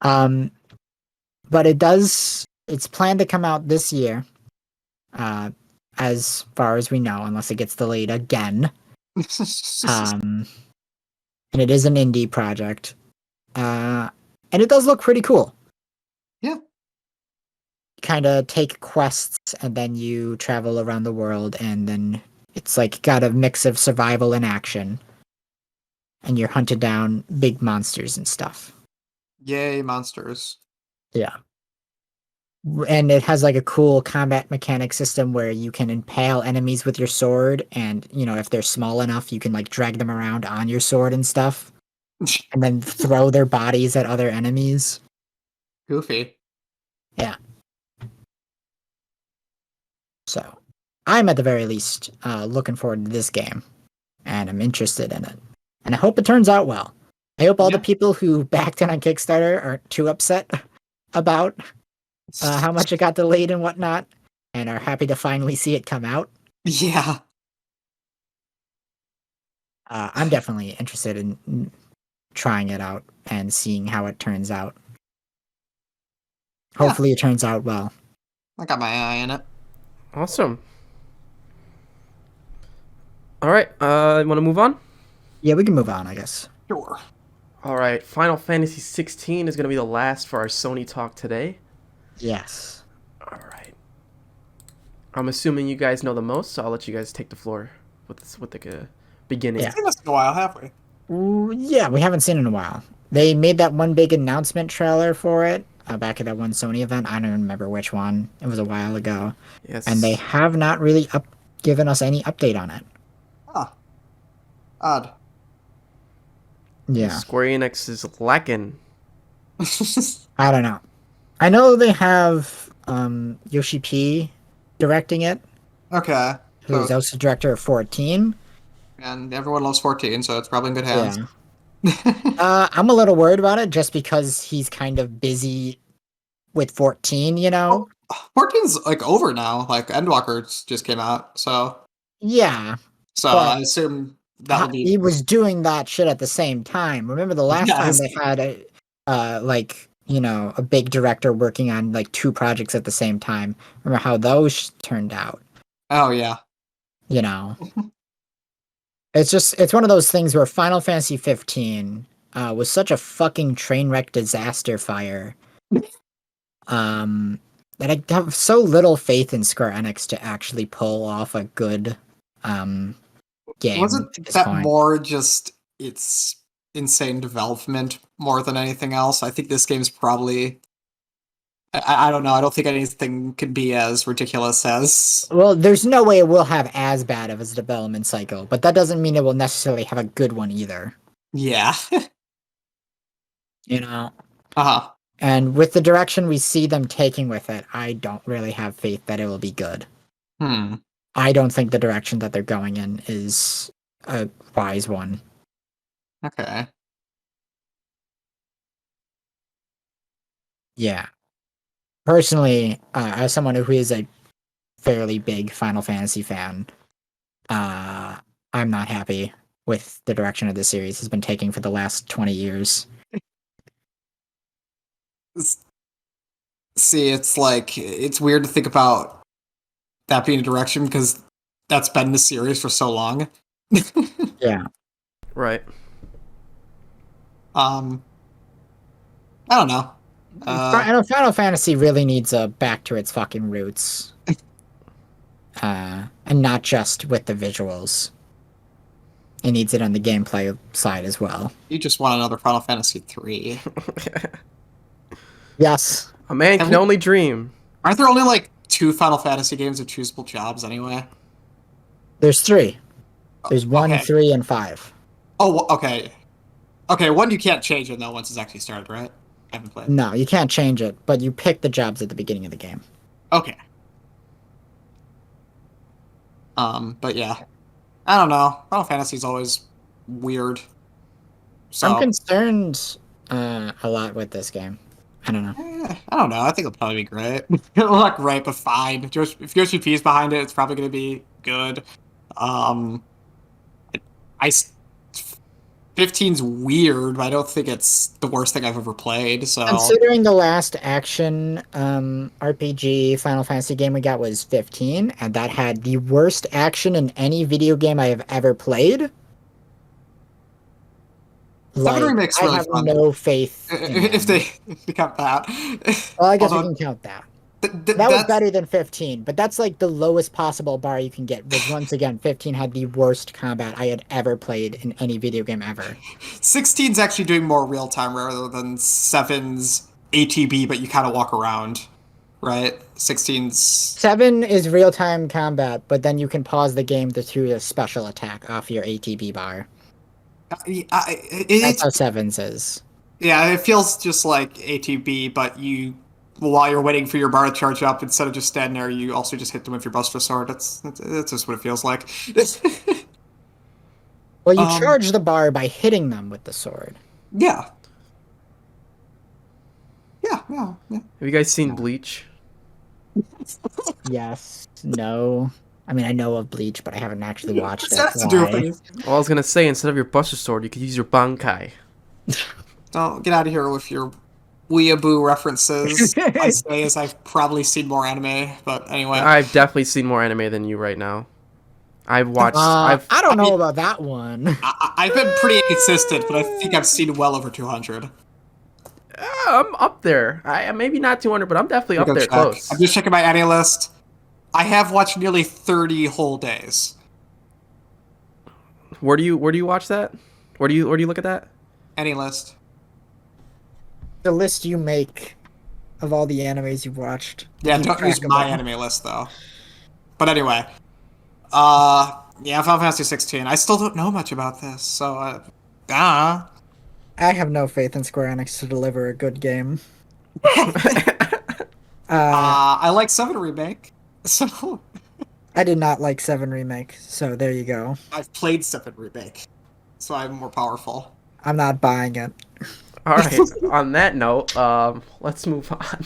Um, but it's planned to come out this year, as far as we know, unless it gets delayed again. And it is an indie project. And it does look pretty cool. Yeah. Kind of take quests and then you travel around the world, and then it's like got a mix of survival and action. And you're hunted down big monsters and stuff. Yay, monsters. Yeah. And it has like a cool combat mechanic system where you can impale enemies with your sword, and if they're small enough you can like drag them around on your sword and stuff, and then throw their bodies at other enemies. Goofy. Yeah. So I'm at the very least looking forward to this game, and I'm interested in it, and I hope it turns out well. I hope all the Yeah. people who backed it on Kickstarter aren't too upset about how much it got delayed and whatnot, and are happy to finally see it come out. Yeah. I'm definitely interested in trying it out and seeing how it turns out. Yeah. Hopefully it turns out well. I got my eye in it. Awesome. All right, want to move on? Yeah, we can move on, I guess. Sure. All right, Final Fantasy 16 is going to be the last for our Sony talk today. Yes. All right. I'm assuming you guys know the most, so I'll let you guys take the floor with the beginning. Yeah. It's been a while, have we? Ooh, yeah, we haven't seen it in a while. They made that one big announcement trailer for it back at that one Sony event. I don't remember which one. It was a while ago. Yes. And they have not really given us any update on it. Ah, odd. Yeah, Square Enix is lacking. I don't know. I know they have Yoshi P directing it, Okay. who's So, also director of 14. and everyone loves 14, so it's probably in good hands. Yeah. I'm a little worried about it just because he's kind of busy with 14, you know? 14's like over now. Like Endwalker just came out, so Yeah, I but assume that will be. he was doing that shit at the same time. Remember the last time Yes. they had a big director working on like two projects at the same time. Remember how those turned out, Oh yeah. you know? It's one of those things where Final Fantasy 15 was such a fucking train wreck disaster fire. That I have so little faith in Square Enix to actually pull off a good game Wasn't at this that point. more just its insane development more than anything else? I think this game's probably. I don't know. I don't think anything could be as ridiculous as. Well, there's no way it will have as bad of a development cycle, but that doesn't mean it will necessarily have a good one either. Yeah. You know? Uh-huh. And with the direction we see them taking with it, I don't really have faith that it will be good. Hmm. I don't think the direction that they're going in is a wise one. Okay. Yeah. Personally, as someone who is a fairly big Final Fantasy fan, I'm not happy with the direction of the series has been taking for the last 20 years. See, it's like it's weird to think about that being a direction because that's been the series for so long. Yeah. Right. I don't know. I know Final Fantasy really needs a back to its fucking roots. And not just with the visuals. It needs it on the gameplay side as well. You just want another Final Fantasy 3. Yes. A man can only dream. Aren't there only like 2 Final Fantasy games with choosable jobs anyway? There's 3. There's 1, Okay. 3, and 5. Oh, okay. Okay, 1 you can't change it though once it's actually started, right? I haven't played. No, you can't change it, but you pick the jobs at the beginning of the game. Okay. But yeah. I don't know. Final Fantasy's always weird. So I'm concerned a lot with this game. I don't know. I don't know. I think it'll probably be great. It'll look great, but fine. If Yoshi P is behind it, it's probably going to be good. I 15's weird, but I don't think it's the worst thing I've ever played. So Considering the last action RPG Final Fantasy game we got was 15, and that had the worst action in any video game I have ever played. Seven Remake's really I have fun. no faith if they count that. Well, I guess Although, we can count that. that That was better than 15, but that's like the lowest possible bar you can get. Because once again, 15 had the worst combat I had ever played in any video game ever. 16's actually doing more real time rather than 7's ATB, but you kind of walk around, right? 16's 7 is real time combat, but then you can pause the game to do a special attack off your ATB bar. That's it's how 7's is. yeah, it feels just like ATB, but while you're waiting for your bar to charge up, instead of just standing there, you also just hit them with your Buster Sword. That's just what it feels like. Well, you charge the bar by hitting them with the sword. Yeah. Yeah. Have you guys seen Bleach? Yes. No. I mean, I know of Bleach, but I haven't actually watched it. That's to do Why? with Well, I was gonna say, instead of your Buster Sword, you could use your Bankai. Don't get out of here with your weeaboo references. I say as I've probably seen more anime, but anyway. I've definitely seen more anime than you right now. I've watched. I don't know mean- about that one. I've been pretty inconsistent, but I think I've seen well over 200. I'm up there. I maybe not 200, but I'm definitely up Go there check. close. I'm just checking my anime list. I have watched nearly 30 whole days. Where do you watch that? Where do you look at that? Any list. The list you make of all the animes you've watched. Yeah, Keep don't track use of my them. anime list though. But anyway, yeah, Final Fantasy 16. I still don't know much about this, so I have no faith in Square Enix to deliver a good game. I like 7 remake, so I did not like 7 Remake, so there you go. I've played 7 remake, so I'm more powerful. I'm not buying it. All right. On that note, let's move on.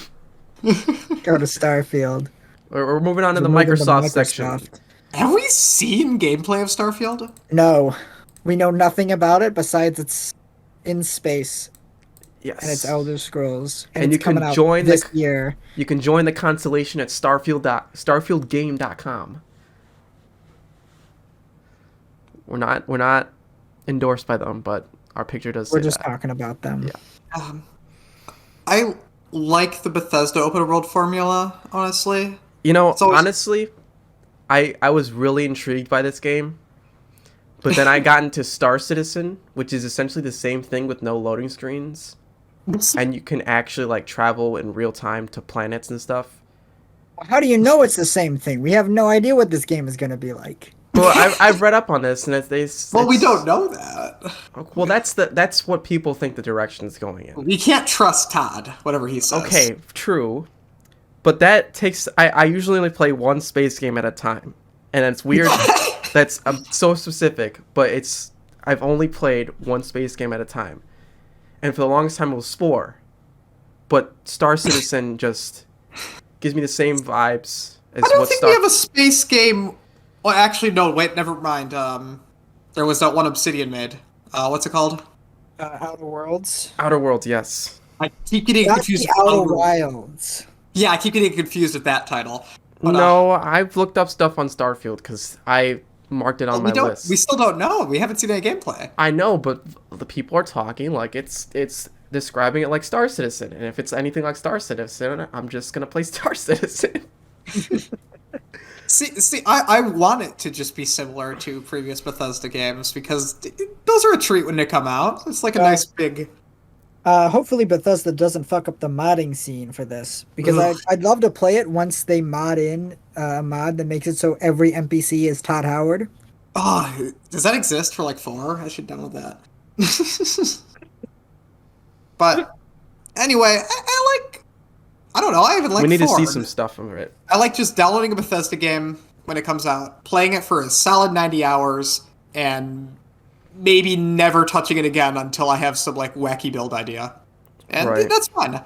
Go to Starfield. We're moving on to the We're moving to Microsoft section. Microsoft. Have we seen gameplay of Starfield? No, we know nothing about it besides it's in space Yes. and it's Elder Scrolls And it's you can coming out join the- this year. You can join the constellation at starfieldgame.com. We're not endorsed by them, but our picture does We're say just that. talking about them. Yeah. I like the Bethesda open world formula, honestly. You know, It's always- honestly, I was really intrigued by this game. But then I got into Star Citizen, which is essentially the same thing with no loading screens. And you can actually like travel in real time to planets and stuff. How do you know it's the same thing? We have no idea what this game is going to be like. Well, I've read up on this, and Well, we don't know that. Well, that's what people think the direction is going in. We can't trust Todd, whatever he says. Okay, true, but that takes. I usually only play one space game at a time, and it's weird. That's so specific, but I've only played one space game at a time, and for the longest time it was Spore, but Star Citizen just gives me the same vibes as I don't what think Star. we have a space game. Well, actually, no. Wait, never mind. There was that one Obsidian made. What's it called? Outer Worlds? Outer Worlds, yes. I keep getting Not confused. the with Outer Outer- Wilds. Yeah, I keep getting confused with that title. But, No, I've looked up stuff on Starfield because I marked it on my we don't. list. We still don't know. We haven't seen any gameplay. I know, but the people are talking like it's describing it like Star Citizen, and if it's anything like Star Citizen, I'm just gonna play Star Citizen. See, I want it to just be similar to previous Bethesda games because those are a treat when they come out. It's like a nice big. Hopefully Bethesda doesn't fuck up the modding scene for this, because I'd love to play it once they mod in a mod that makes it so every NPC is Todd Howard. Oh, does that exist for like 4? I should download that. But anyway, I like. I don't know. I even like. We need to 4. see some stuff from it. I like just downloading a Bethesda game when it comes out, playing it for a solid 90 hours, and maybe never touching it again until I have some like wacky build idea. And Right. that's fun.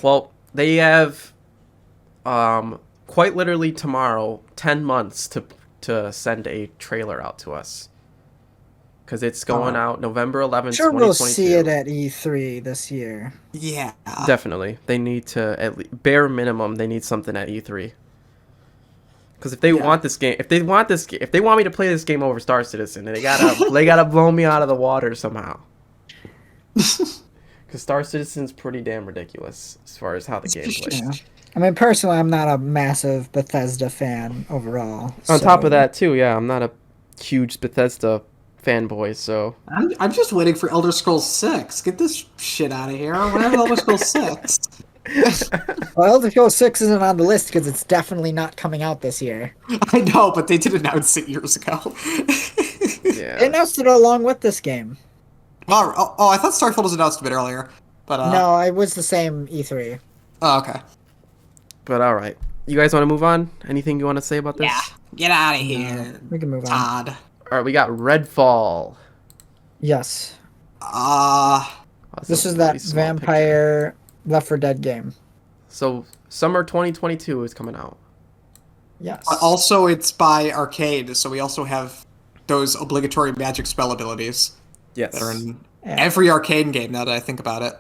Well, they have, quite literally tomorrow, 10 months to send a trailer out to us. Because it's going out November 11th, Sure, 2022. we'll see it at E3 this year. Yeah. Definitely. They need to, at least, bare minimum, they need something at E3. Because if they want this game, if they want me to play this game over Star Citizen, they gotta blow me out of the water somehow. Because Star Citizen's pretty damn ridiculous as far as how the game plays. Yeah. I mean, personally, I'm not a massive Bethesda fan overall. On top so- of that, too, yeah, I'm not a huge Bethesda fanboy, so I'm just waiting for Elder Scrolls 6. Get this shit out of here. When I have Elder Scrolls 6. Well, Elder Scrolls 6 isn't on the list because it's definitely not coming out this year. I know, but they did announce it years ago. They yeah. announced it along with this game. Oh, I thought Starfield was announced a bit earlier. But No, it was the same E3. Oh, okay. But all right, you guys want to move on? Anything you want to say about this? Yeah. Get out of here, We can move on. Todd. All right, we got Redfall. Yes. Ah. That's This a is that pretty small picture. vampire Left 4 Dead game. So summer 2022 is coming out. Yes. But also, it's by Arcade, so we also have those obligatory magic spell abilities Yes. that are in Yeah. every Arcane game. Now that I think about it,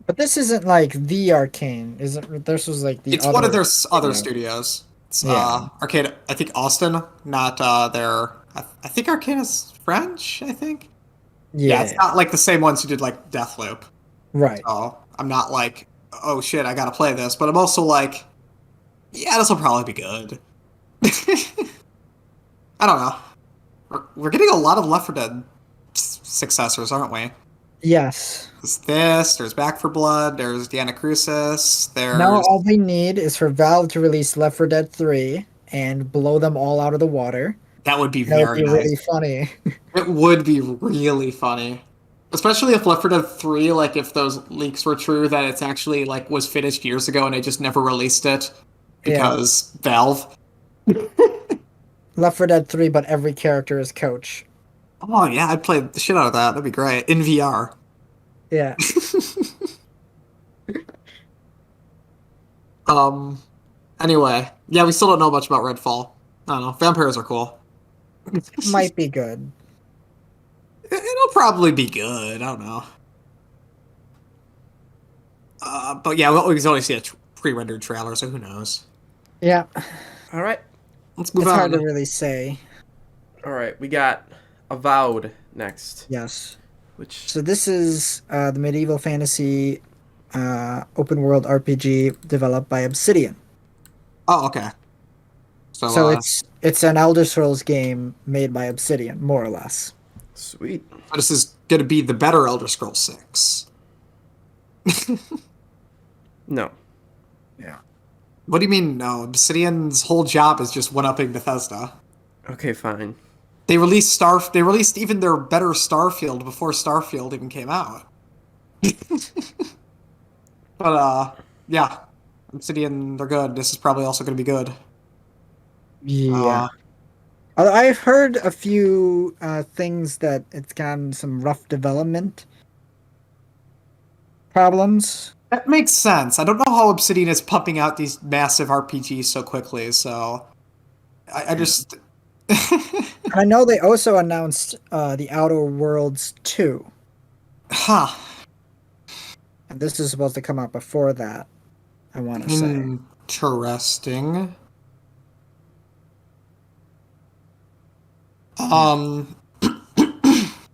But this isn't like the Arcane, isn't? This was like the. it's one of their other studio. studios. It's, Yeah. Arcade. I think Austin, not their. I think Arcane is French. I think. Yeah. It's not like the same ones who did like Deathloop. Right. So I'm not like, oh shit, I gotta play this. But I'm also like, Yeah, this will probably be good. I don't know. We're getting a lot of Left 4 Dead successors, aren't we? Yes. There's Back for Blood, there's the Anacrusis, Now there's... all we need is for Valve to release Left 4 Dead 3 and blow them all out of the water. That would be That would very be nice. really funny. It would be really funny. Especially if Left 4 Dead 3, like, if those leaks were true, that it's actually, like, was finished years ago and they just never released it Yeah. because Valve. Left 4 Dead 3, but every character is Coach. Oh, yeah, I'd play the shit out of that. That'd be great. In VR. Yeah. Anyway. Yeah, we still don't know much about Redfall. I don't know. Vampires are cool. Might be good. It'll probably be good. I don't know. But yeah, we can only see a pre-rendered trailer, so who knows? Yeah. All right. Let's move It's on. hard to really say. All right. We got Avowed next, Yes. which So this is the medieval fantasy open world RPG developed by Obsidian. Oh, okay. So, So it's an Elder Scrolls game made by Obsidian, more or less. sweet. this is going to be the better Elder Scrolls 6. No. Yeah. What do you mean, no? Obsidian's whole job is just one-upping Bethesda. Okay, fine. They released even their better Starfield before Starfield even came out. But yeah. Obsidian, they're good. This is probably also going to be good. Yeah. I've heard a few things that it's gotten some rough development problems. That makes sense. I don't know how Obsidian is pumping out these massive RPGs so quickly, so I just I know they also announced the Outer Worlds 2. huh. And this is supposed to come out before that, I want to say. Interesting.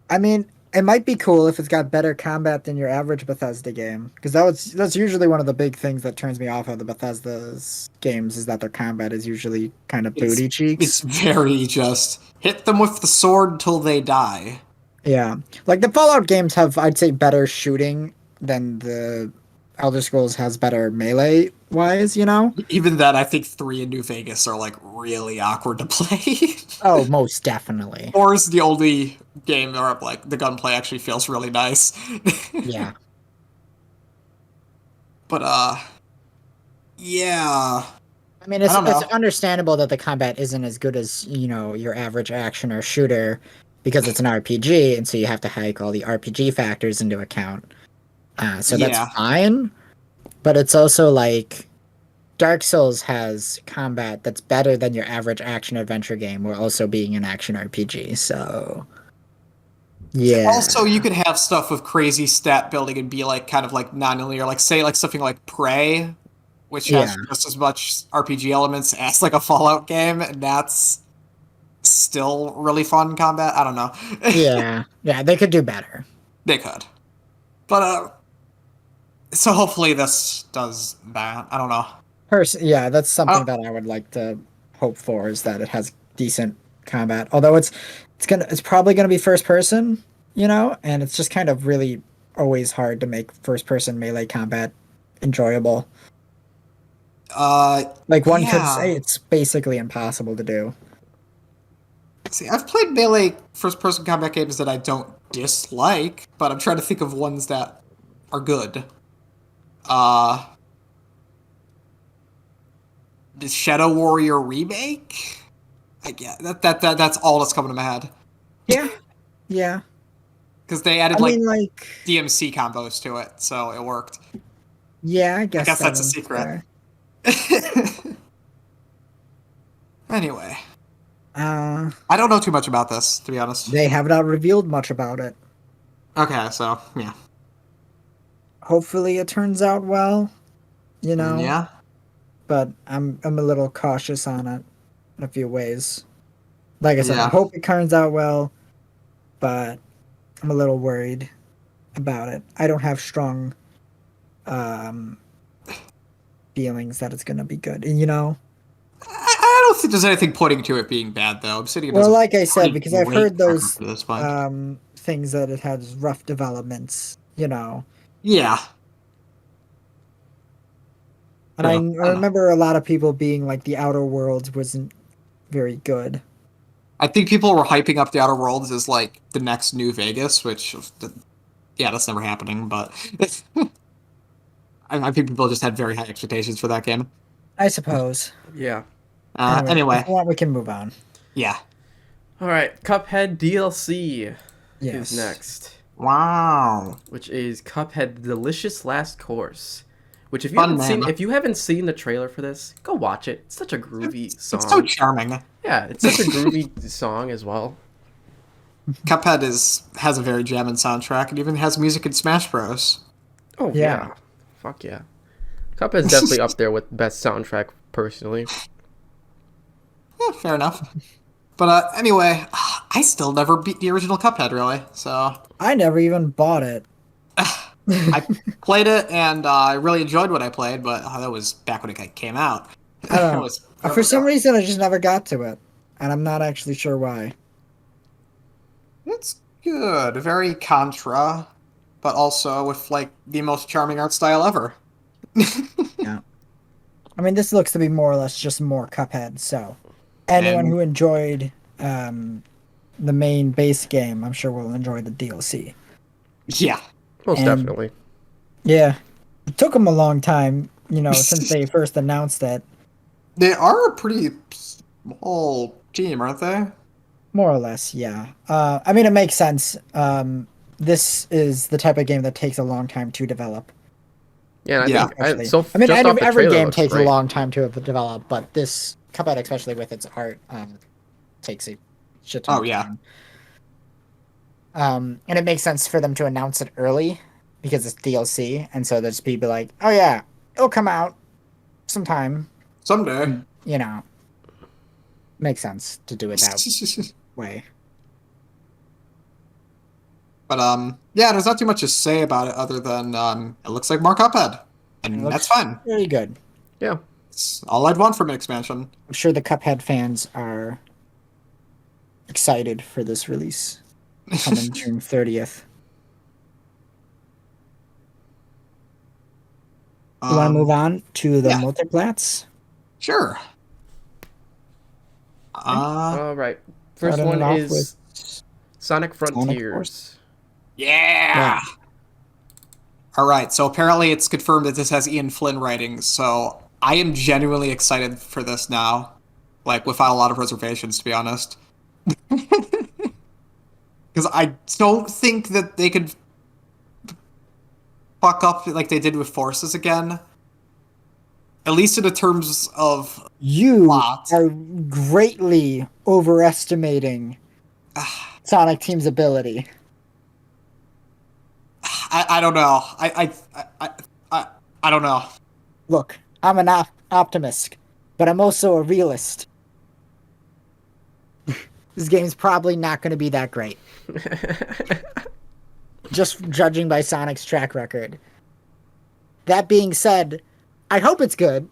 I mean, it might be cool if it's got better combat than your average Bethesda game, because that's usually one of the big things that turns me off of the Bethesda's games is that their combat is usually kind of booty cheeks. It's very just hit them with the sword until they die. Yeah, like the Fallout games have, I'd say, better shooting than the Elder Scrolls has better melee wise. Even then, I think 3 in New Vegas are like really awkward to play. Oh, most definitely. 4 is the only game where like the gunplay actually feels really nice. Yeah. But yeah. I mean, I don't know. it's understandable that the combat isn't as good as your average action or shooter because it's an RPG, and so you have to hike all the RPG factors into account. So Yeah. that's fine, but it's also like Dark Souls has combat that's better than your average action adventure game, while also being an action RPG. So yeah. Also, you could have stuff with crazy stat building and be like kind of like non-linear, like say like something like Prey, which has Yeah. just as much RPG elements as like a Fallout game, and that's still really fun combat. I don't know. Yeah, they could do better. They could. But so hopefully this does that. I don't know. Yeah, that's something Oh. that I would like to hope for, is that it has decent combat. Although it's probably gonna be first person, and it's just kind of really always hard to make first person melee combat enjoyable. Like one could Yeah. say it's basically impossible to do. See, I've played melee first-person combat games that I don't dislike, but I'm trying to think of ones that are good. The Shadow Warrior remake? That's all that's coming to my head. Yeah. Because they added I mean, like, DMC combos to it, so it worked. yeah, I guess that's a one's secret. fair. Anyway, Uh, I don't know too much about this, to be honest. they have not revealed much about it. Okay, so yeah. Hopefully, it turns out well. Yeah. But I'm a little cautious on it in a few ways. Like I said, I Yeah. hope it turns out well, but I'm a little worried about it. I don't have strong feelings that it's gonna be good. You know. I don't think there's anything pointing to it being bad, though. Obsidian Well, does a like I said, pretty because I've great heard track those record at this point. things that it has rough developments. You know. Yeah. And Yeah, I I don't know. remember a lot of people being like the Outer Worlds wasn't very good. I think people were hyping up the Outer Worlds as like the next New Vegas, which, yeah, that's never happening. But I think people just had very high expectations for that game. I suppose. Yeah. Anyway, if Anyway, you want, we can move on. yeah. All right. Cuphead DLC Yes. is next, Wow. which is Cuphead Delicious Last Course. Which if you Fun haven't seen, name. if you haven't seen the trailer for this, go watch it. It's such a groovy song. It's so charming. Yeah, it's such a groovy song as well. Cuphead has a very jamming soundtrack. It even has music in Smash Bros. Oh Yeah. yeah. Fuck yeah. Cuphead's definitely up there with best soundtrack personally. Yeah, fair enough. But anyway, I still never beat the original Cuphead, really. So I never even bought it. I played it and I really enjoyed what I played, but that was back when it came out. I don't It know. was For some forever ago. reason, I just never got to it, and I'm not actually sure why. It's good, very Contra, but also with like the most charming art style ever. Yeah. I mean, this looks to be more or less just more Cuphead. So, anyone And- who enjoyed the main base game, I'm sure will enjoy the DLC. Yeah. Most And- definitely. Yeah, it took them a long time, you know, since they first announced it. They are a pretty small team, aren't they? More or less, yeah. I mean, it makes sense. This is the type of game that takes a long time to develop. Yeah, and I Yeah. think Actually. so. I mean, Just off the every trailer game looks takes great. a long time to develop, but this Cuphead, especially with its art, takes a shit ton Oh, of yeah. time. And it makes sense for them to announce it early because it's DLC, and so there's people like, oh yeah, it'll come out sometime. Someday. You know, makes sense to do it that way. But yeah, there's not too much to say about it other than it looks like more Cuphead, and It looks that's fine. Really good. Yeah. It's all I'd want from an expansion. I'm sure the Cuphead fans are excited for this release coming June 30th. You want to move on to the yeah. multiplats? Sure. All right. First Starting one it off is with Sonic Force. Frontiers. Yeah. All right. So apparently it's confirmed that this has Ian Flynn writing. So I am genuinely excited for this now, like without a lot of reservations, to be honest. Because I don't think that they could fuck up like they did with Forces again. At least in the terms of You plot. are greatly overestimating Sonic Team's ability. I don't know. I don't know. Look, I'm an optimist, but I'm also a realist. This game's probably not going to be that great. Just judging by Sonic's track record. That being said, I hope it's good.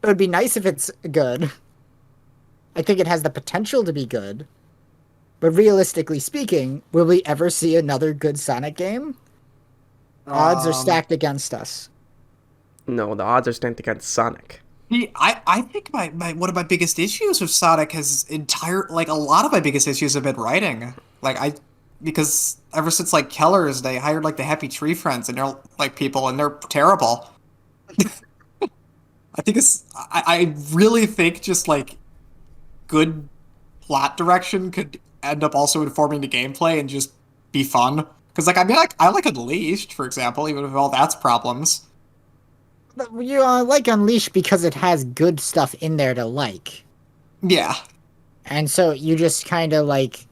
It would be nice if it's good. I think it has the potential to be good. But realistically speaking, will we ever see another good Sonic game? Odds are stacked against us. No, the odds are stacked against Sonic. I think my one of my biggest issues with Sonic has a lot of my biggest issues have been writing. Because ever since like Keller's, they hired like the Happy Tree Friends and they're like people and they're terrible. I really think just like good plot direction could end up also informing the gameplay and just be fun. Because like I like Unleashed, for example, even with all that's problems. You like Unleashed because it has good stuff in there to like. Yeah. And so you just kind of like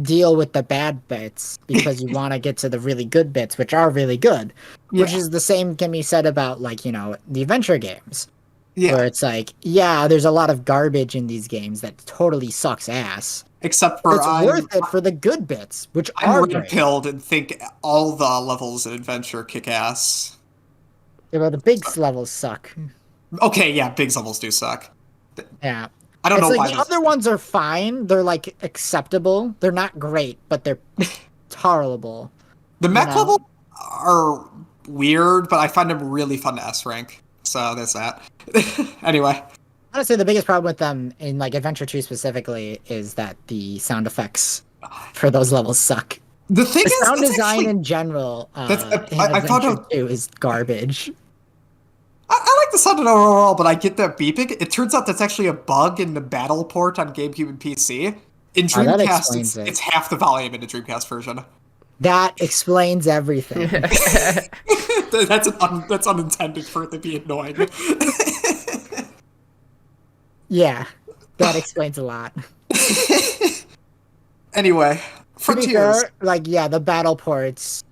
deal with the bad bits because you want to get to the really good bits, which are really good. Which Yeah. is the same can be said about like, you know, the adventure games. Yeah. Where it's like, yeah, there's a lot of garbage in these games that totally sucks ass. Except for It's worth it for the good bits, which are I'm great. red-pilled and think all the levels in Adventure kick ass. Yeah, but the big levels suck. Okay, yeah, Biggs levels do suck. Yeah. I don't It's know like why. the Those... other ones are fine. They're like acceptable. They're not great, but they're tolerable. The You mech know? levels are weird, but I find them really fun to S rank. So there's that. Anyway, Honestly, the biggest problem with them in like Adventure 2 specifically is that the sound effects for those levels suck. the thing The is, sound that's design actually in general that's in I found Adventure out. 2 is garbage. I like the sound overall, but I get that beeping. It turns out that's actually a bug in the battle port on GameCube and PC. In That Dreamcast, explains it. it's half the volume in the Dreamcast version. That explains everything. That's unintended for it to be annoying. Yeah, that explains a lot. Anyway, To be Frontiers. fair, like yeah, the battle ports,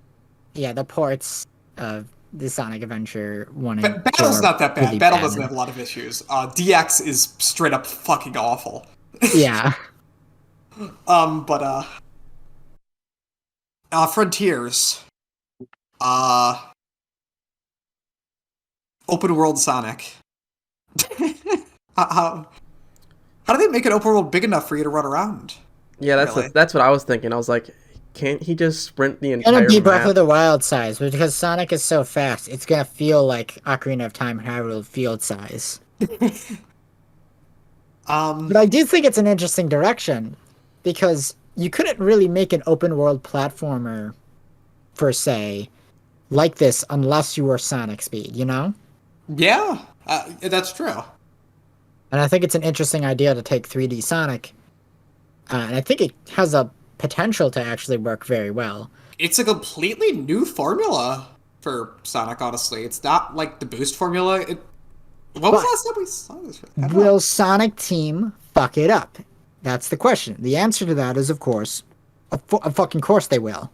yeah, the ports of the Sonic Adventure 1 and 2 Battle's are not that bad. really Battle doesn't have bad. a lot of issues. DX is straight up fucking awful. Yeah. But Frontiers. Uh, Open world Sonic. how how do they make an open world big enough for you to run around? Yeah, Really? that's what I was thinking. I was like, can't he just sprint the It's gonna entire be Breath of map? the Wild size, but because Sonic is so fast, it's gonna feel like Ocarina of Time Hyrule Field size. Um, But I do think it's an interesting direction because you couldn't really make an open world platformer per se like this unless you were Sonic Speed, you know? yeah, that's true. And I think it's an interesting idea to take 3D Sonic, and I think it has a potential to actually work very well. It's a completely new formula for Sonic. Honestly, it's not like the boost formula. When was But the last time we saw this? I don't know. will Sonic Team fuck it up? That's the question. The answer to that is, of course, a fucking course they will.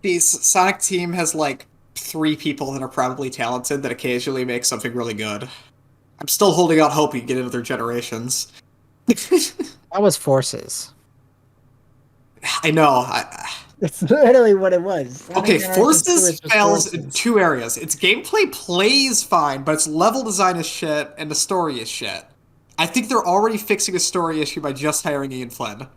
The Sonic team has like 3 people that are probably talented that occasionally make something really good. I'm still holding out hope you can get into their generations. That was Forces. I know. It's literally what it was. Sonic Okay, Generation 2 Forces is just fails in Forces. 2 areas. Its gameplay plays fine, but its level design is shit and the story is shit. I think they're already fixing a story issue by just hiring Ian Flynn.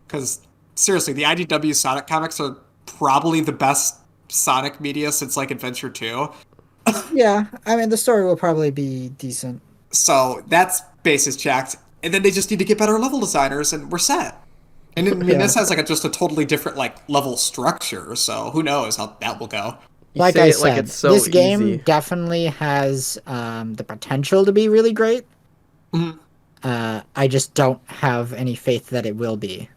Because, seriously, the IDW Sonic comics are probably the best Sonic media since, like, Adventure 2. Yeah, I mean the story will probably be decent. So, that's basis checked. And then they just need to get better level designers, and we're set. And I mean, Yeah. this has, like, just a totally different, like, level structure, so who knows how that will go. You Like say I it like said, it's so this game easy. definitely has the potential to be really great. Mhm. I just don't have any faith that it will be.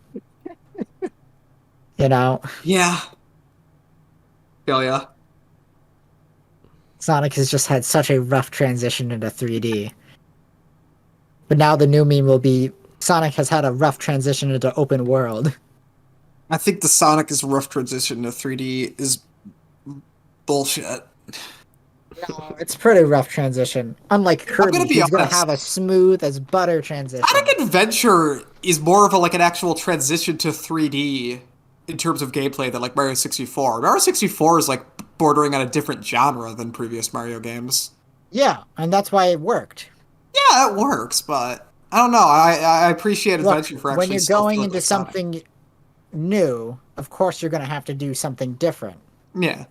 You know, Yeah. Hell yeah. Sonic has just had such a rough transition into 3D. But now the new meme will be Sonic has had a rough transition into open world. I think the Sonic is rough transition to 3D is bullshit. No, it's pretty rough transition. Unlike I'm gonna Kirby, be who's gonna honest. have a smooth as butter transition. Sonic Adventure is more of a like an actual transition to 3D in terms of gameplay than like Mario 64. Mario 64 is like bordering on a different genre than previous Mario games. Yeah, and that's why it worked. Yeah, it works, but I don't know. I appreciate Look, Adventure for when actually you're still going feeling into like Sonic. something new, of course you're gonna have to do something different. Yeah.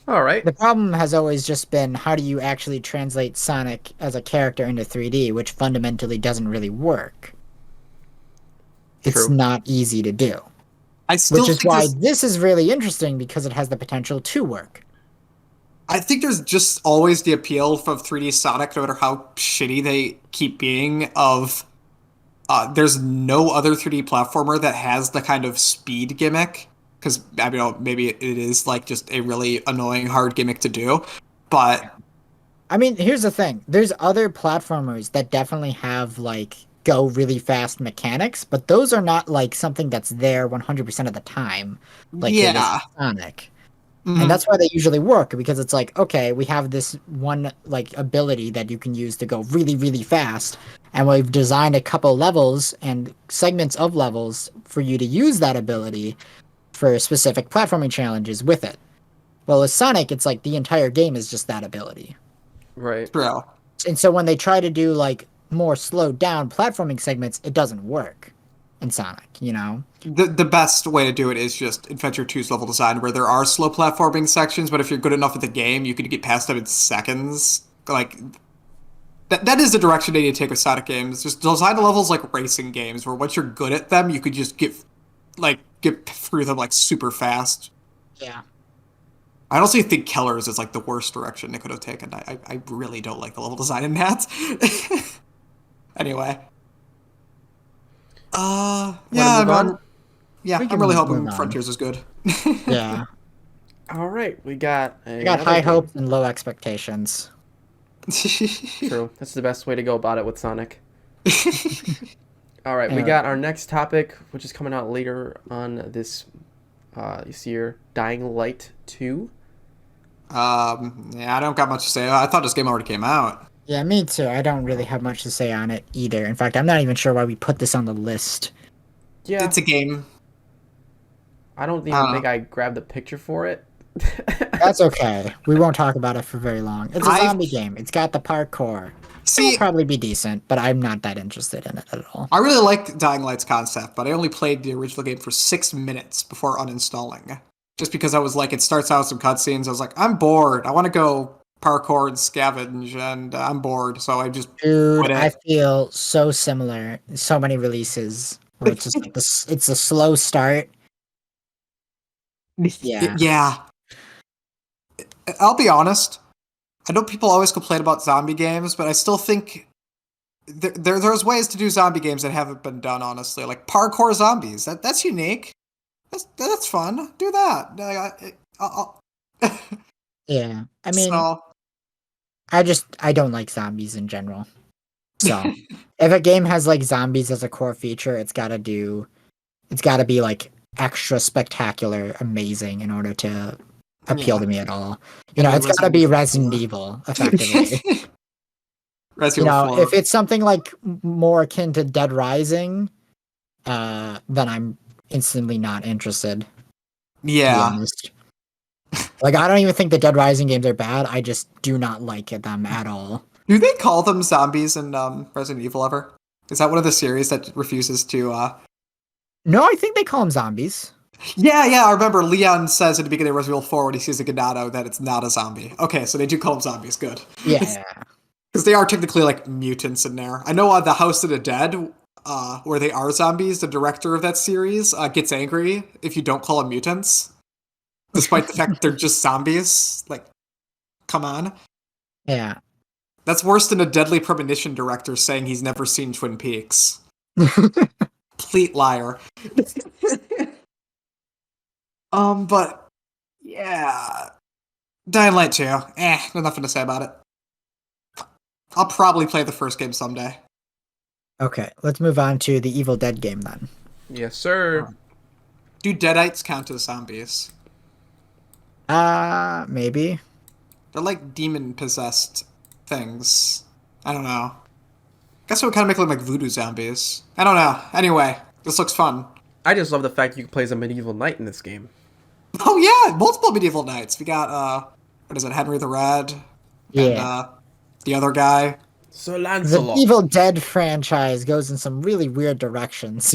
All right. The problem has always just been how do you actually translate Sonic as a character into 3D, which fundamentally doesn't really work. It's True. not easy to do. I still Which is think why there's this is really interesting because it has the potential to work. I think there's just always the appeal of 3D Sonic, no matter how shitty they keep being, of there's no other 3D platformer that has the kind of speed gimmick. Because, I mean, maybe it is like just a really annoying, hard gimmick to do. But I mean, here's the thing. There's other platformers that definitely have like go really fast mechanics, but those are not like something that's there 100% of the time like it is yeah. Sonic. And Mhm. that's why they usually work because it's like, okay, we have this one like ability that you can use to go really, really fast. And we've designed a couple levels and segments of levels for you to use that ability for specific platforming challenges with it. Well, with Sonic, it's like the entire game is just that ability. Right. True. And so when they try to do like more slowed down platforming segments, it doesn't work in Sonic, you know? The best way to do it is just Adventure 2's level design, where there are slow platforming sections, but if you're good enough at the game, you can get past them in seconds. Like that is the direction they need to take with Sonic games. Just design the levels like racing games, where once you're good at them, you could just get through them like super fast. Yeah. I honestly think Keller's is like the worst direction they could have taken. I really don't like the level design in that. Anyway. Wanna Yeah, move on? Yeah, We I'm can really move hoping on. Frontiers is good. Yeah. All right, we got I got another high game. hopes and low expectations. True. That's the best way to go about it with Sonic. All right, we Yeah. got our next topic, which is coming out later on this year, Dying Light 2. Yeah, I don't got much to say. I thought this game already came out. Yeah, me too. I don't really have much to say on it either. In fact, I'm not even sure why we put this on the list. Yeah, It's a game. I don't I even don't think know. I grabbed the picture for it. That's okay. We won't talk about it for very long. It's a I- zombie game. It's got the parkour. It'll See, probably be decent, but I'm not that interested in it at all. I really like Dying Light's concept, but I only played the original game for 6 minutes before uninstalling. Just because I was like, it starts out with some cutscenes. I was like, I'm bored. I want to go parkour and scavenge, and I'm bored. So I just Dude, quit I it. feel so similar. So many releases where it's just like this. It's a slow start. Yeah. Yeah. I'll be honest. I know people always complain about zombie games, but I still think there's ways to do zombie games that haven't been done, honestly. Like parkour zombies. That's unique. That's fun. Do that. Yeah. I mean, So I don't like zombies in general. So if a game has like zombies as a core feature, it's gotta be like extra spectacular, amazing in order to appeal Yeah. to me at all. You Gotta know, be it's gotta be Resident Resident Evil. Evil, effectively. Resident Evil 4. If it's something like more akin to Dead Rising, then I'm instantly not interested, to be Yeah. honest. Like, I don't even think the Dead Rising games are bad. I just do not like them at all. Do they call them zombies in Resident Evil ever? Is that one of the series that refuses to No, I think they call them zombies. Yeah, I remember Leon says at the beginning of Resident Evil 4 when he sees a Ganado that it's not a zombie. Okay, so they do call them zombies, good. Yeah. Because they are technically like mutants in there. I know on The House of the Dead, where they are zombies, the director of that series gets angry if you don't call them mutants. Despite the fact that they're just zombies. Like, come on. Yeah. That's worse than a Deadly Premonition director saying he's never seen Twin Peaks. Complete liar. But yeah. Dying Light 2. There's nothing to say about it. I'll probably play the first game someday. Okay, let's move on to the Evil Dead game then. Yes, sir. Do Deadites count as zombies? Maybe. They're like demon-possessed things. I don't know. Guess it would kind of make them like voodoo zombies. I don't know. Anyway, this looks fun. I just love the fact you can play as a medieval knight in this game. Oh yeah, multiple medieval knights. We got what is it, Henry the Red? And Yeah. the other guy. Sir The Lancelot. Evil Dead franchise goes in some really weird directions.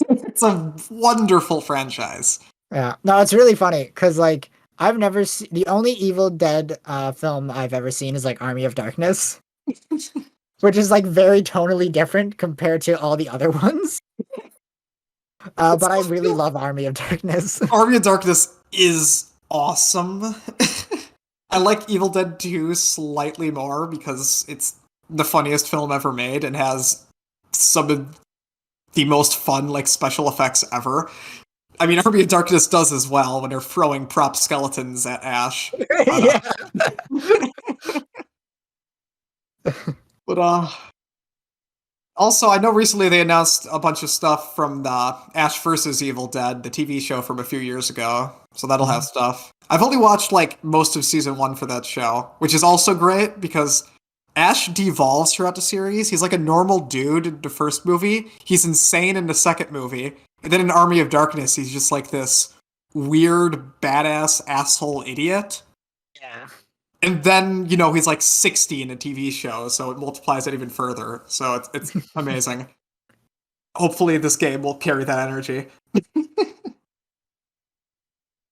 It's a wonderful franchise. Yeah. No, it's really funny because like I've never seen the only Evil Dead film I've ever seen is like Army of Darkness, which is like very tonally different compared to all the other ones. But I really love Army of Darkness. Army of Darkness is awesome. I like Evil Dead 2 slightly more because it's the funniest film ever made and has some of the most fun like special effects ever. I mean, Army of Darkness does as well when they're throwing prop skeletons at Ash. Yeah. But also, I know recently they announced a bunch of stuff from the Ash vs. Evil Dead, the TV show from a few years ago. So that'll have stuff. I've only watched like most of season 1 for that show, which is also great because Ash devolves throughout the series. He's like a normal dude in the first movie. He's insane in the second movie. And then in Army of Darkness, he's just like this weird, badass, asshole idiot. Yeah. And then, he's like 60 in a TV show, so it multiplies it even further. So it's amazing. Hopefully this game will carry that energy.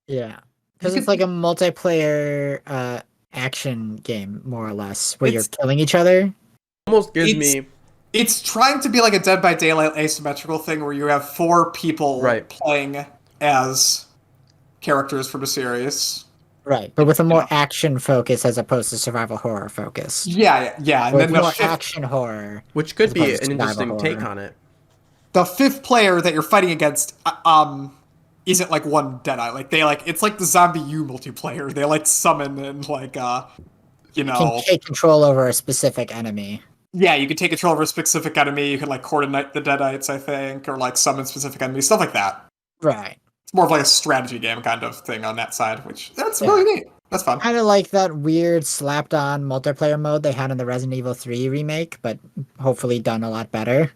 Yeah. Because it's like a multiplayer action game, more or less, where you're It's killing each other. Almost gives it's me it's trying to be like a Dead by Daylight asymmetrical thing where you have 4 people Right. playing as characters from a series. Right. But with a more Yeah. action focus as opposed to survival horror focus. Yeah. And Or then it's the more fifth, action horror. which could as be opposed to an survival interesting take horror. on it. the fifth player that you're fighting against isn't like one Deadeye. Like it's like the Zombie U multiplayer. They like summon and like You can take control over a specific enemy. yeah, you can take control over a specific enemy. You can like coordinate the Deadites, I think, or like summon specific enemies, stuff like that. Right. It's more of like a strategy game kind of thing on that side, which that's Yeah. really neat. That's fun. Kind of like that weird slapped on multiplayer mode they had in the Resident Evil 3 remake, but hopefully done a lot better.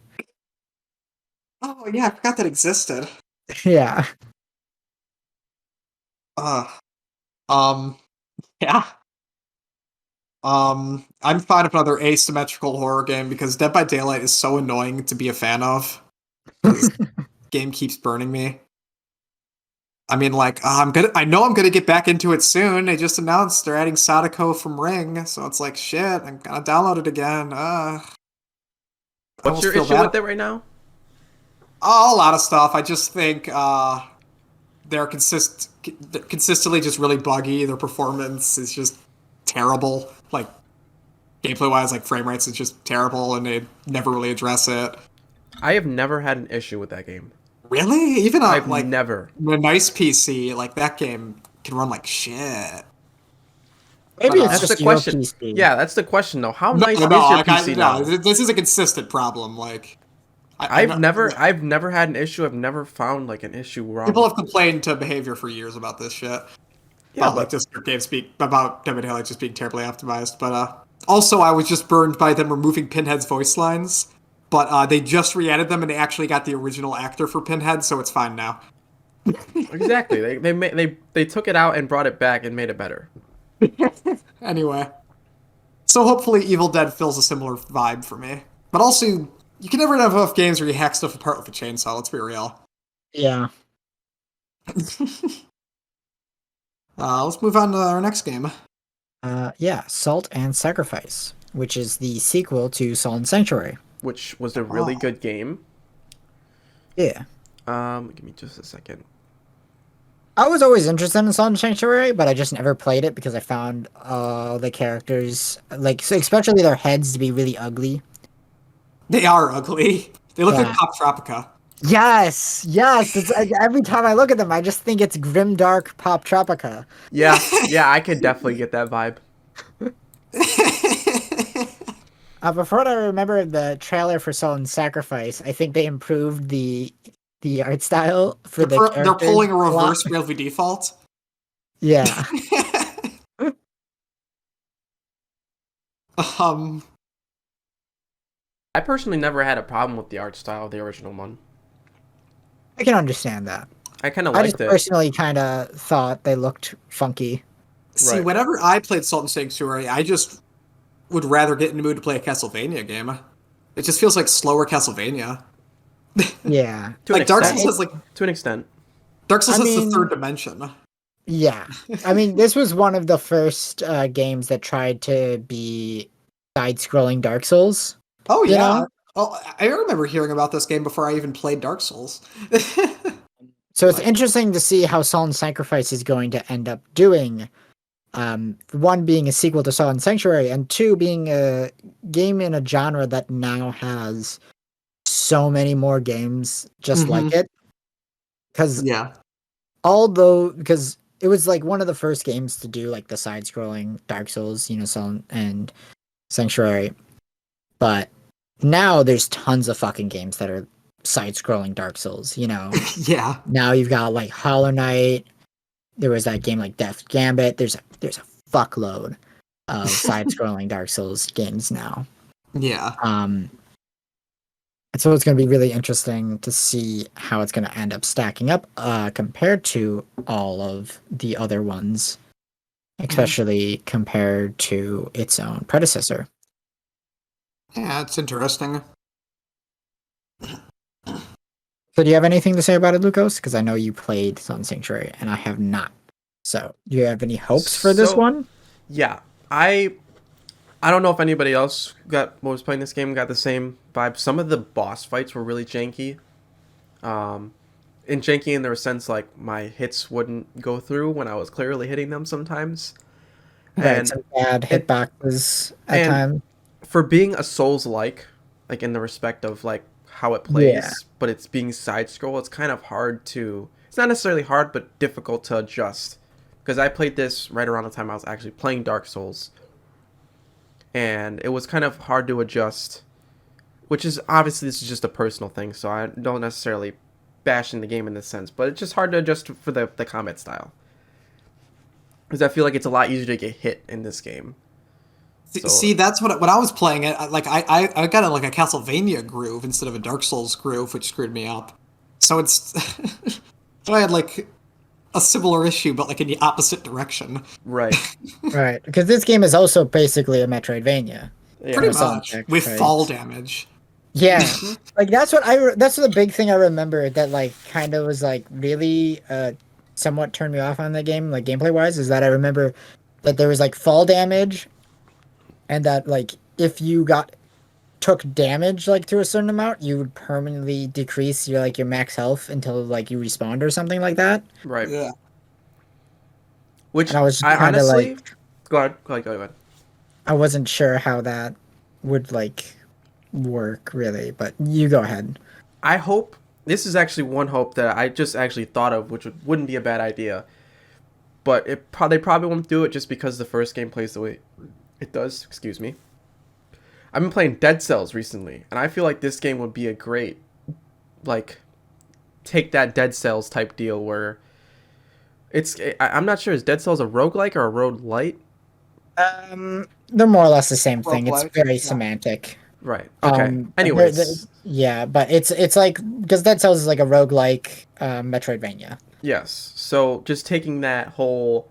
Oh yeah, I forgot that existed. Yeah. Uh, um, yeah. I'm fine with another asymmetrical horror game because Dead by Daylight is so annoying to be a fan of. This game keeps burning me. I mean, like, I know I'm gonna get back into it soon. They just announced they're adding Sadako from Ring, so it's like, shit, I'm gonna download it again. What's your issue with it right now? Oh, a lot of stuff. I just think they're consistently just really buggy. Their performance is just terrible. Like gameplay wise, like frame rates is just terrible, and they never really address it. I have never had an issue with that game. Really, even I've like never. a nice PC, like that game can run like shit. Maybe it's That's just the your question. PC. Yeah, that's the question though. How nice is your like, PC now? this is a consistent problem. Like, I've never had an issue. I've never found like an issue wrong. People have complained to Behavior for years about this shit. Yeah, about like just their game speak about Dead by Daylight just being terribly optimized. But also, I was just burned by them removing Pinhead's voice lines. But they just re-added them, and they actually got the original actor for Pinhead, so it's fine now. Exactly. They took it out and brought it back and made it better. Anyway, so hopefully Evil Dead fills a similar vibe for me. But also, you can never have enough games where you hack stuff apart with a chainsaw. Let's be real. Yeah. Let's move on to our next game. Yeah, Salt and Sacrifice, which is the sequel to Salt and Sanctuary. Which was a really good game. Yeah. Give me just a second. I was always interested in Salt and Sanctuary, but I just never played it because I found the characters, like, so especially their heads, to be really ugly. They are ugly. They look Yeah. like Pop Tropica. Yes! It's, every time I look at them, I just think it's grimdark Pop Tropica. Yeah, I could definitely get that vibe. Before I remember the trailer for Salt and Sacrifice, I think they improved the art style for the characters. They're pulling a reverse Bravely Default. Yeah. I personally never had a problem with the art style of the original one. I can understand that. I kind of I liked just it. personally kind of thought they looked funky. See, Right. whenever I played Salt and Sanctuary, I just would rather get in the mood to play a Castlevania game. It just feels like slower Castlevania. Yeah. To an Like Dark extent. Souls has To an extent. Dark Souls I has mean- the third dimension. Yeah. I mean, this was one of the first games that tried to be side-scrolling Dark Souls. Oh You yeah. know? Oh, I remember hearing about this game before I even played Dark Souls. So it's interesting to see how Salt and Sacrifice is going to end up doing. One being a sequel to Salt and Sanctuary, and two being a game in a genre that now has so many more games just like it. Because Yeah. because it was like one of the first games to do like the side-scrolling Dark Souls, Salt and Sanctuary. But now there's tons of fucking games that are side-scrolling Dark Souls, Yeah. Now you've got like Hollow Knight. There was that game like Death Gambit. There's a fuckload of side-scrolling Dark Souls games now. Yeah. And so it's going to be really interesting to see how it's going to end up stacking up compared to all of the other ones, especially compared to its own predecessor. Yeah, it's interesting. So do you have anything to say about it, Lucas? Because I know you played Sun Sanctuary and I have not. So do you have any hopes for this one? Yeah, I don't know if anybody else was playing this game got the same vibe. Some of the boss fights were really janky. And janky in the sense like my hits wouldn't go through when I was clearly hitting them sometimes. Right, And some bad hitboxes at and times. for being a Souls-like, like in the respect of like how it plays, but it's being side scroll, it's kind of hard to. It's not necessarily hard, but difficult to adjust. Because I played this right around the time I was actually playing Dark Souls, and it was kind of hard to adjust. Which is obviously this is just a personal thing, so I don't necessarily bash in the game in this sense, but it's just hard to adjust for the combat style. Because I feel like it's a lot easier to get hit in this game. So, See, that's what when I was playing it. I got like a Castlevania groove instead of a Dark Souls groove, which screwed me up. So it's so I had like a similar issue, but like in the opposite direction. right. Right, because this game is also basically a Metroidvania. Yeah. Pretty Or some much check, with right? fall damage. Yeah, like that's the big thing I remember that like kind of was like really somewhat turned me off on the game, like gameplay wise, is that I remember that there was like fall damage, and that like if you took damage like to a certain amount, you would permanently decrease your max health until like you respawned or something like that. Right. Yeah. Which And I was I kind of honestly. like Go ahead. I wasn't sure how that would like work really, but you go ahead. I hope this is actually one hope that I just actually thought of, which wouldn't be a bad idea. But they probably won't do it just because the first game plays the way it does. Excuse me. I've been playing Dead Cells recently, and I feel like this game would be a great, like, take that Dead Cells type deal where I'm not sure, is Dead Cells a roguelike or a roguelite? They're more or less the same thing. It's Roguelike, very yeah. semantic. Right. Okay. They're- Anyways. yeah, but it's like because Dead Cells is like a roguelike Metroidvania. Yes. So just taking that whole,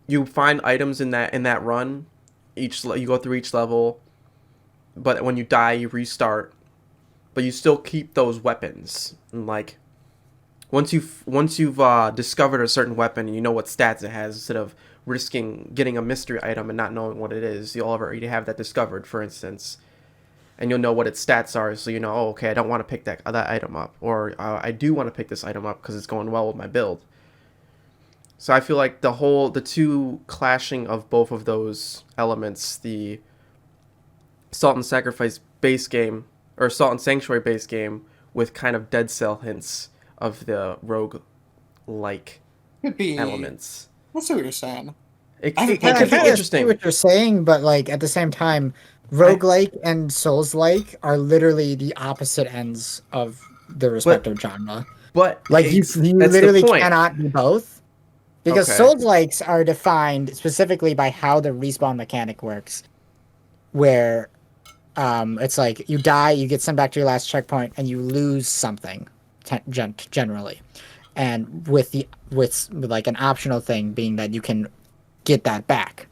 you find items in that run, you go through each level, but when you die you restart, but you still keep those weapons. And like once you've discovered a certain weapon and you know what stats it has, instead of risking getting a mystery item and not knowing what it is, you'll already have that discovered, for instance. And you'll know what its stats are, so you know, oh, okay, I don't want to pick that item up, or I do want to pick this item up because it's going well with my build. So I feel like the two clashing of both of those elements, the Salt and Sacrifice base game, or Salt and Sanctuary base game, with kind of Dead Cell hints of the rogue-like Could be elements. I see what you're saying. It I could kinda be See interesting. what you're saying, but like at the same time, roguelike and Souls-like are literally the opposite ends of the respective genre. But Like you that's the literally point. cannot be both. Because Okay. Souls-likes are defined specifically by how the respawn mechanic works, where it's like you die, you get sent back to your last checkpoint, and you lose something, generally, and with like an optional thing being that you can get that back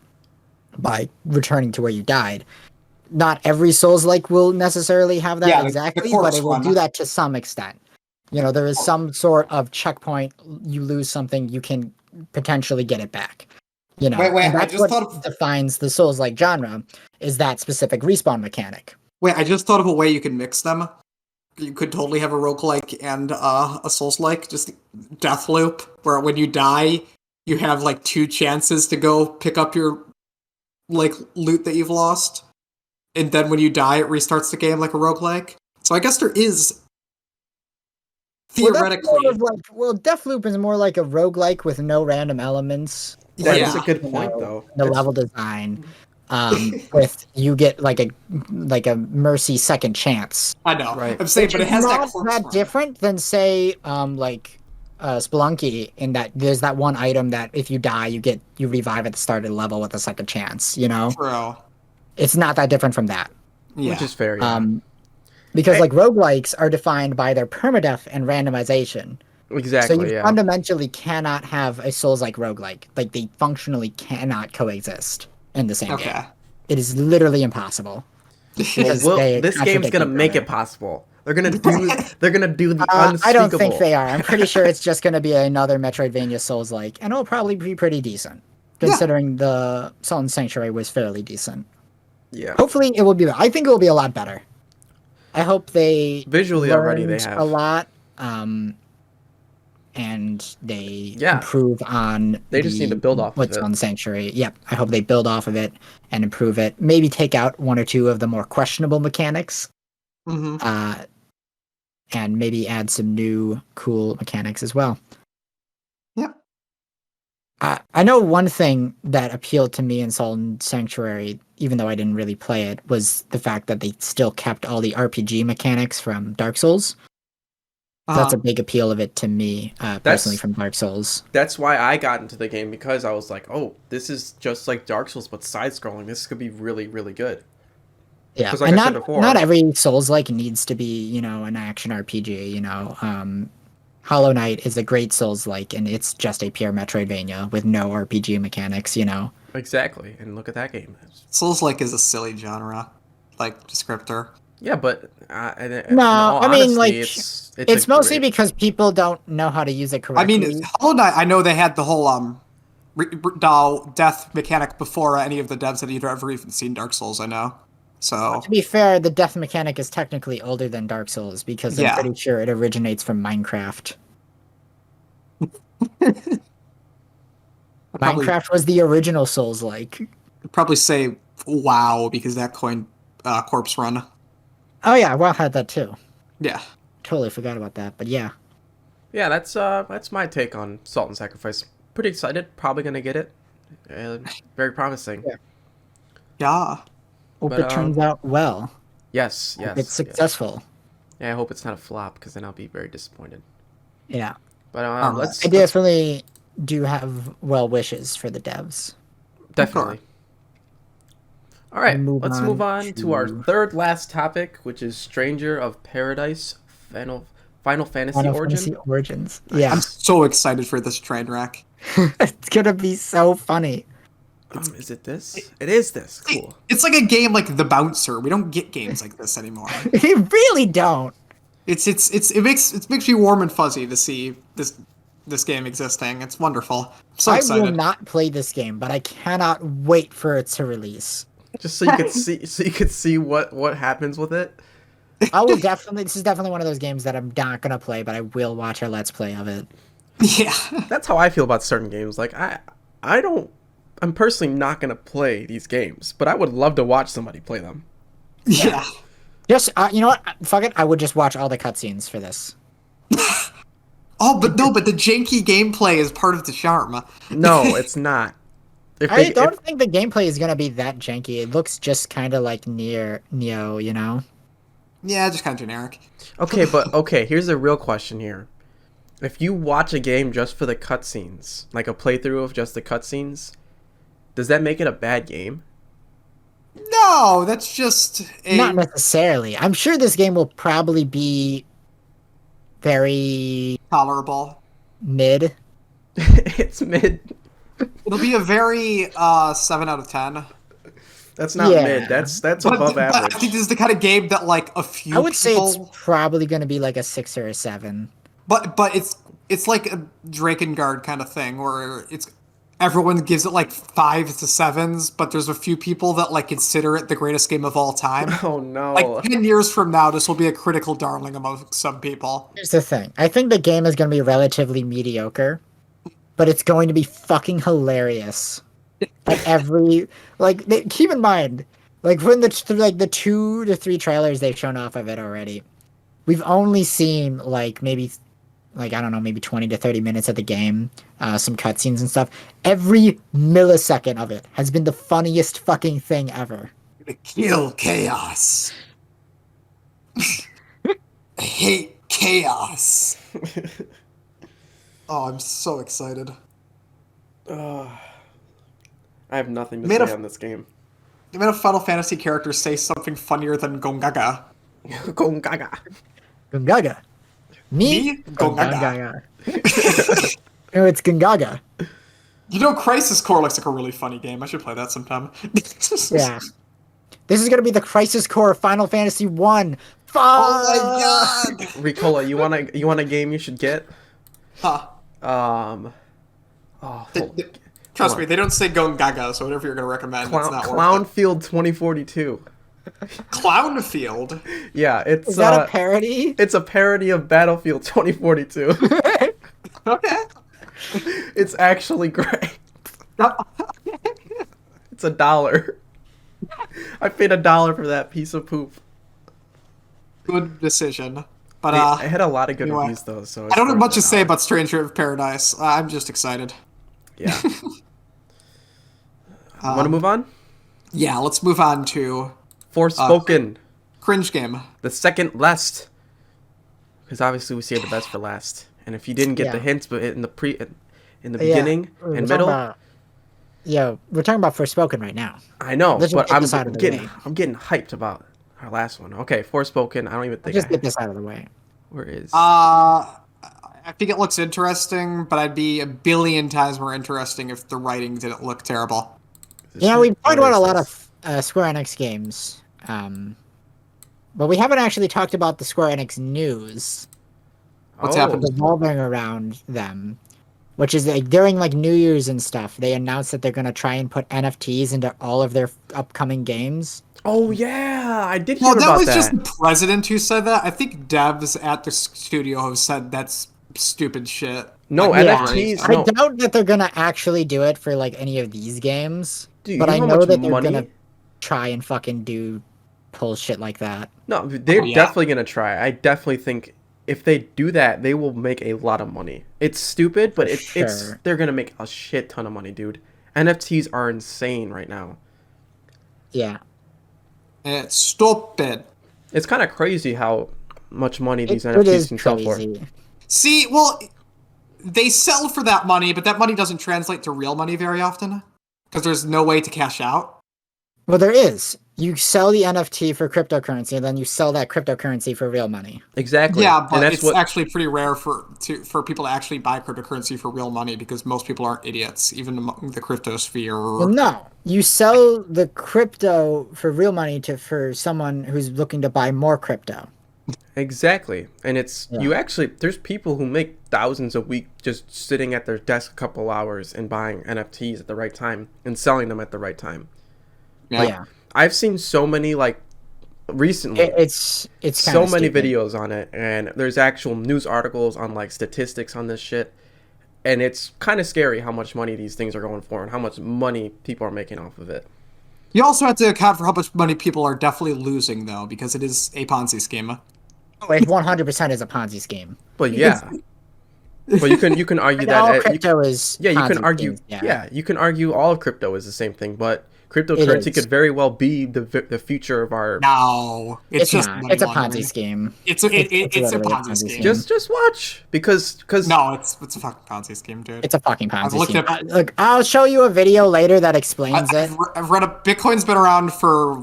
by returning to where you died. Not every Souls-like will necessarily have that Yeah, the exactly, corpse but it will one. do that to some extent. You know, there is some sort of checkpoint. You lose something, you can potentially get it back. You know, Wait, and I that's just what thought of defines the Souls-like genre is that specific respawn mechanic. wait, I just thought of a way you could mix them. You could totally have a roguelike and a Souls-like, just death loop, where when you die, you have like 2 chances to go pick up your like loot that you've lost. And then when you die, it restarts the game like a roguelike. So I guess there is theoretically. Deathloop is more like a roguelike with no random elements. That Yeah. is a good You point, know, though. the It's- level design, with you get like a mercy second chance. I know. Right. I'm saying, but it has not that corpse that run. different than say Spelunky, in that there's that one item that if you die you revive at the start of the level with a second chance. You know, True. it's not that different from that. Yeah. Which is fair, yeah. Because Hey. like roguelikes are defined by their permadeath and randomization. So Exactly. you Yeah. fundamentally cannot have a Souls-like roguelike. Like they functionally cannot coexist in the same game. Okay. It is literally impossible. Because they This game's contradict gonna each make other. it possible. They're gonna do. They're gonna do the I don't think unspeakable. they are. I'm pretty sure it's just going to be another Metroidvania Souls-like, and it'll probably be pretty decent, considering the Sultan Sanctuary was fairly decent. Yeah. Hopefully, it will be. I think it will be a lot better. I hope they Visually already they learned have. a lot, and they Yeah. improve on They just need to build off of what's it. on Sanctuary. Yep, I hope they build off of it and improve it. Maybe take out one or two of the more questionable mechanics. Hmm. And maybe add some new cool mechanics as well. Yeah. I know one thing that appealed to me in Sultan Sanctuary, even though I didn't really play it, was the fact that they still kept all the RPG mechanics from Dark Souls. So that's a big appeal of it to me, personally, from Dark Souls. That's why I got into the game, because I was like, oh, this is just like Dark Souls but side-scrolling. This could be really, really good. Yeah, 'Cause like and I said before- not every Souls-like needs to be, an action RPG, Hollow Knight is a great Souls-like, and it's just a pure Metroidvania with no RPG mechanics, Exactly, and look at that game. Souls-like is a silly genre, like descriptor. Yeah, but in No, all I mean, honesty, like, it's mostly great. because people don't know how to use it I correctly. mean, Hollow Knight, I know they had the whole death mechanic before any of the devs had ever even seen Dark Souls, I know. So to be fair, the death mechanic is technically older than Dark Souls because I'm Yeah. pretty sure it originates from Minecraft. probably Minecraft was the original Souls-like. probably say WoW because that coined Corpse Run. Oh yeah, WoW had that too. Yeah. Totally forgot about that, but yeah. Yeah, that's my take on Salt and Sacrifice. Pretty excited. Probably gonna get it. Very promising. Yeah. Yeah. Hope But, it turns out well. Yes, Hope yes. it's successful. Yeah, I hope it's not a flop, because then I'll be very disappointed. Yeah. But Alright. let's I definitely do have well wishes for the devs. definitely. All right, let's move on on to our to- third last topic, which is Stranger of Paradise Final Fantasy Final Origin. Fantasy Origins. Yeah. I'm so excited for this train wreck. It's gonna be so funny. Is it this? It is this. Cool. It's like a game like The Bouncer. We don't get games like this anymore. You really don't. It makes me warm and fuzzy to see this game existing. It's wonderful. I'm so I will excited. not play this game, but I cannot wait for it to release. Just so you could see what happens with it. I will definitely. This is definitely one of those games that I'm not gonna play, but I will watch a let's play of it. Yeah. That's how I feel about certain games. Like I'm personally not gonna play these games, but I would love to watch somebody play them. Yeah. Just you know what? Fuck it. I would just watch all the cutscenes for this. Oh, but the janky gameplay is part of the charm. No, it's not. I don't think the gameplay is gonna be that janky. It looks just kind of like Neo, Yeah, just kind of generic. Okay, here's a real question here. If you watch a game just for the cutscenes, like a playthrough of just the cutscenes, does that make it a bad game? No, that's just Not necessarily. I'm sure this game will probably be very tolerable. mid. It's mid. It'll be a very 7 out of 10. That's not Yeah. mid. That's But above I average. think this is the kind of game that like a few I would say it's people, probably going to be like a 6 or a 7. but it's like a Drakengard kind of thing where it's everyone gives it like 5s to 7s, but there's a few people that like consider it the greatest game of all time. Oh no. Like 10 years from now, this will be a critical darling among some people. Here's the thing. I think the game is going to be relatively mediocre, but it's going to be fucking hilarious. At every keep in mind, like when the 2 to 3 trailers they've shown off of it already, we've only seen maybe I don't know, maybe 20 to 30 minutes of the game, some cutscenes and stuff. Every millisecond of it has been the funniest fucking thing ever. Kill chaos. I hate chaos. Oh, I'm so excited. I have nothing to Made say a- on this game. They made a Final Fantasy character say something funnier than Gongaga. Gon Gaga. Gungaga. Me? Gongaga. No, it's Gungaga. You know, Crisis Core looks like a really funny game. I should play that sometime. Yeah. This is gonna be the Crisis Core of Final Fantasy 1. Fuck! Oh my god! Ricola, you want a game you should get? Huh. Oh, Trust me, they don't say Gongaga, so whatever you're gonna recommend, it's not worth Clownfield 2042. it. Clownfield? Yeah, it's Is that a parody? it's a parody of Battlefield 2042. Okay. It's actually great. It's $1. I paid $1 for that piece of poop. Good decision. But I had a lot of good anyway, reviews though, so I don't have worth much to say $1. about Stranger of Paradise. I'm just excited. Yeah. Want to move on? Yeah, let's move on to Forspoken, cringe game. the second last, because obviously we saved the best for last. And if you didn't get the hints, but in the beginning and middle, we're talking about Forspoken right now. I know, Let's but just get this out of the way. I'm getting hyped about our last one. Okay, Forspoken. I don't even think Just get this out of the way. Where is? I think it looks interesting, but I'd be a billion times more interesting if the writing didn't look terrible. We've talked about a lot of Square Enix games, but we haven't actually talked about the Square Enix news. What's happened? Revolving around them, which is like during like New Year's and stuff, they announced that they're gonna try and put NFTs into all of their upcoming games. Oh yeah, I did hear Well, that about was that. just the president who said that. I think devs at the studio have said that's stupid shit. No, Like, NFTs. I No, doubt that they're gonna actually do it for like any of these games, Dude, but you I how know much that they're money? gonna try and fucking pull shit like that. No, they're yeah. definitely gonna try. I definitely think if they do that, they will make a lot of money. It's stupid, but it's they're gonna make a shit ton of money, dude. NFTs are insane right now. Yeah, It's stupid. It's kind of crazy how much money these it NFTs is can sell for. crazy. See, well, they sell for that money, but that money doesn't translate to real money very often because there's no way to cash out. Well, there is. You sell the NFT for cryptocurrency, and then you sell that cryptocurrency for real money. Exactly. Yeah, And but that's it's what actually pretty rare for people to actually buy cryptocurrency for real money because most people aren't idiots, even among the crypto sphere. Well, no, you sell the crypto for real money for someone who's looking to buy more crypto. Exactly. And it's Yeah. you actually there's people who make thousands a week just sitting at their desk a couple hours and buying NFTs at the right time and selling them at the right time. Yeah, I've seen so many recently it's so kinda many stupid. videos on it, and there's actual news articles on statistics on this shit, and it's kind of scary how much money these things are going for and how much money people are making off of it. You also have to account for how much money people are definitely losing, though, because it is a Ponzi scheme. Oh, it 100% is a Ponzi scheme. But yeah, but you can argue And that all you crypto is you can Ponzi argue schemes, yeah, you can argue all of crypto is the same thing, but cryptocurrency is. could very well be the future of our No, It's just not. money It's a laundering. Ponzi scheme. It's a literally Ponzi scheme. just watch because No, it's a fucking Ponzi scheme, dude. It's a fucking Ponzi looked scheme. at- Look, I'll show you a video later that explains it. I've read Bitcoin's been around for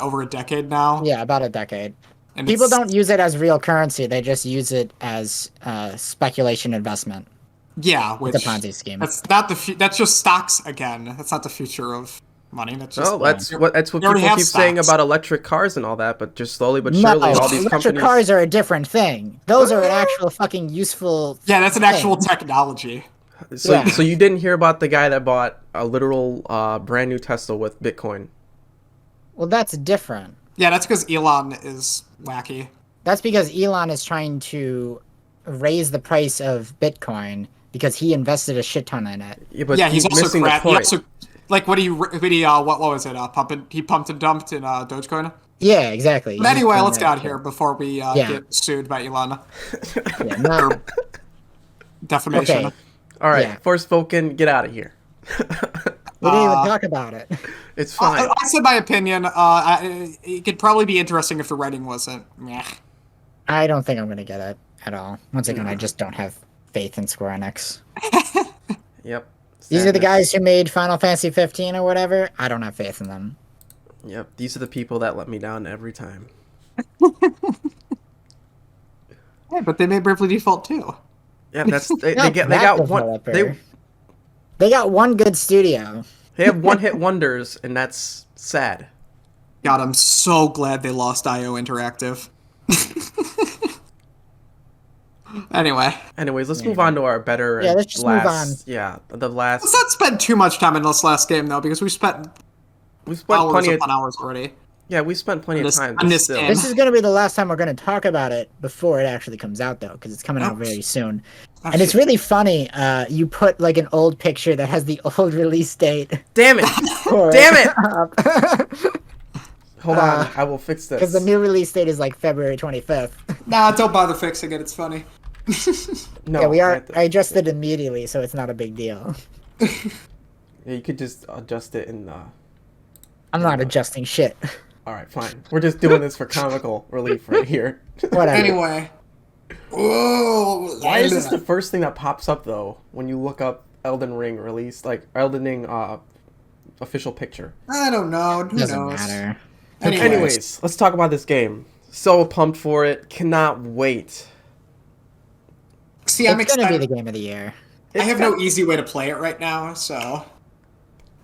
over a decade now. Yeah, about a decade. And People it's- don't use it as real currency. They just use it as speculation investment. Yeah, which It's a Ponzi scheme. That's not that's just stocks again. That's not the future of money. That's just that's what they people already keep have saying stocks. about electric cars and all that, but just slowly but No, surely all these electric companies cars are a different thing. Those are an actual fucking useful. Yeah, that's an thing. actual technology. So, Yeah. so you didn't hear about the guy that bought a literal brand new Tesla with Bitcoin? Well, that's different. Yeah, that's because Elon is wacky. That's because Elon is trying to raise the price of Bitcoin because he invested a shit ton in it. Yeah, but Yeah, he's also missing the He point. also what was it? He pumped and dumped in Dogecoin. Yeah, exactly. But anyway, let's get get out of here before we get sued by Elon. Yeah, no, Defamation. Okay. All right, Yeah. Forspoken, get out of here. we didn't even talk about it. It's fine. I said my opinion. It could probably be interesting if the writing wasn't. Meh. I don't think I'm gonna get it at all. Once again, I just don't have faith in Square Enix. Yep. These are the Sadness. guys who made Final Fantasy 15 or whatever. I don't have faith in them. Yep, these are the people that let me down every time. Hey, but they made Bravely Default too. Yeah, that's they Not get they that got one developer. They got one good studio. they have one hit wonders, and that's sad. God, I'm so glad they lost IO Interactive. Anyway, Anyways, let's move on to our better Yeah, let's just move last. Yeah, the last. let's not spend too much time in this last game though, because we spent We spent hours plenty of upon hours already. yeah, we spent plenty On of this- time. on this still. game. This is going to be the last time we're going to talk about it before it actually comes out, though, because it's coming out Oh. very soon. And it's really funny. You put like an old picture that has the old release date. Damn it! Damn it! Hold on, I will fix this. Because the new release date is like February 25th. Nah, don't bother fixing it. It's funny. no, Yeah, we are. have to- I adjusted immediately, so it's not a big deal. Yeah, you could just adjust it in. I'm not adjusting shit. All right, fine. We're just doing this for comical relief right here. Whatever. Anyway. Whoa. Why is this the first thing that pops up though when you look up Elden Ring release, like Elden Ring official picture? I don't know. Who Doesn't knows? matter. Anyways, let's talk about this game. So pumped for it. Cannot wait. See, I'm It's going to be excited. the game of the year. I have no easy way to play it right now, so.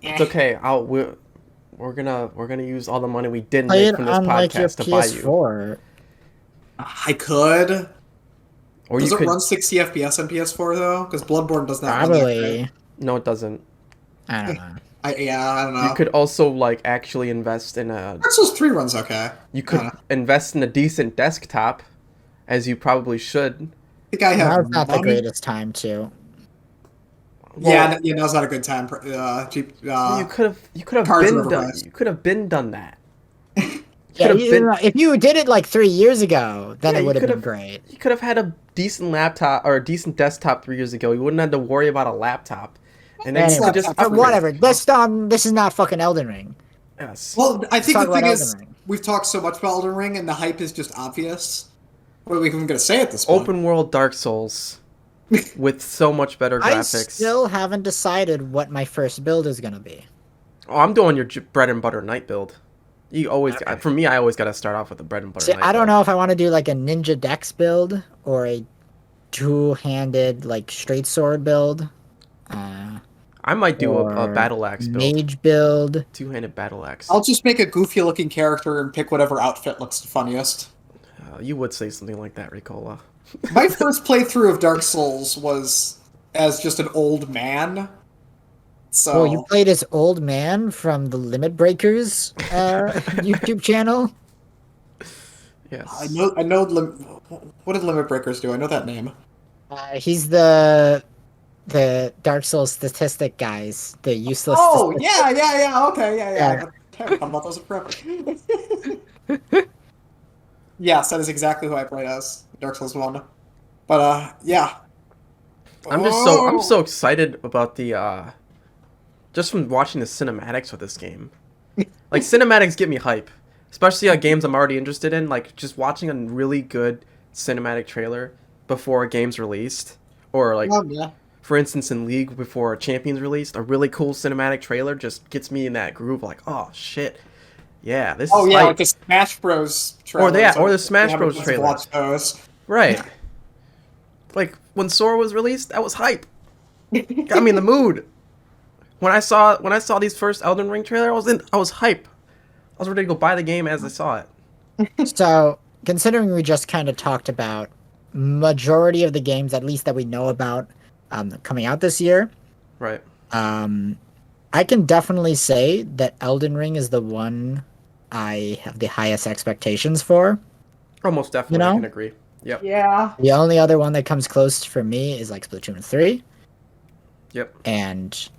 It's okay. We're gonna use all the money we didn't Play make it from this on like your podcast to buy you. PS4. I could. Or Does you it could. run 60 FPS on PS4 though? Because Bloodborne does not run that Probably. great. No, it doesn't. I don't know. I don't know. You could also like actually invest in a. Dark Souls 3 runs okay. You could invest in a decent desktop, as you probably should. I think I have Now's not the money. greatest time to. Yeah, now's not a good time. Cheap. You could have Cards been are done. overpriced. You could have been done that. Yeah, Could've been- if you did it like 3 years ago, then Yeah, it you would have been could've- great. You could have had a decent laptop or a decent desktop 3 years ago. You wouldn't have to worry about a laptop. And then you Anyway, could just whatever. This is not fucking Elden Ring. Yes. Well, I think talk the thing about is, Elden Ring. we've talked so much about Elden Ring, and the hype is just obvious. What are we even going to say at this point? Open world Dark Souls with so much better I graphics. still haven't decided what my first build is gonna be. Oh, I'm doing your bread and butter night build. You always, Okay. for me, I always got to start off with the bread and butter. See, night I don't build. know if I want to do like a ninja dex build or a two-handed like straight sword build. I might do a or battle axe build, mage build. two-handed battle axe. I'll just make a goofy-looking character and pick whatever outfit looks the funniest. You would say something like that, Ricola. My first playthrough of Dark Souls was as just an old man. So Oh, you played as old man from the Limit Breakers YouTube channel. Yes. I know. What did Limit Breakers do? I know that name. He's the Dark Souls statistic guys, the useless. Oh statistic- yeah. Okay, yeah. Yeah. I haven't thought about those in forever. Yes, that is exactly who I played as Dark Souls 1. But yeah. I'm so excited about the just from watching the cinematics of this game. Like cinematics get me hype, especially games I'm already interested in. Like just watching a really good cinematic trailer before a game's released, or like Yeah. for instance in League before a champion's released, a really cool cinematic trailer just gets me in that groove. Like oh shit, yeah, this Oh is yeah, hype. like the Smash Bros. Trailers. or the Smash Bros. I've trailer. watched those. Right. Like when Sora was released, that was hype. Got me in the mood. When I saw these first Elden Ring trailer, I was hype. I was ready to go buy the game as I saw it. So, considering we just kind of talked about majority of the games, at least that we know about, coming out this year, Right. I can definitely say that Elden Ring is the one I have the highest expectations for. Almost definitely You know? I can agree. Yep. Yeah. The only other one that comes close for me is like Splatoon 3, Yep. and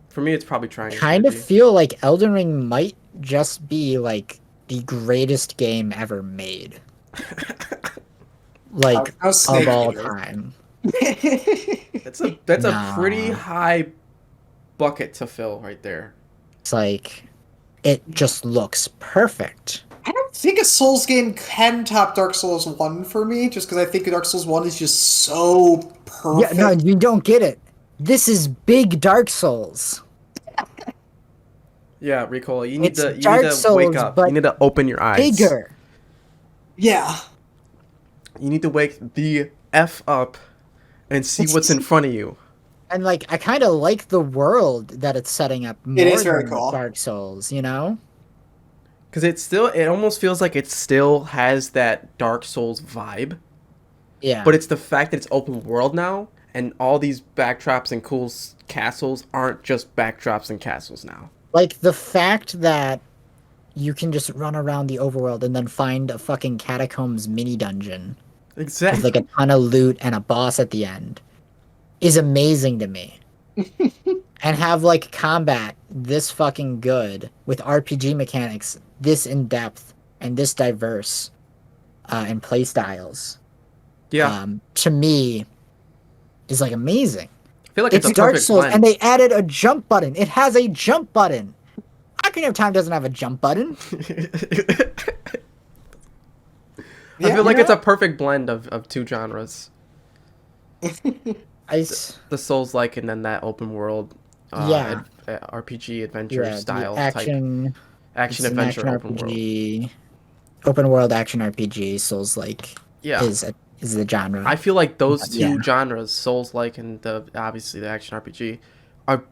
For me it's probably trying kind of feel like Elden Ring might just be like the greatest game ever made. Like No snake of all eater. time. That's a Nah. pretty high bucket to fill right there. It's like it just looks perfect. I don't think a Souls game can top Dark Souls 1 for me, just because I think Dark Souls 1 is just so Yeah, perfect. no, you don't get it. This is big Dark Souls. Yeah, Ricola, you need It's to Dark wake Souls, up. but You need to open your eyes. Bigger. Yeah. You need to wake the F up and see what's in front of you. And like I kind of like the world that it's setting up It more is very than cool. Dark Souls, you know? Because it almost feels like it still has that Dark Souls vibe. Yeah. But it's the fact that it's open world now, and all these backdrops and cool castles aren't just backdrops and castles now. Like the fact that you can just run around the overworld and then find a fucking catacombs mini dungeon with Exactly. like a ton of loot and a boss at the end is amazing to me. And have like combat this fucking good with RPG mechanics this in depth and this diverse in play styles. Yeah. To me is like amazing. I feel like It's it's a Dark perfect Souls, blend. and they added a jump button. It has a jump button. Ocarina of Time doesn't have a jump button. I feel like you it's know? a perfect blend of two genres. The Souls-like and then that open world Yeah. RPG adventure Yeah, the style type action. action It's an adventure action open world. RPG, open world action RPG. Souls like Yeah. is the genre. I feel like those Yeah. two genres, Souls-like and obviously the action RPG, are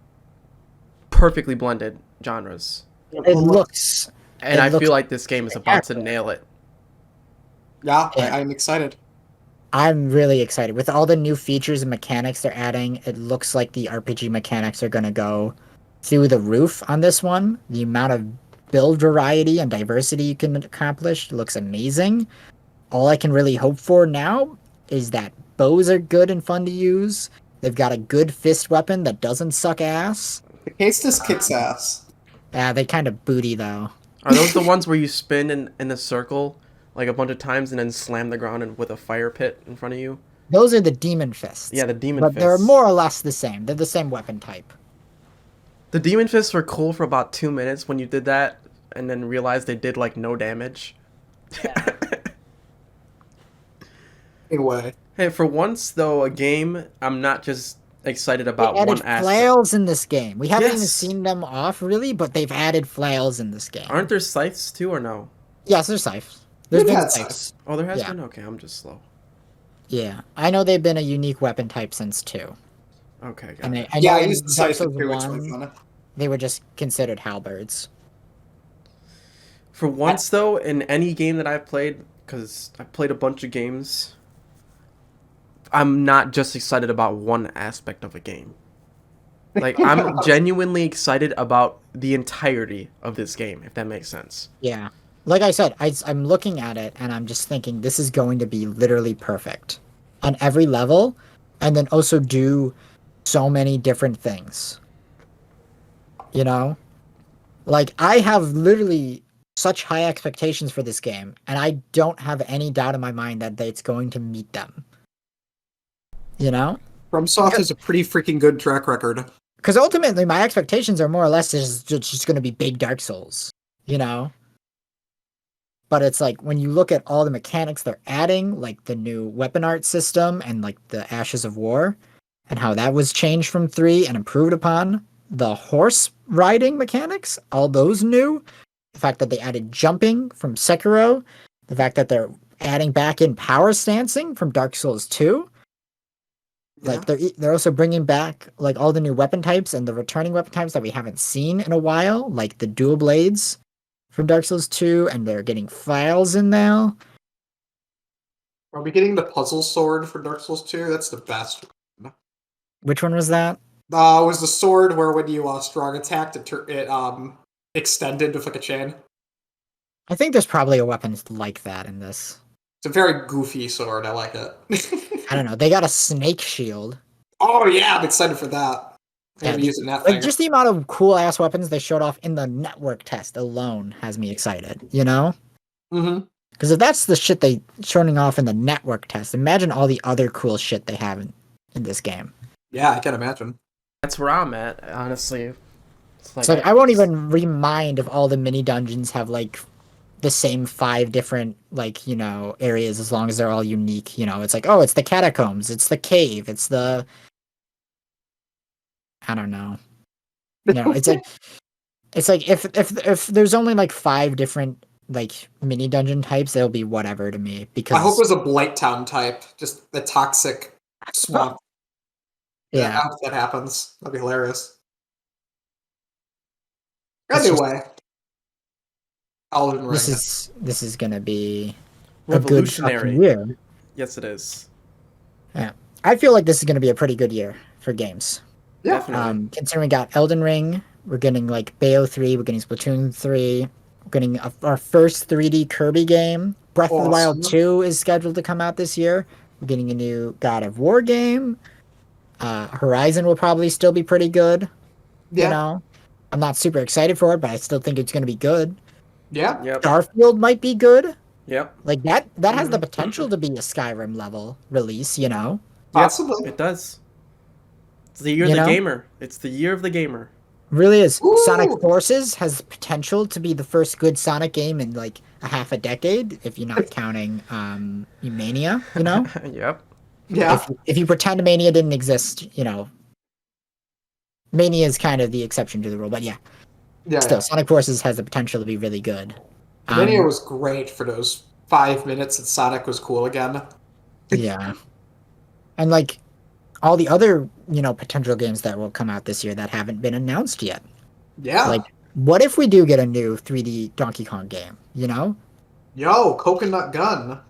perfectly blended genres. It looks. And It I looks feel like this game is about to nail it. Yeah, Yeah. I'm excited. I'm really excited with all the new features and mechanics they're adding. It looks like the RPG mechanics are gonna go through the roof on this one. The amount of build variety and diversity you can accomplish looks amazing. All I can really hope for now is that bows are good and fun to use. They've got a good fist weapon that doesn't suck ass. The case just kicks ass. They kind of booty though. Are those the ones where you spin in a circle like a bunch of times and then slam the ground with a fire pit in front of you? Those are the demon fists. Yeah, the demon but fists. they're more or less the same. They're the same weapon type. The demon fists were cool for about 2 minutes when you did that, and then realized they did like no damage. Anyway. Hey, for once though, a game I'm not just excited about They added one aspect. flails in this game. We haven't even Yes. seen them off really, but they've added flails in this game. Aren't there scythes too, or no? Yes, there's scythes. There's We've been had scythes. scythes. Oh, there has Yeah. been. Okay, I'm just slow. Yeah, I know they've been a unique weapon type since 2. Okay, got And it. I Yeah, know I in used the Dark scythe Souls too, which was 1, fun. they were just considered halberds. For once though, in any game that I've played, because I've played a bunch of games, I'm not just excited about one aspect of a game. Like, I'm genuinely excited about the entirety of this game, if that makes sense. Yeah. Like I said, I'm looking at it and I'm just thinking this is going to be literally perfect on every level and then also do so many different things. You know? Like, I have literally such high expectations for this game, and I don't have any doubt in my mind that it's going to meet them. You know? FromSoft has a pretty freaking good track record. Because ultimately, my expectations are more or less just going to be big Dark Souls. You know? But it's like, when you look at all the mechanics they're adding, like the new weapon art system and like the Ashes of War, and how that was changed from 3 and improved upon, the horse riding mechanics, all those new, the fact that they added jumping from Sekiro, the fact that they're adding back in power stancing from Dark Souls 2. Like they're also bringing back like all the new weapon types and the returning weapon types that we haven't seen in a while, like the dual blades from Dark Souls 2, and they're getting files in now. Are we getting the puzzle sword for Dark Souls 2? That's the best. Which one was that? It was the sword where when you strong attacked, it extended with like a chain. I think there's probably a weapon like that in this. It's a very goofy sword. I like it. I don't know. They got a snake shield. Oh yeah, I'm excited for that. I'm Yeah, gonna be using that like thing. just the amount of cool ass weapons they showed off in the network test alone has me excited. You know, Mm-hmm. because if that's the shit they showing off in the network test, imagine all the other cool shit they have in this game. Yeah, I can imagine. That's where I'm at, honestly. It's So I won't even remind if all the mini dungeons have like the same 5 different like areas as long as they're all unique. It's like, oh, it's the catacombs, it's the cave, it's the I don't know. It's like if there's only like 5 different like mini dungeon types, they'll be whatever to me because I hope it was a Blight Town type, just the toxic swamp. yeah, I hope that happens. That'd be hilarious. It's just- Anyway, Elden Ring. this is gonna be a good fucking Revolutionary. year. Yes, it is. Yeah, I feel like this is gonna be a pretty good year for games. Yeah. Definitely. Considering we got Elden Ring, we're getting like Bayo 3, we're getting Splatoon 3, we're getting our first 3D Kirby game. Breath of the Wild Awesome. 2 is scheduled to come out this year. We're getting a new God of War game. Horizon will probably still be pretty good. Yeah. You know, I'm not super excited for it, but I still think it's going to be good. Yeah. Yep. Starfield might be good. Yep. Like that has the potential to be a Skyrim level release, you know? Possibly. It does. It's the year of You the know? gamer. It's the year of the gamer. Really is. Ooh. Sonic Forces has potential to be the first good Sonic game in like a half a decade, if you're not counting Mania, you know? Yep. Yeah. If you pretend Mania didn't exist, you know, Mania is kind of the exception to the rule, but yeah. Yeah. Still, Yeah. Sonic Forces has the potential to be really good. Mania was great for those 5 minutes that Sonic was cool again. Yeah. And like all the other, you know, potential games that will come out this year that haven't been announced yet. Yeah. Like, what if we do get a new 3D Donkey Kong game, you know? Yo, Coconut Gun.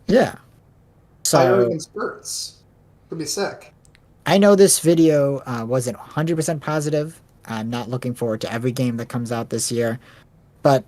Yeah. Firing So in spurts. Could be sick. I know this video wasn't 100% positive. I'm not looking forward to every game that comes out this year, but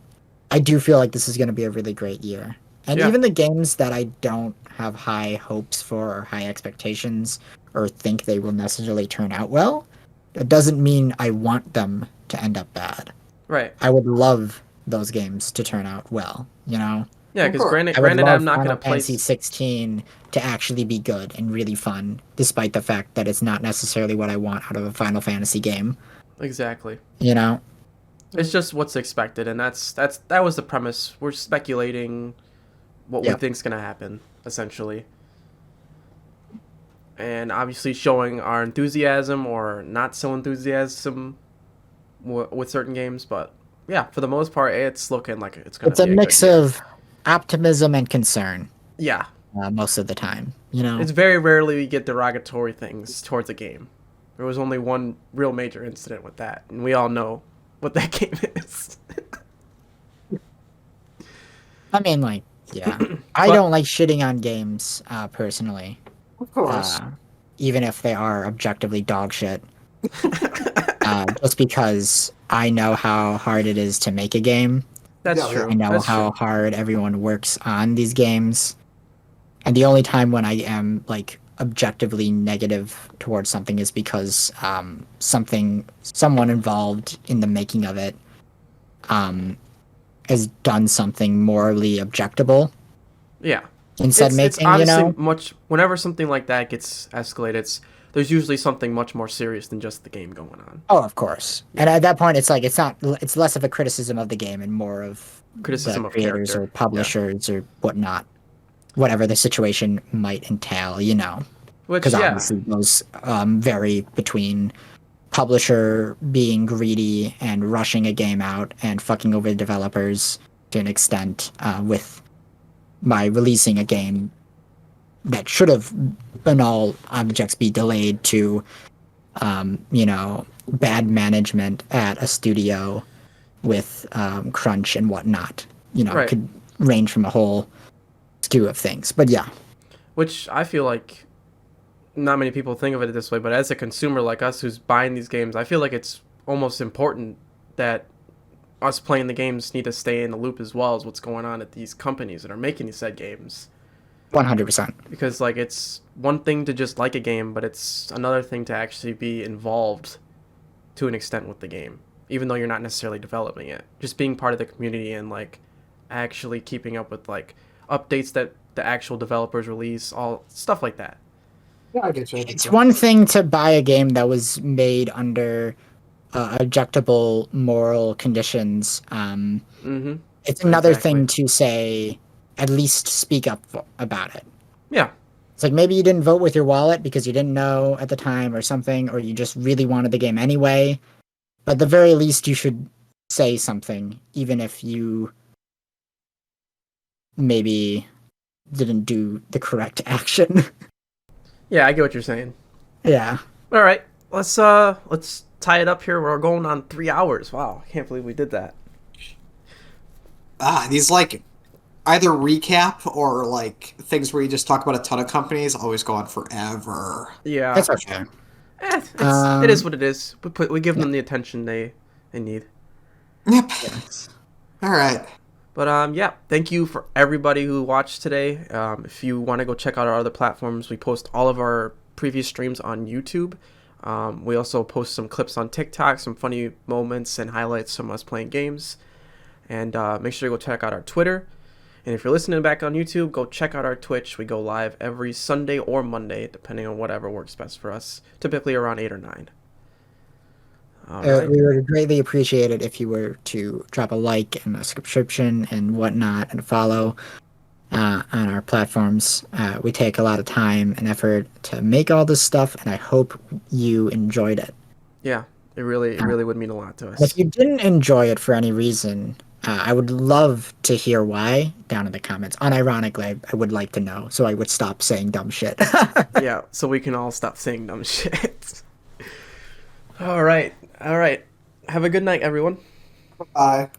I do feel like this is going to be a really great year. And Yeah. even the games that I don't have high hopes for or high expectations or think they will necessarily turn out well, it doesn't mean I want them to end up bad. Right. I would love those games to turn out well, you know? Yeah, Of because course. granted, I would love I'm not Final gonna play. Fantasy 16 to actually be good and really fun, despite the fact that it's not necessarily what I want out of a Final Fantasy game, Exactly. you know? It's just what's expected, and that was the premise. We're speculating what we Yep. think's gonna happen, essentially, and obviously showing our enthusiasm or not so enthusiasm with certain games. But yeah, for the most part, it's looking like it's gonna. It's a be mix good year. of optimism and concern Yeah, most of the time, you know? it's very rarely we get derogatory things towards a game. There was only one real major incident with that, and we all know what that game is. I mean, like, yeah. I But- don't like shitting on games, personally, Of course. even if they are objectively dog shit. Just because I know how hard it is to make a game. That's Yeah, yeah. true. I know That's how true. hard everyone works on these games. And the only time when I am like objectively negative towards something is because someone involved in the making of it has done something morally objectable Yeah. instead It's making, you honestly know? much. Whenever something like that gets escalated, there's usually something much more serious than just the game going on. Oh, of course. And at that point, it's like it's less of a criticism of the game and more of Criticism the of creators character. or publishers or whatnot, whatever the situation might entail, you know. Which Because yeah, obviously those vary between publisher being greedy and rushing a game out and fucking over the developers to an extent with by releasing a game that should have in all objects be delayed to you know, bad management at a studio with crunch and whatnot, you know, Right. could range from a whole stew of things, but yeah. which I feel like not many people think of it this way, but as a consumer like us who's buying these games, I feel like it's almost important that us playing the games need to stay in the loop as well as what's going on at these companies that are making these said games. 100%. Because like it's one thing to just like a game, but it's another thing to actually be involved to an extent with the game, even though you're not necessarily developing it. Just being part of the community and like actually keeping up with like updates that the actual developers release, all stuff like that. Yeah, I get you. It's one thing to buy a game that was made under objectable moral conditions. Mm-hmm. It's another Exactly. thing to say, at least speak up about it. Yeah. It's like maybe you didn't vote with your wallet because you didn't know at the time or something, or you just really wanted the game anyway. But at the very least, you should say something, even if you maybe didn't do the correct action. Yeah, I get what you're saying. Yeah. All right, let's tie it up here. We're going on 3 hours. Wow, I can't believe we did that. These like either recap or like things where you just talk about a ton of companies always go on forever. Yeah, That's okay. it is what it is. We give yeah. them the attention they need. Yep. Yes. All right. But yeah, thank you for everybody who watched today. If you want to go check out our other platforms, we post all of our previous streams on YouTube. We also post some clips on TikTok, some funny moments and highlights from us playing games. And make sure to go check out our Twitter. And if you're listening back on YouTube, go check out our Twitch. We go live every Sunday or Monday, depending on whatever works best for us, typically around 8 or 9. All right. We would greatly appreciate it if you were to drop a like and a subscription and whatnot and follow on our platforms. We take a lot of time and effort to make all this stuff, and I hope you enjoyed it. Yeah, it really would mean a lot to If us. you didn't enjoy it for any reason, I would love to hear why down in the comments. Unironically, I would like to know, so I would stop saying dumb shit. Yeah, so we can all stop saying dumb shit. All right. Have a good night, everyone. Bye.